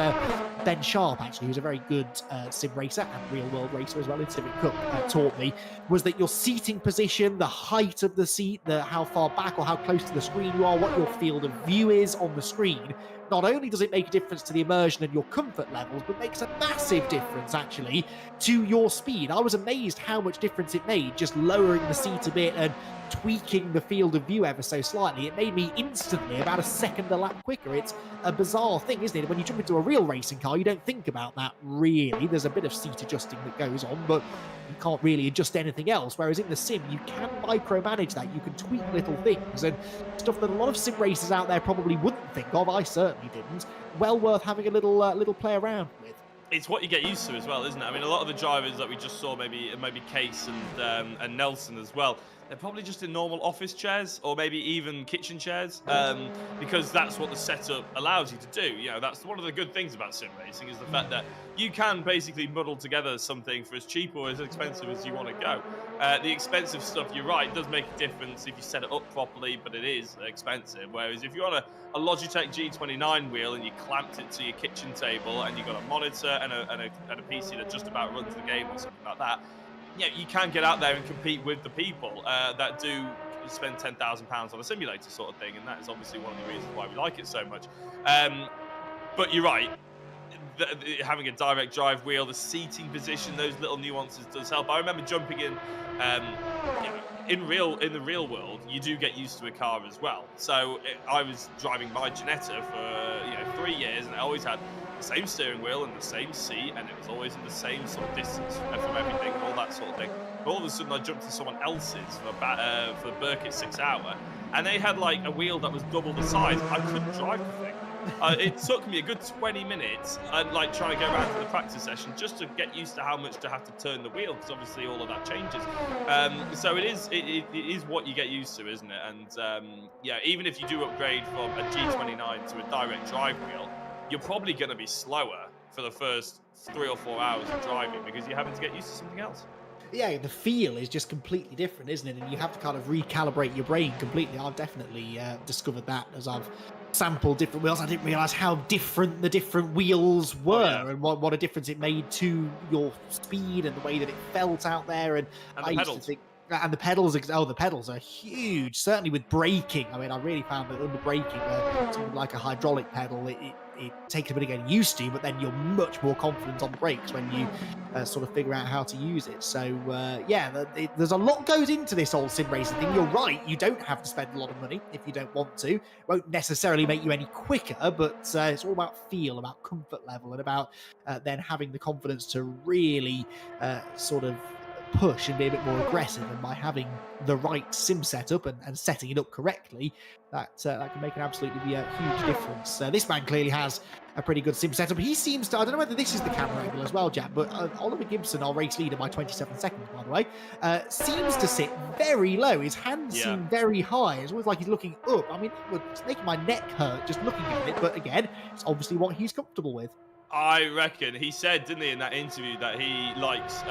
Ben Sharp, actually, who's a very good sim racer and real world racer as well in Civic Cup, taught me, was that your seating position, the height of the seat, how far back or how close to the screen you are, what your field of view is on the screen, not only does it make a difference to the immersion and your comfort levels, but makes a massive difference, actually, to your speed. I was amazed how much difference it made, just lowering the seat a bit and tweaking the field of view ever so slightly. It made me instantly about a second a lap quicker. It's a bizarre thing, isn't it? When you jump into a real racing car, you don't think about that, really. There's a bit of seat adjusting that goes on, but you can't really adjust anything else. Whereas in the sim, you can micromanage that. You can tweak little things and stuff that a lot of sim racers out there probably wouldn't think of. I certainly didn't. Well worth having a little play around with. It's what you get used to as well, isn't it? I mean, a lot of the drivers that we just saw, maybe Case and Nelson as well, they're probably just in normal office chairs or maybe even kitchen chairs, because that's what the setup allows you to do. You know, that's one of the good things about sim racing, is the fact that you can basically muddle together something for as cheap or as expensive as you want to go. The expensive stuff, you're right, does make a difference if you set it up properly, but it is expensive. Whereas if you're on a Logitech G29 wheel and you clamped it to your kitchen table and you've got a monitor and a PC that just about runs the game or something like that, yeah, you can get out there and compete with the people that do spend £10,000 on a simulator sort of thing, and that is obviously one of the reasons why we like it so much. But you're right, having a direct drive wheel, the seating position, those little nuances does help. I remember jumping in, in the real world, you do get used to a car as well. So I was driving my Ginetta for 3 years, and I always had the same steering wheel and the same seat, and it was always in the same sort of distance from everything and all that sort of thing. But all of a sudden, I jumped to someone else's for the Burkett 6 Hour, and they had like a wheel that was double the size. I couldn't drive the thing. It took me a good 20 minutes and like trying to go around to the practice session just to get used to how much to have to turn the wheel, because obviously all of that changes. So it is what you get used to, isn't it? And yeah, even if you do upgrade from a G29 to a direct drive wheel, you're probably going to be slower for the first 3 or 4 hours of driving because you're having to get used to something else. Yeah, the feel is just completely different, isn't it? And you have to kind of recalibrate your brain completely. I've definitely discovered that as I've sampled different wheels. I didn't realise how different the different wheels were, and what a difference it made to your speed and the way that it felt out there. And I used to think, and the pedals, the pedals are huge, certainly with braking. I mean, I really found that under braking, something like a hydraulic pedal, it takes a bit of getting used to, but then you're much more confident on the brakes when you sort of figure out how to use it. So yeah, there's a lot goes into this whole sim racing thing. You're right, you don't have to spend a lot of money if you don't want to. It won't necessarily make you any quicker, but it's all about feel, about comfort level, and about then having the confidence to really sort of push and be a bit more aggressive, and by having the right sim setup and setting it up correctly, that can make an absolutely be a huge difference. This man clearly has a pretty good sim setup. He seems to, I don't know whether this is the camera angle as well, Jack, but Oliver Gibson, our race leader by 27 seconds, by the way, seems to sit very low. His hands seem very high. It's almost like he's looking up. I mean, it's making my neck hurt just looking at it, but again, it's obviously what he's comfortable with. I reckon he said, didn't he, in that interview that he likes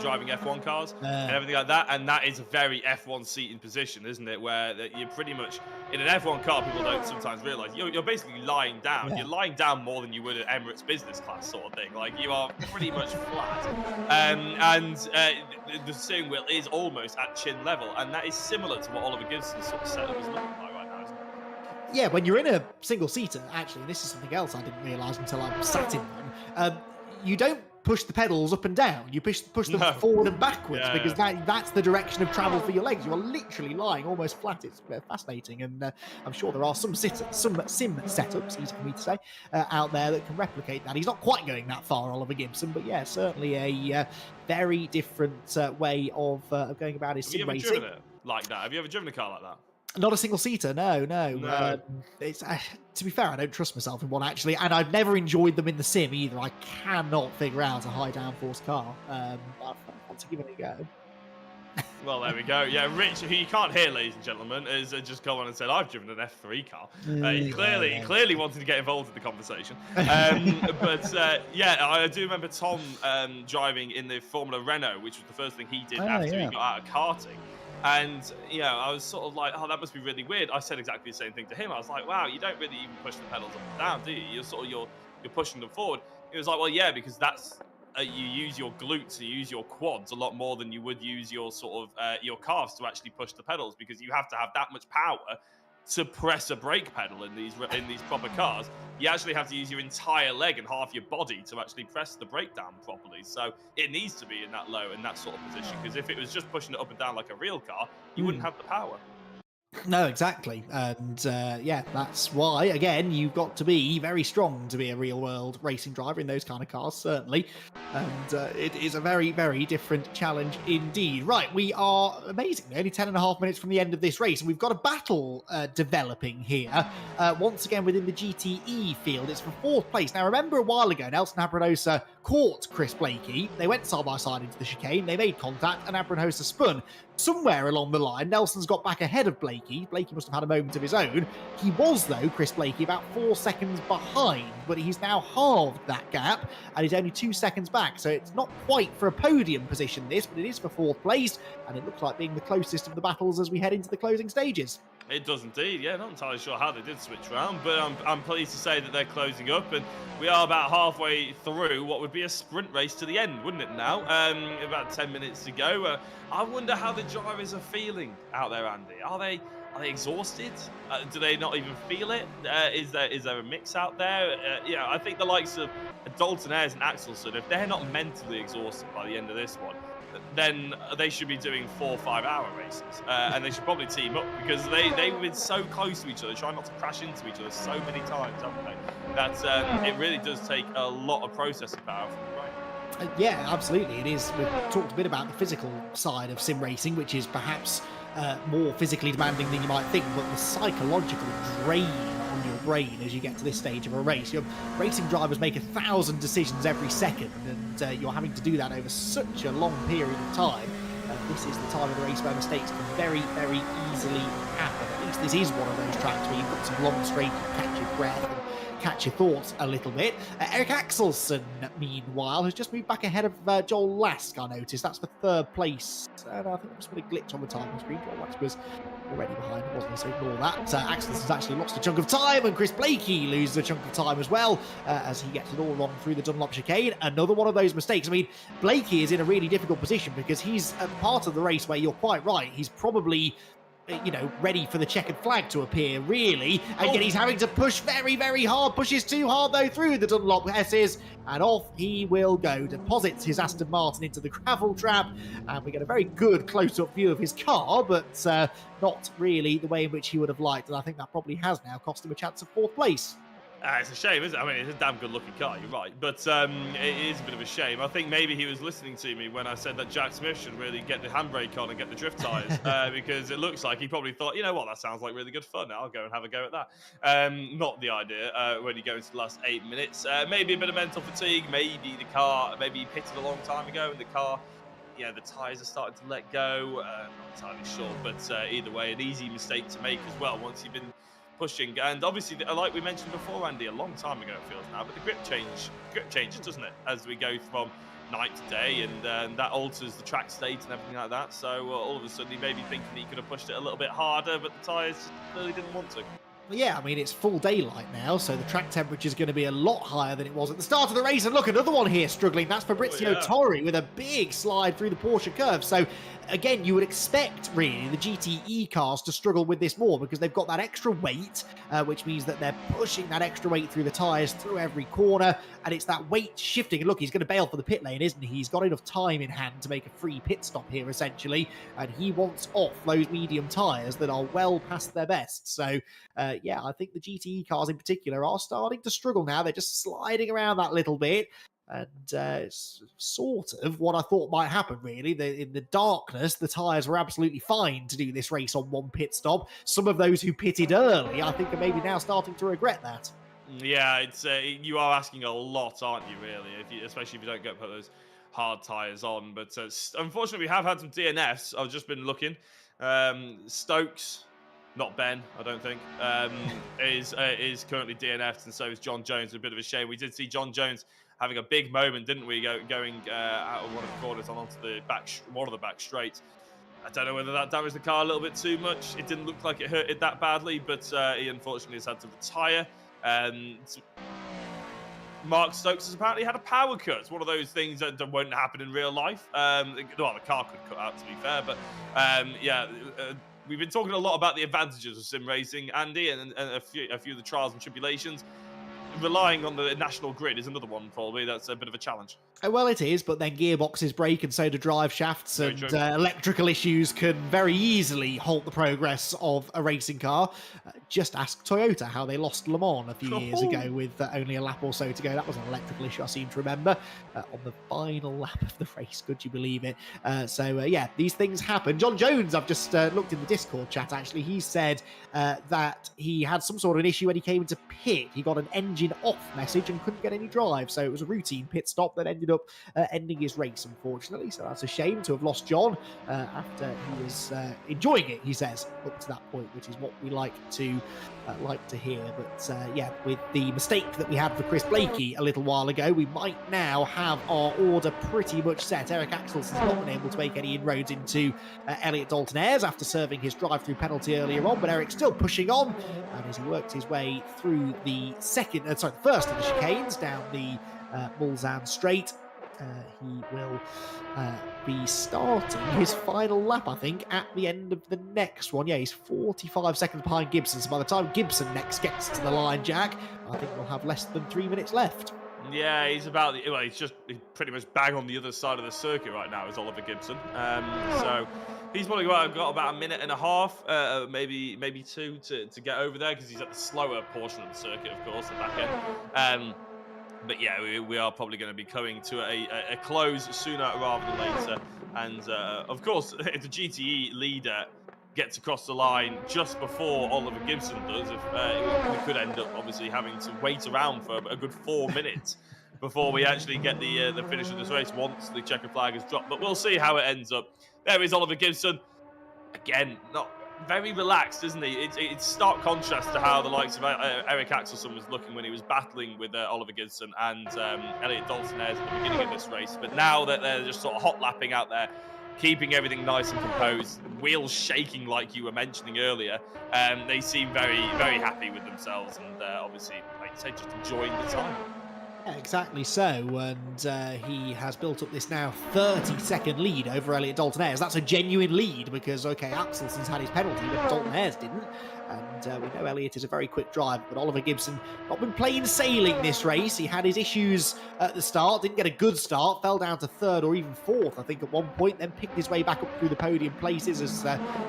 driving F1 cars and everything like that, and that is a very F1 seating position, isn't it? Where you're pretty much in an F1 car. People don't sometimes realise you're basically lying down. Yeah. You're lying down more than you would at Emirates business class sort of thing. Like you are pretty much flat, and the steering wheel is almost at chin level, and that is similar to what Oliver Gibson's sort of setup is looking like right now, isn't it? Yeah, when you're in a single-seater, actually, this is something else I didn't realise until I sat in one, you don't push the pedals up and down. You push them forward and backwards, because that's the direction of travel for your legs. You are literally lying almost flat. It's fascinating, and I'm sure there are some sim setups, easy for me to say, out there that can replicate that. He's not quite going that far, Oliver Gibson, but yeah, certainly a very different way of going about his sim racing. Have you ever driven it like that? Have you ever driven a car like that? Not a single-seater, no. It's to be fair, I don't trust myself in one, actually, and I've never enjoyed them in the sim either. I cannot figure out a high downforce car. I want to give it a go. Well, there we go. Yeah, Rich, who you can't hear, ladies and gentlemen, has just come on and said, I've driven an F3 car. He clearly wanted to get involved in the conversation. Yeah, I do remember Tom driving in the Formula Renault, which was the first thing he did after he got out of karting. And, I was sort of like, oh, that must be really weird. I said exactly the same thing to him. I was like, wow, you don't really even push the pedals up and down, do you? You're pushing them forward. He was like, well, yeah, because that's you use your glutes, you use your quads a lot more than you would use your sort of your calves to actually push the pedals, because you have to have that much power to press a brake pedal in these proper cars. You actually have to use your entire leg and half your body to actually press the brake down properly. So it needs to be in that low, in that sort of position, because if it was just pushing it up and down like a real car, you wouldn't have the power. No, exactly. And that's why, again, you've got to be very strong to be a real-world racing driver in those kind of cars, certainly. And it is a very, very different challenge indeed. Right, we are amazingly only 10.5 minutes from the end of this race, and we've got a battle developing here. Once again, within the GTE field, it's for 4th place. Now, remember a while ago, Nelson Abranosa caught Chris Blakey. They went side-by-side into the chicane. They made contact, and Abranosa spun. Somewhere along the line, Nelson's got back ahead of Blakey. Blakey must have had a moment of his own. He was, though, Chris Blakey, about 4 seconds behind, but he's now halved that gap, and he's only 2 seconds back. So it's not quite for a podium position, this, but it is for 4th place, and it looks like being the closest of the battles as we head into the closing stages. It does indeed, yeah. Not entirely sure how they did switch around, but I'm pleased to say that they're closing up, and we are about halfway through what would be a sprint race to the end, wouldn't it now? About 10 minutes to go. I wonder how the drivers are feeling out there, Andy. Are they exhausted? Do they not even feel it? Is there a mix out there? I think the likes of Dalton-Ayres and Axelson, if they're not mentally exhausted by the end of this one, then they should be doing 4 or 5 hour races, and they should probably team up, because they've been so close to each other, trying not to crash into each other so many times, haven't they? That it really does take a lot of processing power from the brain. Yeah, absolutely. It is. We've talked a bit about the physical side of sim racing, which is perhaps more physically demanding than you might think, but the psychological drain on your brain as you get to this stage of a race. Your racing drivers make 1,000 decisions every second, and you're having to do that over such a long period of time. This is the time of the race where mistakes can very, very easily happen. At least this is one of those tracks where you've got some long straight, you catch your breath and catch your thoughts a little bit. Eric Axelson, meanwhile, has just moved back ahead of Joel Lask, I noticed. That's for 3rd place. And I think there must have been a glitch on the timing screen. Joel Lask was already behind, wasn't he? So ignore that. Axelson's actually lost a chunk of time, and Chris Blakey loses a chunk of time as well, as he gets it all wrong through the Dunlop chicane. Another one of those mistakes. I mean, Blakey is in a really difficult position, because he's a part of the race where you're quite right. He's probably ready for the checkered flag to appear, really. And yet he's having to push very, very hard. Pushes too hard, though, through the Dunlop S's. And off he will go. Deposits his Aston Martin into the gravel trap. And we get a very good close-up view of his car, but not really the way in which he would have liked. And I think that probably has now cost him a chance of 4th place. It's a shame, isn't it? I mean, it's a damn good-looking car, you're right. But it is a bit of a shame. I think maybe he was listening to me when I said that Jack Smith should really get the handbrake on and get the drift tyres, because it looks like he probably thought, you know what, that sounds like really good fun. I'll go and have a go at that. Not the idea when you go into the last 8 minutes. Maybe a bit of mental fatigue. Maybe the car, maybe he pitted a long time ago and the car, yeah, the tyres are starting to let go. Not entirely sure, but either way, an easy mistake to make as well once you've been pushing. And obviously, like we mentioned before, Andy, a long time ago it feels now, but the grip changes, doesn't it, as we go from night to day, and that alters the track state and everything like that. So all of a sudden, he may be thinking he could have pushed it a little bit harder, but the tyres really didn't want to. Yeah, I mean, it's full daylight now, so the track temperature is going to be a lot higher than it was at the start of the race. And look, another one here struggling. That's Fabrizio Torri with a big slide through the Porsche curve. So, again, you would expect, really, the GTE cars to struggle with this more because they've got that extra weight, which means that they're pushing that extra weight through the tyres, through every corner, and it's that weight shifting. And look, he's going to bail for the pit lane, isn't he? He's got enough time in hand to make a free pit stop here, essentially, and he wants off those medium tyres that are well past their best. So, yeah, I think the GTE cars in particular are starting to struggle now. They're just sliding around that little bit. And it's sort of what I thought might happen, really. In the darkness, the tyres were absolutely fine to do this race on one pit stop. Some of those who pitted early, I think, are maybe now starting to regret that. Yeah, it's you are asking a lot, aren't you, really? Especially if you don't get put those hard tyres on. But unfortunately, we have had some DNFs. I've just been looking. Stokes, not Ben, I don't think, is currently DNF'd, and so is John Jones. A bit of a shame. We did see John Jones having a big moment, didn't we? Going out of one of the corners on onto the one of the back straights. I don't know whether that damaged the car a little bit too much. It didn't look like it hurt it that badly, but he unfortunately has had to retire. Mark Stokes has apparently had a power cut. It's one of those things that won't happen in real life. Well, the car could cut out, to be fair, but yeah. We've been talking a lot about the advantages of sim racing, Andy, and a few of the trials and tribulations. Relying on the national grid is another one, probably. That's a bit of a challenge. Well, it is, but then gearboxes break and so do drive shafts, and electrical issues can very easily halt the progress of a racing car. Just ask Toyota how they lost Le Mans a few years ago with only a lap or so to go. That was an electrical issue, I seem to remember, on the final lap of the race. Could you believe it? Yeah, these things happen. John Jones, I've just looked in the Discord chat, actually. He said that he had some sort of an issue when he came into pit. He got an engine off message and couldn't get any drive, so it was a routine pit stop that ended up ending his race, unfortunately. So that's a shame to have lost John after he was enjoying it, he says, up to that point, which is what we like to hear. But yeah, with the mistake that we had for Chris Blakey a little while ago, we might now have our order pretty much set. Eric Axelson's not been able to make any inroads into Elliot Dalton-Ayres after serving his drive-through penalty earlier on, but Eric's still pushing on, and as he worked his way through the first of the chicanes down the Mulsanne Straight, he will be starting his final lap, I think, at the end of the next one. Yeah, he's 45 seconds behind Gibson, so by the time Gibson next gets to the line, Jack, I think we'll have less than 3 minutes left. Yeah, he's he's pretty much bang on the other side of the circuit right now, is Oliver Gibson. So he's probably got about a minute and a half, maybe two to get over there, because he's at the slower portion of the circuit, of course, at that end. But yeah, we are probably going to be coming to a close sooner rather than later. And of course, if the GTE leader gets across the line just before Oliver Gibson does, we could end up obviously having to wait around for a good 4 minutes before we actually get the finish of this race once the checker flag is dropped. But we'll see how it ends up. There is Oliver Gibson. Again, not very relaxed, isn't he? It's stark contrast to how the likes of Eric Axelson was looking when he was battling with Oliver Gibson and Elliot Dalton-Ayres at the beginning of this race. But now that they're just sort of hot lapping out there, keeping everything nice and composed, wheels shaking like you were mentioning earlier, they seem very, very happy with themselves, and obviously, like you say, just enjoying the time. Yeah, exactly so, and he has built up this now 30-second lead over Elliot Dalton-Ayres. That's a genuine lead because, okay, Axelson's had his penalty, but Dalton-Ayres didn't. And we know Elliot is a very quick driver, but Oliver Gibson not been plain sailing this race. He had his issues at the start, didn't get a good start, fell down to third or even fourth, I think, at one point, then picked his way back up through the podium places, as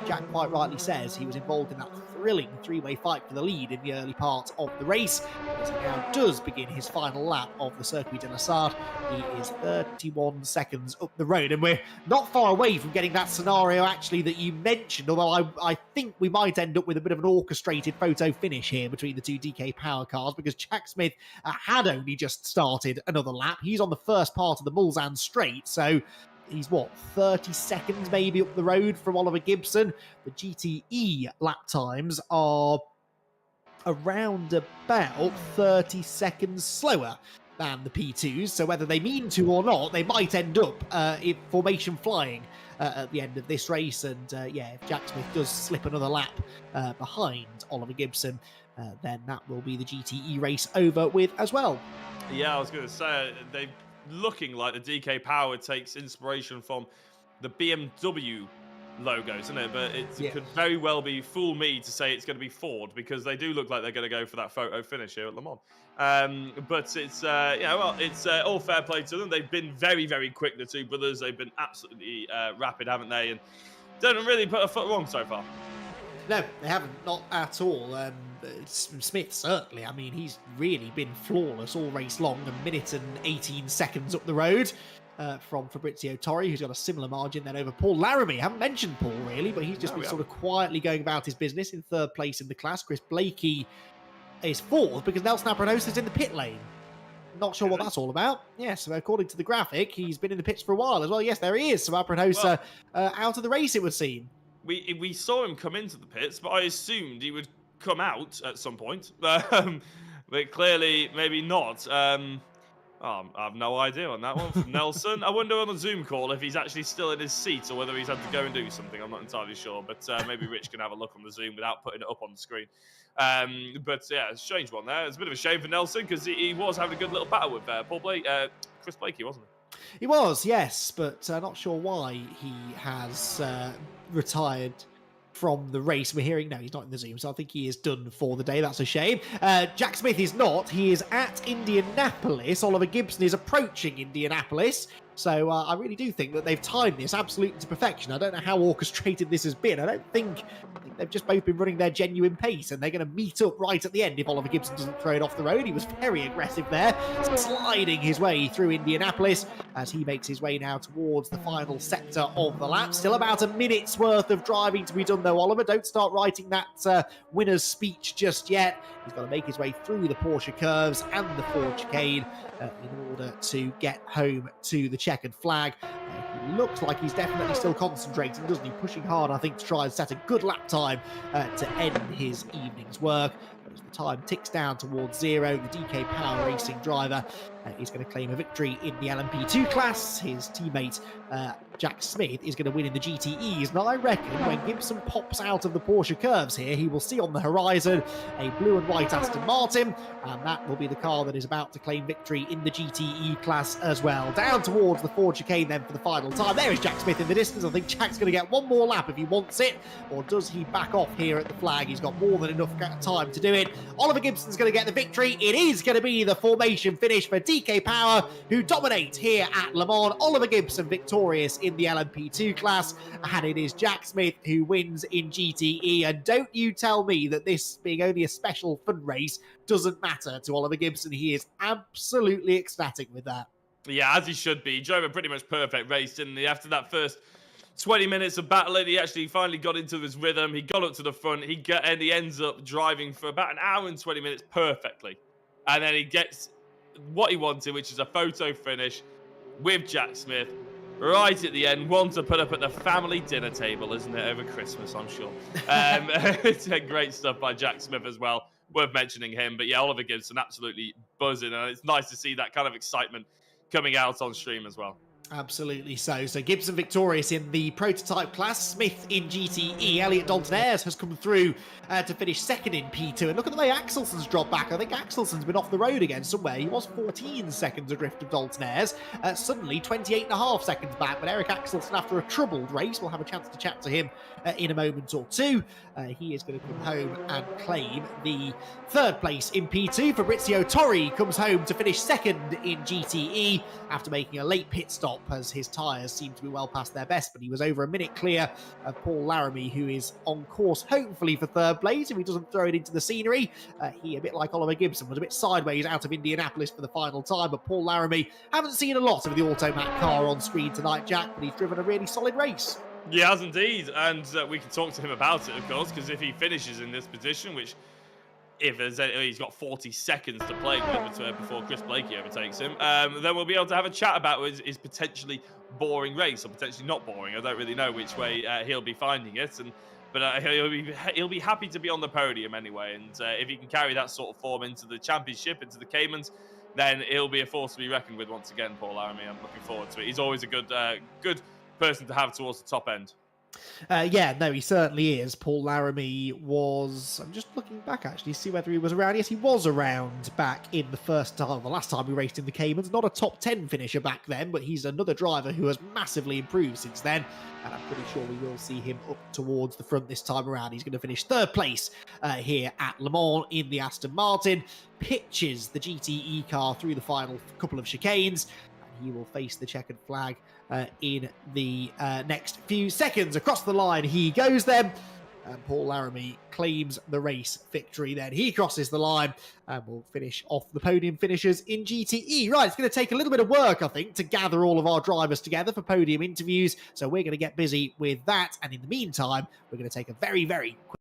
Jack quite rightly says. He was involved in that thrilling three-way fight for the lead in the early part of the race. But as he now does begin his final lap of the Circuit de la Sarthe, he is 31 seconds up the road. And we're not far away from getting that scenario, actually, that you mentioned, although I think we might end up with a bit of an orchestrated photo finish here between the two DK Power cars, because Jack Smith had only just started another lap. He's on the first part of the Mulsanne straight, so he's, 30 seconds maybe up the road from Oliver Gibson. The GTE lap times are around about 30 seconds slower than the P2s, so whether they mean to or not, they might end up in formation flying at the end of this race. And if Jack Smith does slip another lap behind Oliver Gibson, then that will be the GTE race over with as well. Yeah, I was going to say, they're looking like the DK Power takes inspiration from the BMW logos, isn't it? But it could very well be fool me to say it's going to be Ford, because they do look like they're going to go for that photo finish here at Le Mans. But it's it's all fair play to them. They've been very, very quick, the two brothers. They've been absolutely rapid, haven't they? And don't really put a foot wrong so far. No, they haven't, not at all. Smith, certainly. I mean, he's really been flawless all race long, a minute and 18 seconds up the road from Fabrizio Torri, who's got a similar margin then over Paul Laramie. Haven't mentioned Paul, really, but he's just been sort of quietly going about his business in third place in the class. Chris Blakey is fourth because Nelson Apronosa is in the pit lane. Not sure what that's all about. Yes, according to the graphic, he's been in the pits for a while as well. Yes, there he is. So Apronosa out of the race, it would seem. We saw him come into the pits, but I assumed he would come out at some point. But clearly, maybe not. I have no idea on that one from Nelson. I wonder on the Zoom call if he's actually still in his seat or whether he's had to go and do something. I'm not entirely sure, but maybe Rich can have a look on the Zoom without putting it up on the screen. But yeah, it's a strange one there. It's a bit of a shame for Nelson because he was having a good little battle with Chris Blakey, wasn't he? He was, yes, but not sure why he has retired from the race. We're hearing, no, he's not in the Zoom, so I think he is done for the day. That's a shame. Jack Smith is not. He is at Indianapolis. Oliver Gibson is approaching Indianapolis. So I really do think that they've timed this absolutely to perfection. I don't know how orchestrated this has been. I think they've just both been running their genuine pace, and they're going to meet up right at the end if Oliver Gibson doesn't throw it off the road. He was very aggressive there, sliding his way through Indianapolis as he makes his way now towards the final sector of the lap. Still about a minute's worth of driving to be done, though, Oliver. Don't start writing that winner's speech just yet. He's got to make his way through the Porsche curves and the Ford chicane in order to get home to the checkered flag. He looks like he's definitely still concentrating, doesn't he? Pushing hard, I think, to try and set a good lap time to end his evening's work. But as the time ticks down towards zero, the DK Power Racing driver is going to claim a victory in the LMP2 class. His teammate Jack Smith is going to win in the GTEs. And I reckon when Gibson pops out of the Porsche curves here, he will see on the horizon a blue and white Aston Martin, and that will be the car that is about to claim victory in the GTE class as well. Down towards the Ford chicane then for the final time. There is Jack Smith in the distance. I think Jack's going to get one more lap if he wants it, or does he back off here at the flag? He's got more than enough time to do it. Oliver Gibson's going to get the victory. It is going to be the formation finish for DK Power, who dominate here at Le Mans. Oliver Gibson victorious in the LMP2 class, and it is Jack Smith who wins in GTE. And don't you tell me that this being only a special fun race doesn't matter to Oliver Gibson. He is absolutely ecstatic with that. Yeah, as he should be. He drove a pretty much perfect race, didn't he? After that first 20 minutes of battling, he actually finally got into his rhythm. He got up to the front. And he ends up driving for about an hour and 20 minutes perfectly. And then he gets what he wanted, which is a photo finish with Jack Smith right at the end. One to put up at the family dinner table, isn't it, over Christmas, I'm sure. It's great stuff by Jack Smith as well. Worth mentioning him. But yeah, Oliver Gibson absolutely buzzing, and it's nice to see that kind of excitement coming out on stream as well. Absolutely so. So Gibson victorious in the prototype class. Smith in GTE. Elliot Dalton-Ayres has come through to finish second in P2. And look at the way Axelson's dropped back. I think Axelson's been off the road again somewhere. He was 14 seconds adrift of Dalton-Ayres. Suddenly 28.5 seconds back. But Eric Axelson, after a troubled race, we'll have a chance to chat to him in a moment or two. He is going to come home and claim the third place in P2. Fabrizio Torri comes home to finish second in GTE after making a late pit stop as his tyres seemed to be well past their best, but he was over a minute clear of Paul Laramie, who is on course hopefully for third place if he doesn't throw it into the scenery. He, a bit like Oliver Gibson, was a bit sideways out of Indianapolis for the final time, but Paul Laramie, haven't seen a lot of the Automat car on screen tonight, Jack, but he's driven a really solid race. He has indeed, and we can talk to him about it, of course, because if he finishes in this position, which if he's got 40 seconds to play with before Chris Blakey overtakes him, then we'll be able to have a chat about his potentially boring race, or potentially not boring. I don't really know which way he'll be finding it, but he'll be happy to be on the podium anyway. And if he can carry that sort of form into the championship, into the Caymans, then he'll be a force to be reckoned with once again. Paul Laramie, I'm looking forward to it. He's always a good person to have towards the top end. Yeah, no, he certainly is. Paul Laramie was... I'm just looking back, actually, to see whether he was around. Yes, he was around back in the last time we raced in the Caymans. Not a top 10 finisher back then, but he's another driver who has massively improved since then. And I'm pretty sure we will see him up towards the front this time around. He's going to finish third place here at Le Mans in the Aston Martin. Pitches the GTE car through the final couple of chicanes. He will face the checkered flag in the next few seconds. Across the line he goes then. And Paul Laramie claims the race victory then. He crosses the line and will finish off the podium finishers in GTE. Right, it's going to take a little bit of work, I think, to gather all of our drivers together for podium interviews. So we're going to get busy with that. And in the meantime, we're going to take a very, very quick...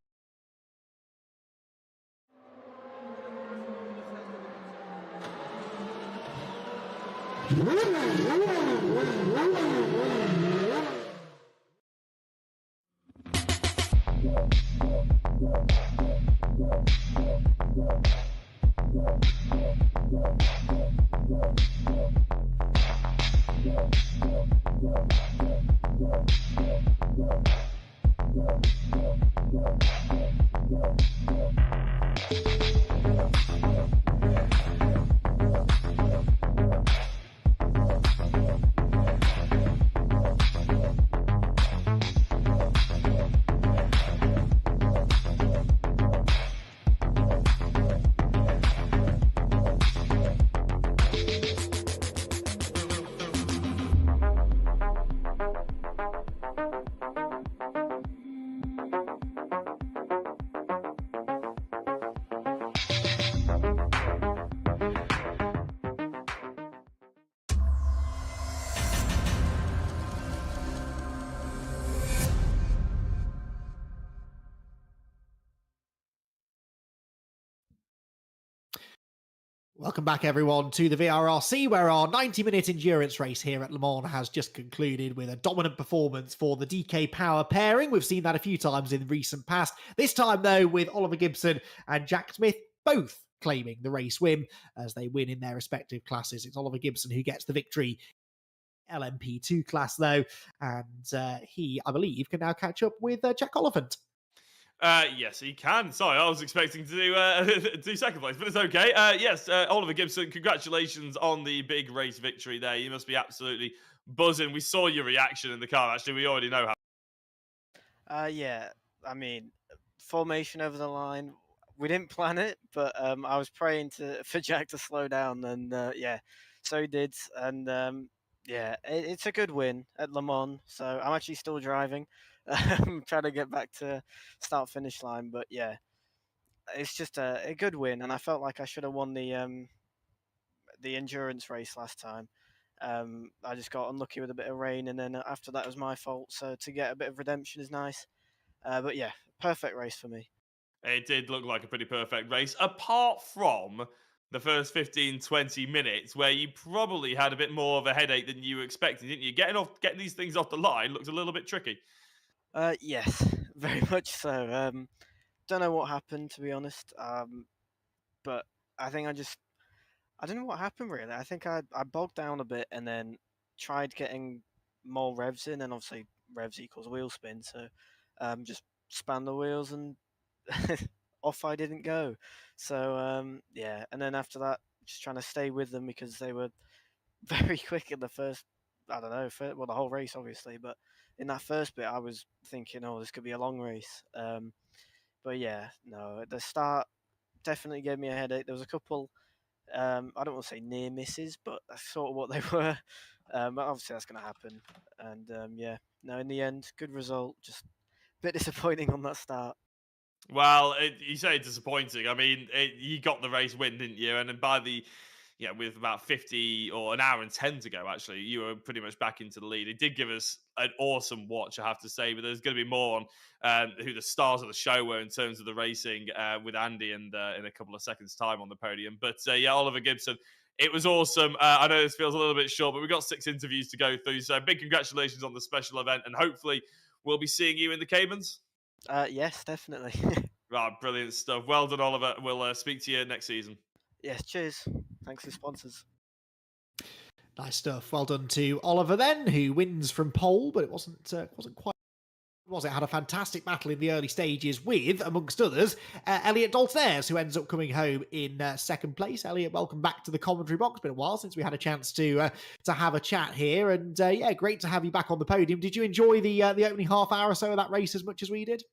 Welcome back, everyone, to the VRRC, where our 90-minute endurance race here at Le Mans has just concluded with a dominant performance for the DK Power pairing. We've seen that a few times in recent past. This time, though, with Oliver Gibson and Jack Smith both claiming the race win as they win in their respective classes. It's Oliver Gibson who gets the victory. LMP2 class, though, and he, I believe, can now catch up with Jack Oliphant. Yes, he can. Sorry, I was expecting to do second place, but it's okay. Yes, Oliver Gibson, congratulations on the big race victory there. You must be absolutely buzzing. We saw your reaction in the car, actually. We already know how. Yeah, I mean, formation over the line, we didn't plan it, but I was praying for Jack to slow down, and yeah, so he did. And yeah, it's a good win at Le Mans, so I'm actually still driving. I'm trying to get back to start-finish line, but yeah, it's just a good win, and I felt like I should have won the endurance race last time. I just got unlucky with a bit of rain, and then after that was my fault, so to get a bit of redemption is nice. But yeah, perfect race for me. It did look like a pretty perfect race, apart from the first 15, 20 minutes, where you probably had a bit more of a headache than you were expecting, didn't you? Getting these things off the line looked a little bit tricky. Yes, very much so. Don't know what happened, to be honest. But I think I don't know what happened really. I think I bogged down a bit and then tried getting more revs in, and obviously revs equals wheel spin, so just span the wheels and off I didn't go. So yeah, and then after that, just trying to stay with them because they were very quick in the first, I don't know, well, the whole race obviously, but in that first bit I was thinking, oh, this could be a long race. But yeah, no, at the start definitely gave me a headache. There was a couple, I don't want to say near misses, but that's sort of what they were. Obviously, that's going to happen. And yeah, no, in the end, good result. Just a bit disappointing on that start. Well, you say disappointing. I mean, you got the race win, didn't you? And then with about 50 or an hour and 10 to go, actually, you were pretty much back into the lead. It did give us an awesome watch, I have to say, but there's going to be more on who the stars of the show were in terms of the racing with Andy and in a couple of seconds' time on the podium. But yeah, Oliver Gibson, it was awesome. I know this feels a little bit short, but we've got 6 interviews to go through. So big congratulations on the special event, and hopefully we'll be seeing you in the Caymans. Yes, definitely. Right, brilliant stuff. Well done, Oliver. We'll speak to you next season. Yes, cheers. Thanks to the sponsors. Nice stuff. Well done to Oliver then, who wins from pole, but it wasn't quite. It had a fantastic battle in the early stages with, amongst others, Elliot Dalton-Ayres, who ends up coming home in second place. Elliot, welcome back to the commentary box. Been a while since we had a chance to have a chat here, and yeah, great to have you back on the podium. Did you enjoy the opening half hour or so of that race as much as we did?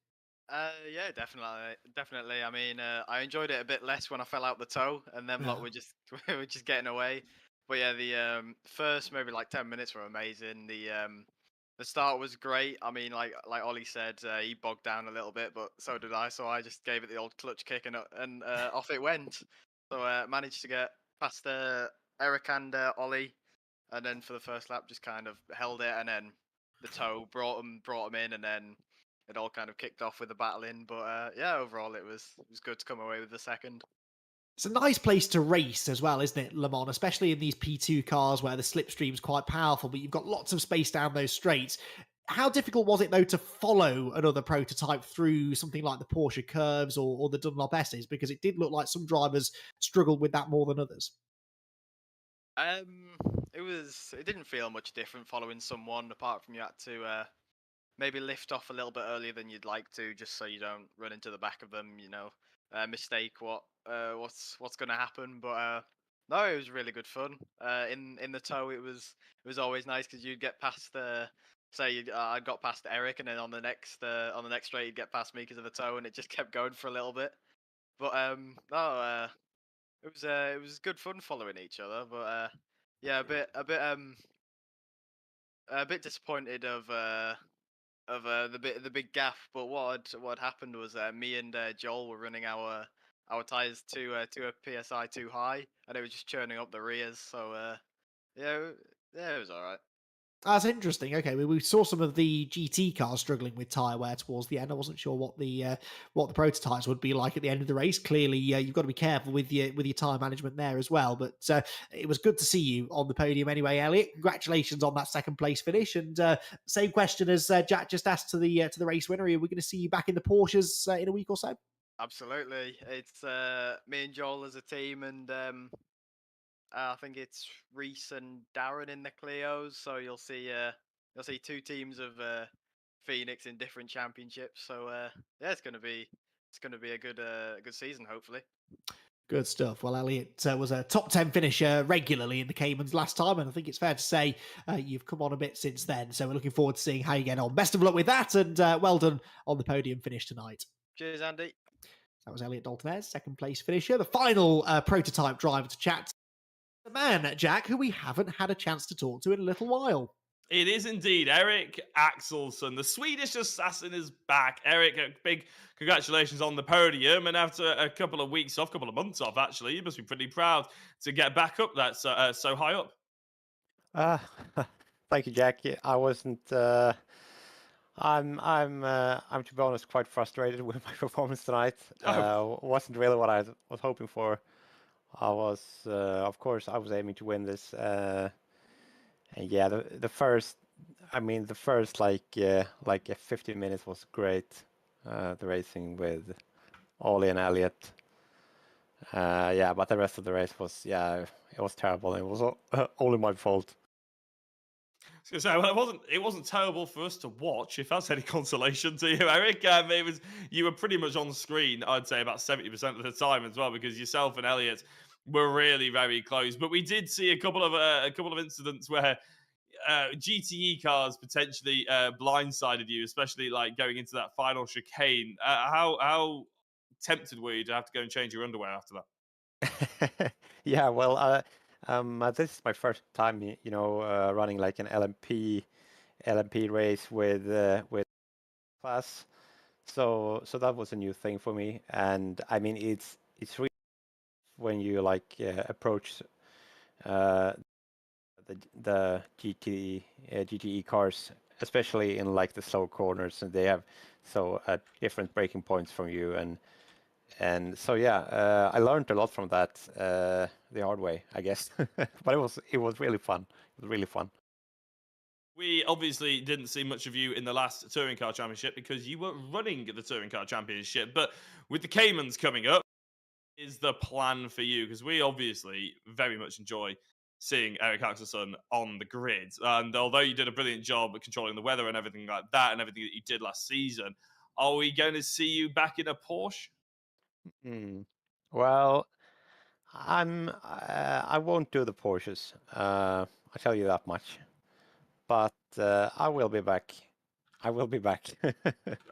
Yeah, definitely. I mean, I enjoyed it a bit less when I fell out the toe, and then we're just getting away. But yeah, the first maybe like 10 minutes were amazing. The start was great. I mean, like Ollie said, he bogged down a little bit, but so did I. So I just gave it the old clutch kick, and off it went. So managed to get past Eric and Ollie, and then for the first lap just kind of held it, and then the toe brought him in, and then it all kind of kicked off with the battling. But yeah, overall it was good to come away with the second. It's a nice place to race as well, isn't it, Le Mans? Especially in these P2 cars where the slipstream's quite powerful, but you've got lots of space down those straights. How difficult was it, though, to follow another prototype through something like the Porsche curves or the Dunlop S's? Because it did look like some drivers struggled with that more than others. It didn't feel much different following someone, apart from you had to maybe lift off a little bit earlier than you'd like to, just so you don't run into the back of them, mistake what's going to happen. But no, it was really good fun. In the tow, it was always nice because you'd get past I got past Eric, and then on the next straight you'd get past me because of the tow, and it just kept going for a little bit. But it was good fun following each other. But yeah, a bit disappointed of the big gaff. But what had happened was me and Joel were running our tires to a PSI too high, and it was just churning up the rears. So yeah, it was all right. That's interesting. Okay, we saw some of the GT cars struggling with tyre wear towards the end. I wasn't sure what the prototypes would be like at the end of the race. Clearly, you've got to be careful with your tyre management there as well. But it was good to see you on the podium anyway, Elliot. Congratulations on that second place finish. And same question as Jack just asked to the race winner. Are we going to see you back in the Porsches in a week or so? Absolutely. It's me and Joel as a team, and I think it's Rhys and Darren in the Clios. So you'll see 2 teams of Phoenix in different championships. So yeah, it's gonna be a good season, hopefully. Good stuff. Well, Elliot was a top 10 finisher regularly in the Caymans last time, and I think it's fair to say you've come on a bit since then. So we're looking forward to seeing how you get on. Best of luck with that, and well done on the podium finish tonight. Cheers, Andy. That was Elliot Dalton-Ayres, second place finisher, the final prototype driver to chat. The man, Jack, who we haven't had a chance to talk to in a little while. It is indeed Eric Axelsson. The Swedish assassin is back. Eric, big congratulations on the podium. And after a couple of months off, actually, you must be pretty proud to get back up that so high up. Thank you, Jack. I wasn't. I'm to be honest quite frustrated with my performance tonight. Wasn't really what I was hoping for. I was, of course, I was aiming to win this. And yeah, the first like 15 minutes was great. The racing with Ollie and Elliot. Yeah, but the rest of the race was, it was terrible. It was only my fault. I was going to say, well, it wasn't terrible for us to watch, if that's any consolation to you, Eric. You were pretty much on screen, I'd say, about 70% of the time as well, because yourself and Elliot were really very close. But we did see a couple of incidents where GTE cars potentially blindsided you, especially like going into that final chicane. How tempted were you to have to go and change your underwear after that? Yeah, well, This is my first time, running like an LMP race with class. So that was a new thing for me, and I mean it's really when you like approach the GTE cars, especially in like the slow corners, and they have different braking points from you, and so yeah, I learned a lot from that the hard way, I guess. But it was really fun. It was really fun. We obviously didn't see much of you in the last Touring Car Championship because you were running the Touring Car Championship. But with the Caymans coming up, is the plan for you? Because we obviously very much enjoy seeing Eric Axelsson on the grid. And although you did a brilliant job at controlling the weather and everything like that, and everything that you did last season, are we going to see you back in a Porsche? Well, I won't do the Porsches. I tell you that much. But I will be back. I will be back.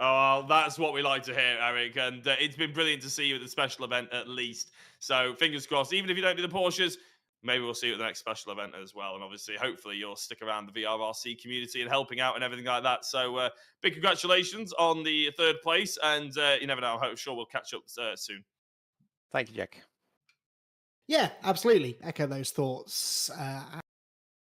Oh, that's what we like to hear, Eric. And it's been brilliant to see you at the special event at least. So fingers crossed, even if you don't do the Porsches, maybe we'll see you at the next special event as well. And obviously, hopefully, you'll stick around the VRRC community and helping out and everything like that. So big congratulations on the third place. And you never know, I'm sure we'll catch up soon. Thank you, Jack. Yeah, absolutely. Echo those thoughts.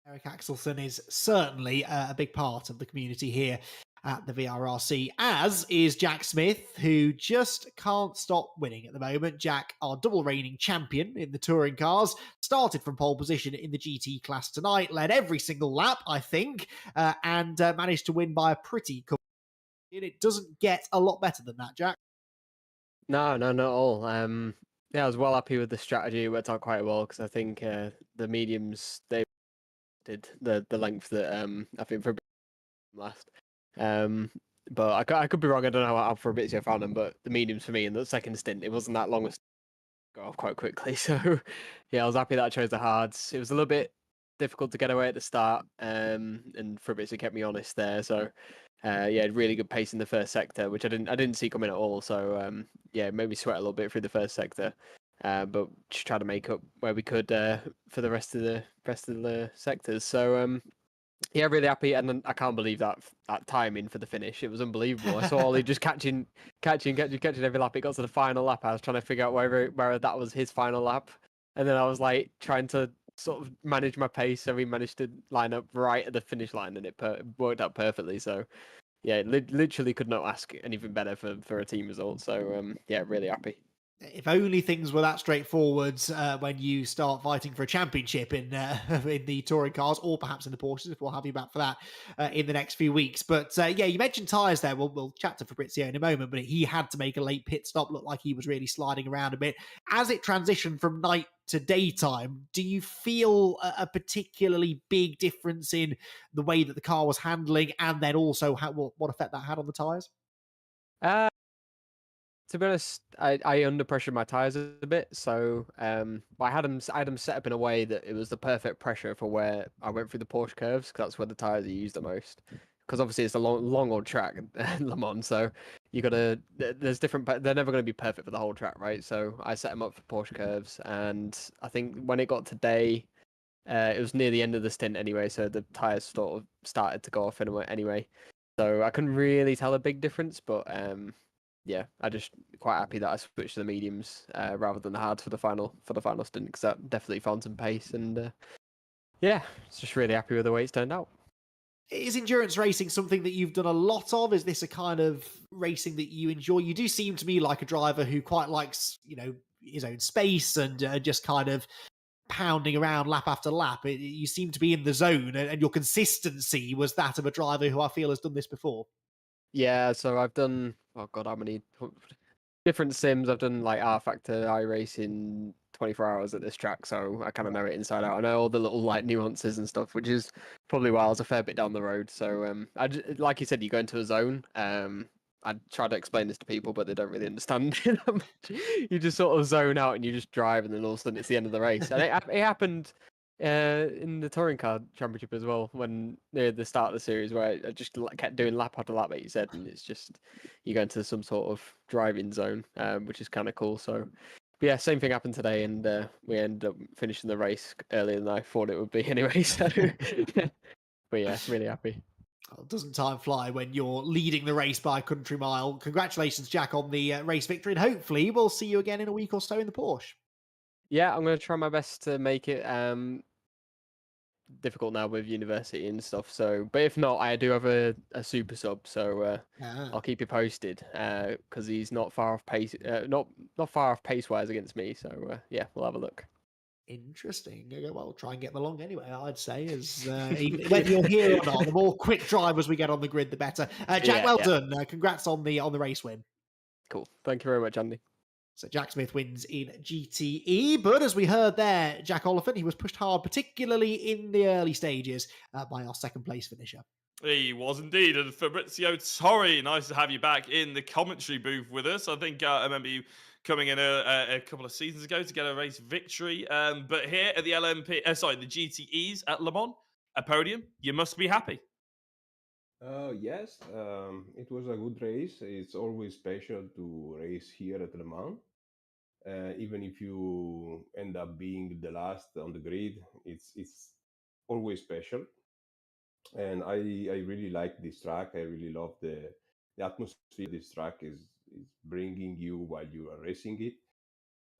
Eric Axelsson is certainly a big part of the community here at the VRRC, as is Jack Smith, who just can't stop winning at the moment. Jack, our double reigning champion in the touring cars, started from pole position in the GT class tonight, led every single lap, I think, and managed to win by a pretty cool. It doesn't get a lot better than that, Jack. No, not at all. Yeah, I was well happy with the strategy. It worked out quite well because I think the mediums they did the length that I think for last. But I could be wrong. I don't know how Fabrizio found them, but the mediums for me in the second stint, it wasn't that long. Got off quite quickly, so yeah, I was happy that I chose the hards. It was a little bit difficult to get away at the start, and Fabrizio kept me honest there. So yeah, really good pace in the first sector, which I didn't see coming at all. So yeah, it made me sweat a little bit through the first sector, but just try to make up where we could for the rest of the sectors. So yeah, really happy, and I can't believe that timing for the finish. It was unbelievable. I saw Ollie just catching every lap. It got to the final lap. I was trying to figure out whether that was his final lap, and then I was like trying to sort of manage my pace, so we managed to line up right at the finish line, and it worked out perfectly. So yeah, literally could not ask anything better for a team result. So yeah, really happy. If only things were that straightforward when you start fighting for a championship in the touring cars, or perhaps in the Porsches, if we'll have you back for that in the next few weeks. But yeah, you mentioned tyres there. We'll chat to Fabrizio in a moment, but he had to make a late pit stop. Looked like he was really sliding around a bit. As it transitioned from night to daytime, do you feel a particularly big difference in the way that the car was handling, and then also what effect that had on the tyres? To be honest, I under pressured my tires a bit, so I had them set up in a way that it was the perfect pressure for where I went through the Porsche curves, because that's where the tires are used the most. Because obviously it's a long old track, Le Mans, so there's different. They're never going to be perfect for the whole track, right? So I set them up for Porsche curves, and I think when it got today, it was near the end of the stint anyway, so the tires sort of started to go off anyway. So I couldn't really tell a big difference, but yeah, I just quite happy that I switched to the mediums rather than the hards for the final stint, because that definitely found some pace, and yeah, it's just really happy with the way it's turned out. Is endurance racing something that you've done a lot of? Is this a kind of racing that you enjoy? You do seem to me like a driver who quite likes, his own space and just kind of pounding around lap after lap. You seem to be in the zone, and your consistency was that of a driver who I feel has done this before. Yeah, so I've done, oh god, how many different sims? I've done like R Factor iRacing 24 hours at this track, so I kind of know it inside out. I know all the little like nuances and stuff, which is probably why I was a fair bit down the road. So like you said, you go into a zone. I try to explain this to people, but they don't really understand it that much. You just sort of zone out and you just drive, and then all of a sudden it's the end of the race. And it happened in the touring car championship as well, when near the start of the series, where I just kept doing lap after lap, like you said, and it's just you go into some sort of driving zone, which is kind of cool. So But yeah, same thing happened today, and we ended up finishing the race earlier than I thought it would be anyway. So, but yeah, really happy. Well, doesn't time fly when you're leading the race by a country mile? Congratulations, Jack, on the race victory, and hopefully we'll see you again in a week or so in the Porsche. Yeah, I'm going to try my best to make it. Difficult now with university and stuff. So, but if not, I do have a super sub, so I'll keep you posted. Because he's not far off pace, not far off pace wise against me. So yeah, we'll have a look. Interesting. Well, try and get them along anyway, I'd say, as whether you're here or not, the more quick drivers we get on the grid, the better. Jack, well done. Congrats on the race win. Cool. Thank you very much, Andy. So Jack Smith wins in GTE, but as we heard there, Jack Oliphant, he was pushed hard, particularly in the early stages, by our second place finisher. He was indeed. And Fabrizio Torri, nice to have you back in the commentary booth with us. I think I remember you coming in a couple of seasons ago to get a race victory. But here at the the GTEs at Le Mans, a podium, you must be happy. Yes, it was a good race. It's always special to race here at Le Mans. Even if you end up being the last on the grid, it's always special. And I really like this track. I really love the atmosphere this track is bringing you while you are racing it.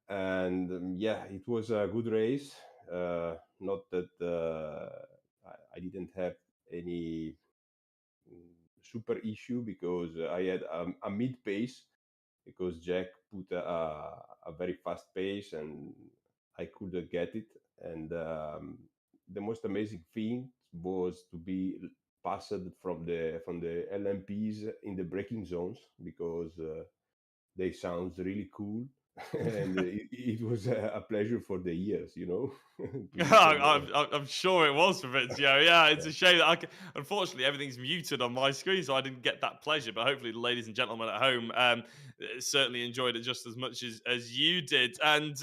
And yeah, it was a good race. Not that I didn't have any super issue because I had a mid pace because Jack put a very fast pace and I couldn't get it. And the most amazing thing was to be passed from the LMPs in the braking zones because they sound really cool. And it was a pleasure for the ears, you know. I'm sure it was, Fabrizio. Yeah, it's a shame that unfortunately everything's muted on my screen, so I didn't get that pleasure. But hopefully, the ladies and gentlemen at home certainly enjoyed it just as much as you did. And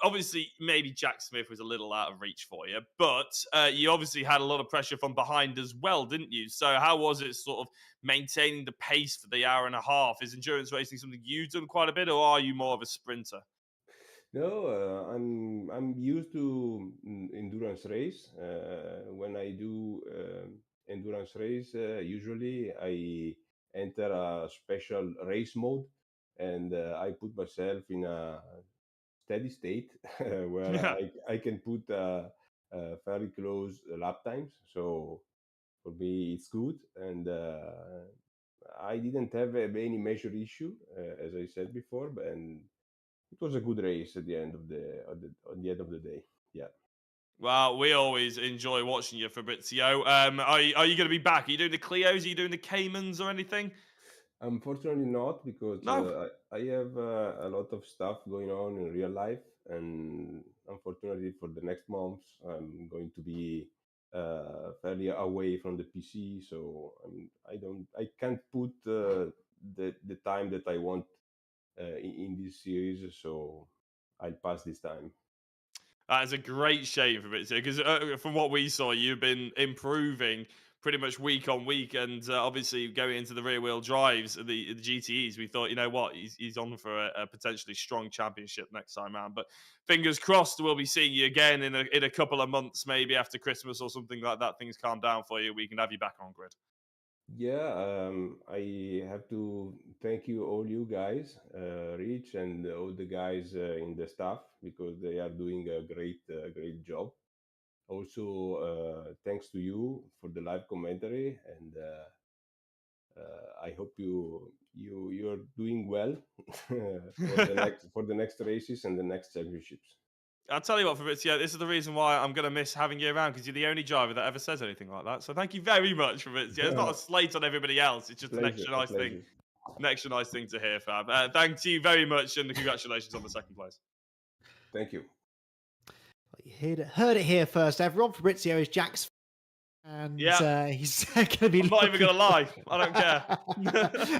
obviously, maybe Jack Smith was a little out of reach for you, but you obviously had a lot of pressure from behind as well, didn't you? So how was it sort of maintaining the pace for the hour and a half? Is endurance racing something you've done quite a bit, or are you more of a sprinter? No, I'm used to endurance race. When I do endurance race, usually I enter a special race mode, and I put myself in a steady state where I can put fairly close lap times. So for me, it's good, and I didn't have any major issue, as I said before, and it was a good race at the end of the end of the day. Yeah. Well, we always enjoy watching you, Fabrizio. Are you going to be back? Are you doing the Clios? Are you doing the Caymans or anything? Unfortunately not, because I have a lot of stuff going on in real life, and unfortunately for the next months I'm going to be fairly away from the PC, so I can't put the time that I want in this series, so I'll pass this time. That is a great shame, Fabrizio, because from what we saw, you've been improving pretty much week on week, and obviously going into the rear-wheel drives, the GTEs, we thought, you know what, he's on for a potentially strong championship next time around. But fingers crossed, we'll be seeing you again in a couple of months, maybe after Christmas or something like that. Things calm down for you, we can have you back on grid. Yeah, I have to thank you, all you guys, Rich, and all the guys in the staff, because they are doing a great job. Also, thanks to you for the live commentary, and I hope you're doing well for the next races and the next championships. I'll tell you what, Fabrizio, this is the reason why I'm going to miss having you around, because you're the only driver that ever says anything like that. So thank you very much, Fabrizio. It's not a slate on everybody else. It's just an extra nice thing. An extra nice thing to hear, Fab. Thank you very much, and congratulations on the second place. Thank you. You heard it here first, everyone. Fabrizio is Jack's, and he's going to be. I'm not even going to lie. I don't care.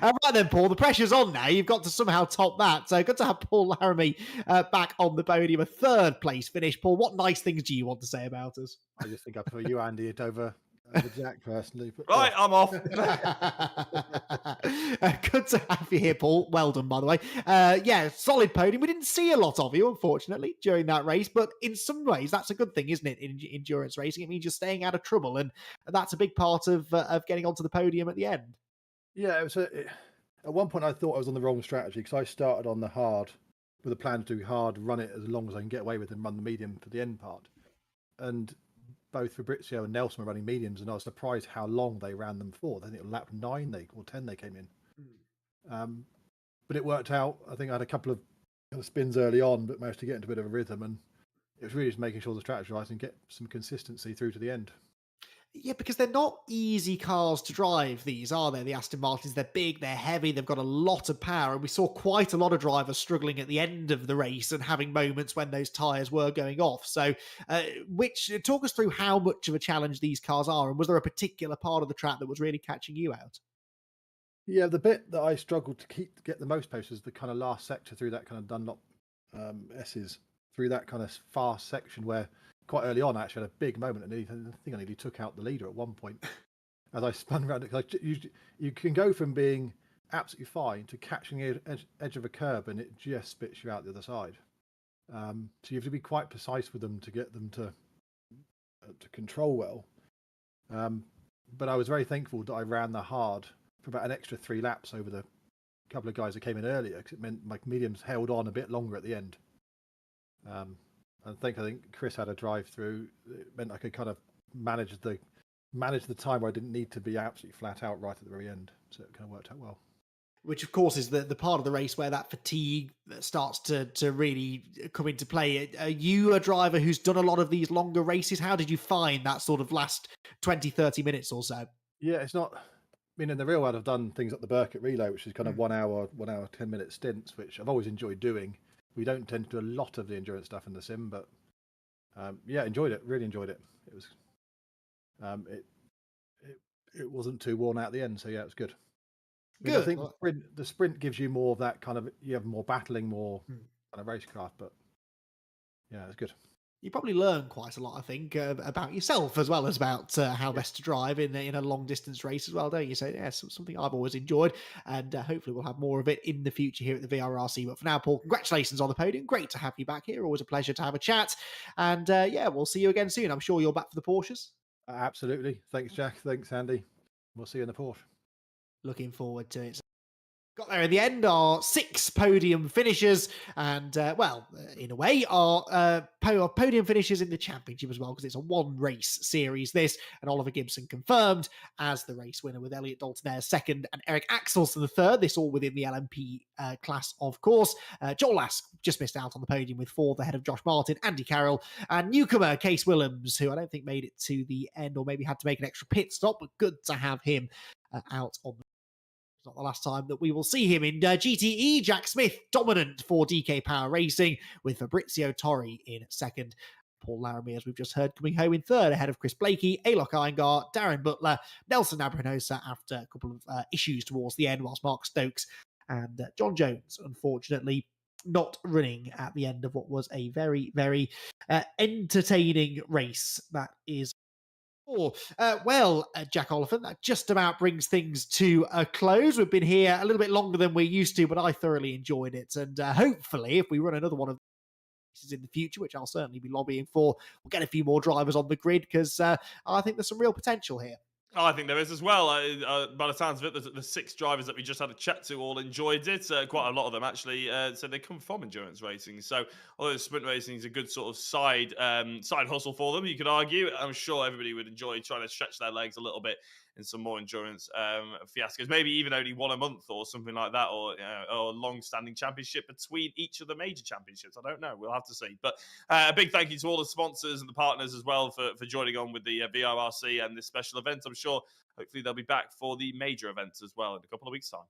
Right then, Paul. The pressure's on now. You've got to somehow top that. So good to have Paul Laramie back on the podium, a third place finish. Paul, what nice things do you want to say about us? I just think I prefer you, Andy, it over over Jack personally. But, Right, I'm off. Good to have you here, Paul. Well done, by the way. Yeah, solid podium. We didn't see a lot of you, unfortunately, during that race, but in some ways, that's a good thing, isn't it? In endurance racing, it means you're staying out of trouble, and that's a big part of getting onto the podium at the end. Yeah, it was at one point I thought I was on the wrong strategy because I started on the hard with a plan to do hard, run it as long as I can get away with, and run the medium for the end part. And both Fabrizio and Nelson were running mediums, and I was surprised how long they ran them for. I think it was lap 9 or 10 they came in. But it worked out. I think I had a couple of spins early on, but managed to get into a bit of a rhythm, and it was really just making sure the strategy right and get some consistency through to the end. Yeah, because they're not easy cars to drive, these, are they? The Aston Martins, they're big, they're heavy, they've got a lot of power. And we saw quite a lot of drivers struggling at the end of the race and having moments when those tyres were going off. So, talk us through how much of a challenge these cars are. And was there a particular part of the track that was really catching you out? Yeah, the bit that I struggled to get the most post was the kind of last sector through that kind of Dunlop S's, through that kind of fast section where quite early on I actually had a big moment, and I think I nearly took out the leader at one point as I spun around it. Like you can go from being absolutely fine to catching the edge of a curb and it just spits you out the other side. So you have to be quite precise with them to get them to control well. But I was very thankful that I ran the hard for about an extra 3 laps over the couple of guys that came in earlier, because it meant my mediums held on a bit longer at the end. I think Chris had a drive through. It meant I could kind of manage the time where I didn't need to be absolutely flat out right at the very end. So it kind of worked out well. Which, of course, is the part of the race where that fatigue starts to really come into play. Are you a driver who's done a lot of these longer races? How did you find that sort of last 20, 30 minutes or so? Yeah, it's not... I mean, in the real world, I've done things like the Burkett Relay, which is kind of 1 hour, 10-minute stints, which I've always enjoyed doing. We don't tend to do a lot of the endurance stuff in the sim, but yeah, enjoyed it. Really enjoyed it. It was it wasn't too worn out at the end, so yeah, it was good. Good. I think the sprint gives you more of that kind of, you have more battling, more kind of racecraft, but yeah, it's good. You probably learn quite a lot, I think, about yourself as well as about how best to drive in a long distance race as well, don't you? So yeah, something I've always enjoyed, and hopefully we'll have more of it in the future here at the VRRC. But for now, Paul, congratulations on the podium. Great to have you back here. Always a pleasure to have a chat. And yeah, we'll see you again soon. I'm sure you're back for the Porsches. Absolutely. Thanks, Jack. Thanks, Andy. We'll see you in the Porsche. Looking forward to it. Got there in the end, our 6 podium finishers, and well, in a way, our podium finishers in the championship as well, because it's a 1-race series, this, and Oliver Gibson confirmed as the race winner, with Elliot Dalton-Ayres second and Eric Axelson the third, this all within the LMP class, of course. Joel Lask just missed out on the podium with 4th ahead of Josh Martin, Andy Carroll, and newcomer Case Willems, who I don't think made it to the end, or maybe had to make an extra pit stop, but good to have him out on the not the last time that we will see him in GTE. Jack Smith dominant for DK Power Racing, with Fabrizio Torri in second. Paul Laramie, as we've just heard, coming home in third ahead of Chris Blakey, Alok Iyengar, Darren Butler, Nelson Abrinosa after a couple of issues towards the end, whilst Mark Stokes and John Jones, unfortunately, not running at the end of what was a very, very entertaining race. That is Jack Oliphant, that just about brings things to a close. We've been here a little bit longer than we're used to, but I thoroughly enjoyed it. And hopefully, if we run another one of these in the future, which I'll certainly be lobbying for, we'll get a few more drivers on the grid, because I think there's some real potential here. Oh, I think there is as well. By the sounds of it, the 6 drivers that we just had a chat to all enjoyed it. Quite a lot of them actually said they come from endurance racing. So although sprint racing is a good sort of side hustle for them, you could argue, I'm sure everybody would enjoy trying to stretch their legs a little bit in some more endurance fiascos. Maybe even only 1 a month or something like that, or a long-standing championship between each of the major championships. I don't know. We'll have to see. But a big thank you to all the sponsors and the partners as well for joining on with the VRRC and this special event. I'm sure hopefully they'll be back for the major events as well in a couple of weeks' time.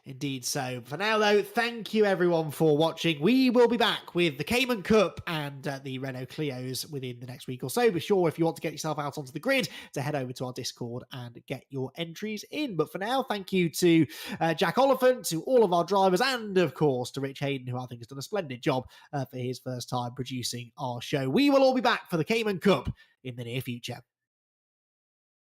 Indeed so. For now, though, thank you everyone for watching. We will be back with the Cayman Cup and the Renault Clios within the next week or so. Be sure, if you want to get yourself out onto the grid, to head over to our Discord and get your entries in. But for now, thank you to Jack Oliphant, to all of our drivers, and of course to Rich Hayden, who I think has done a splendid job for his first time producing our show. We will all be back for the Cayman Cup in the near future.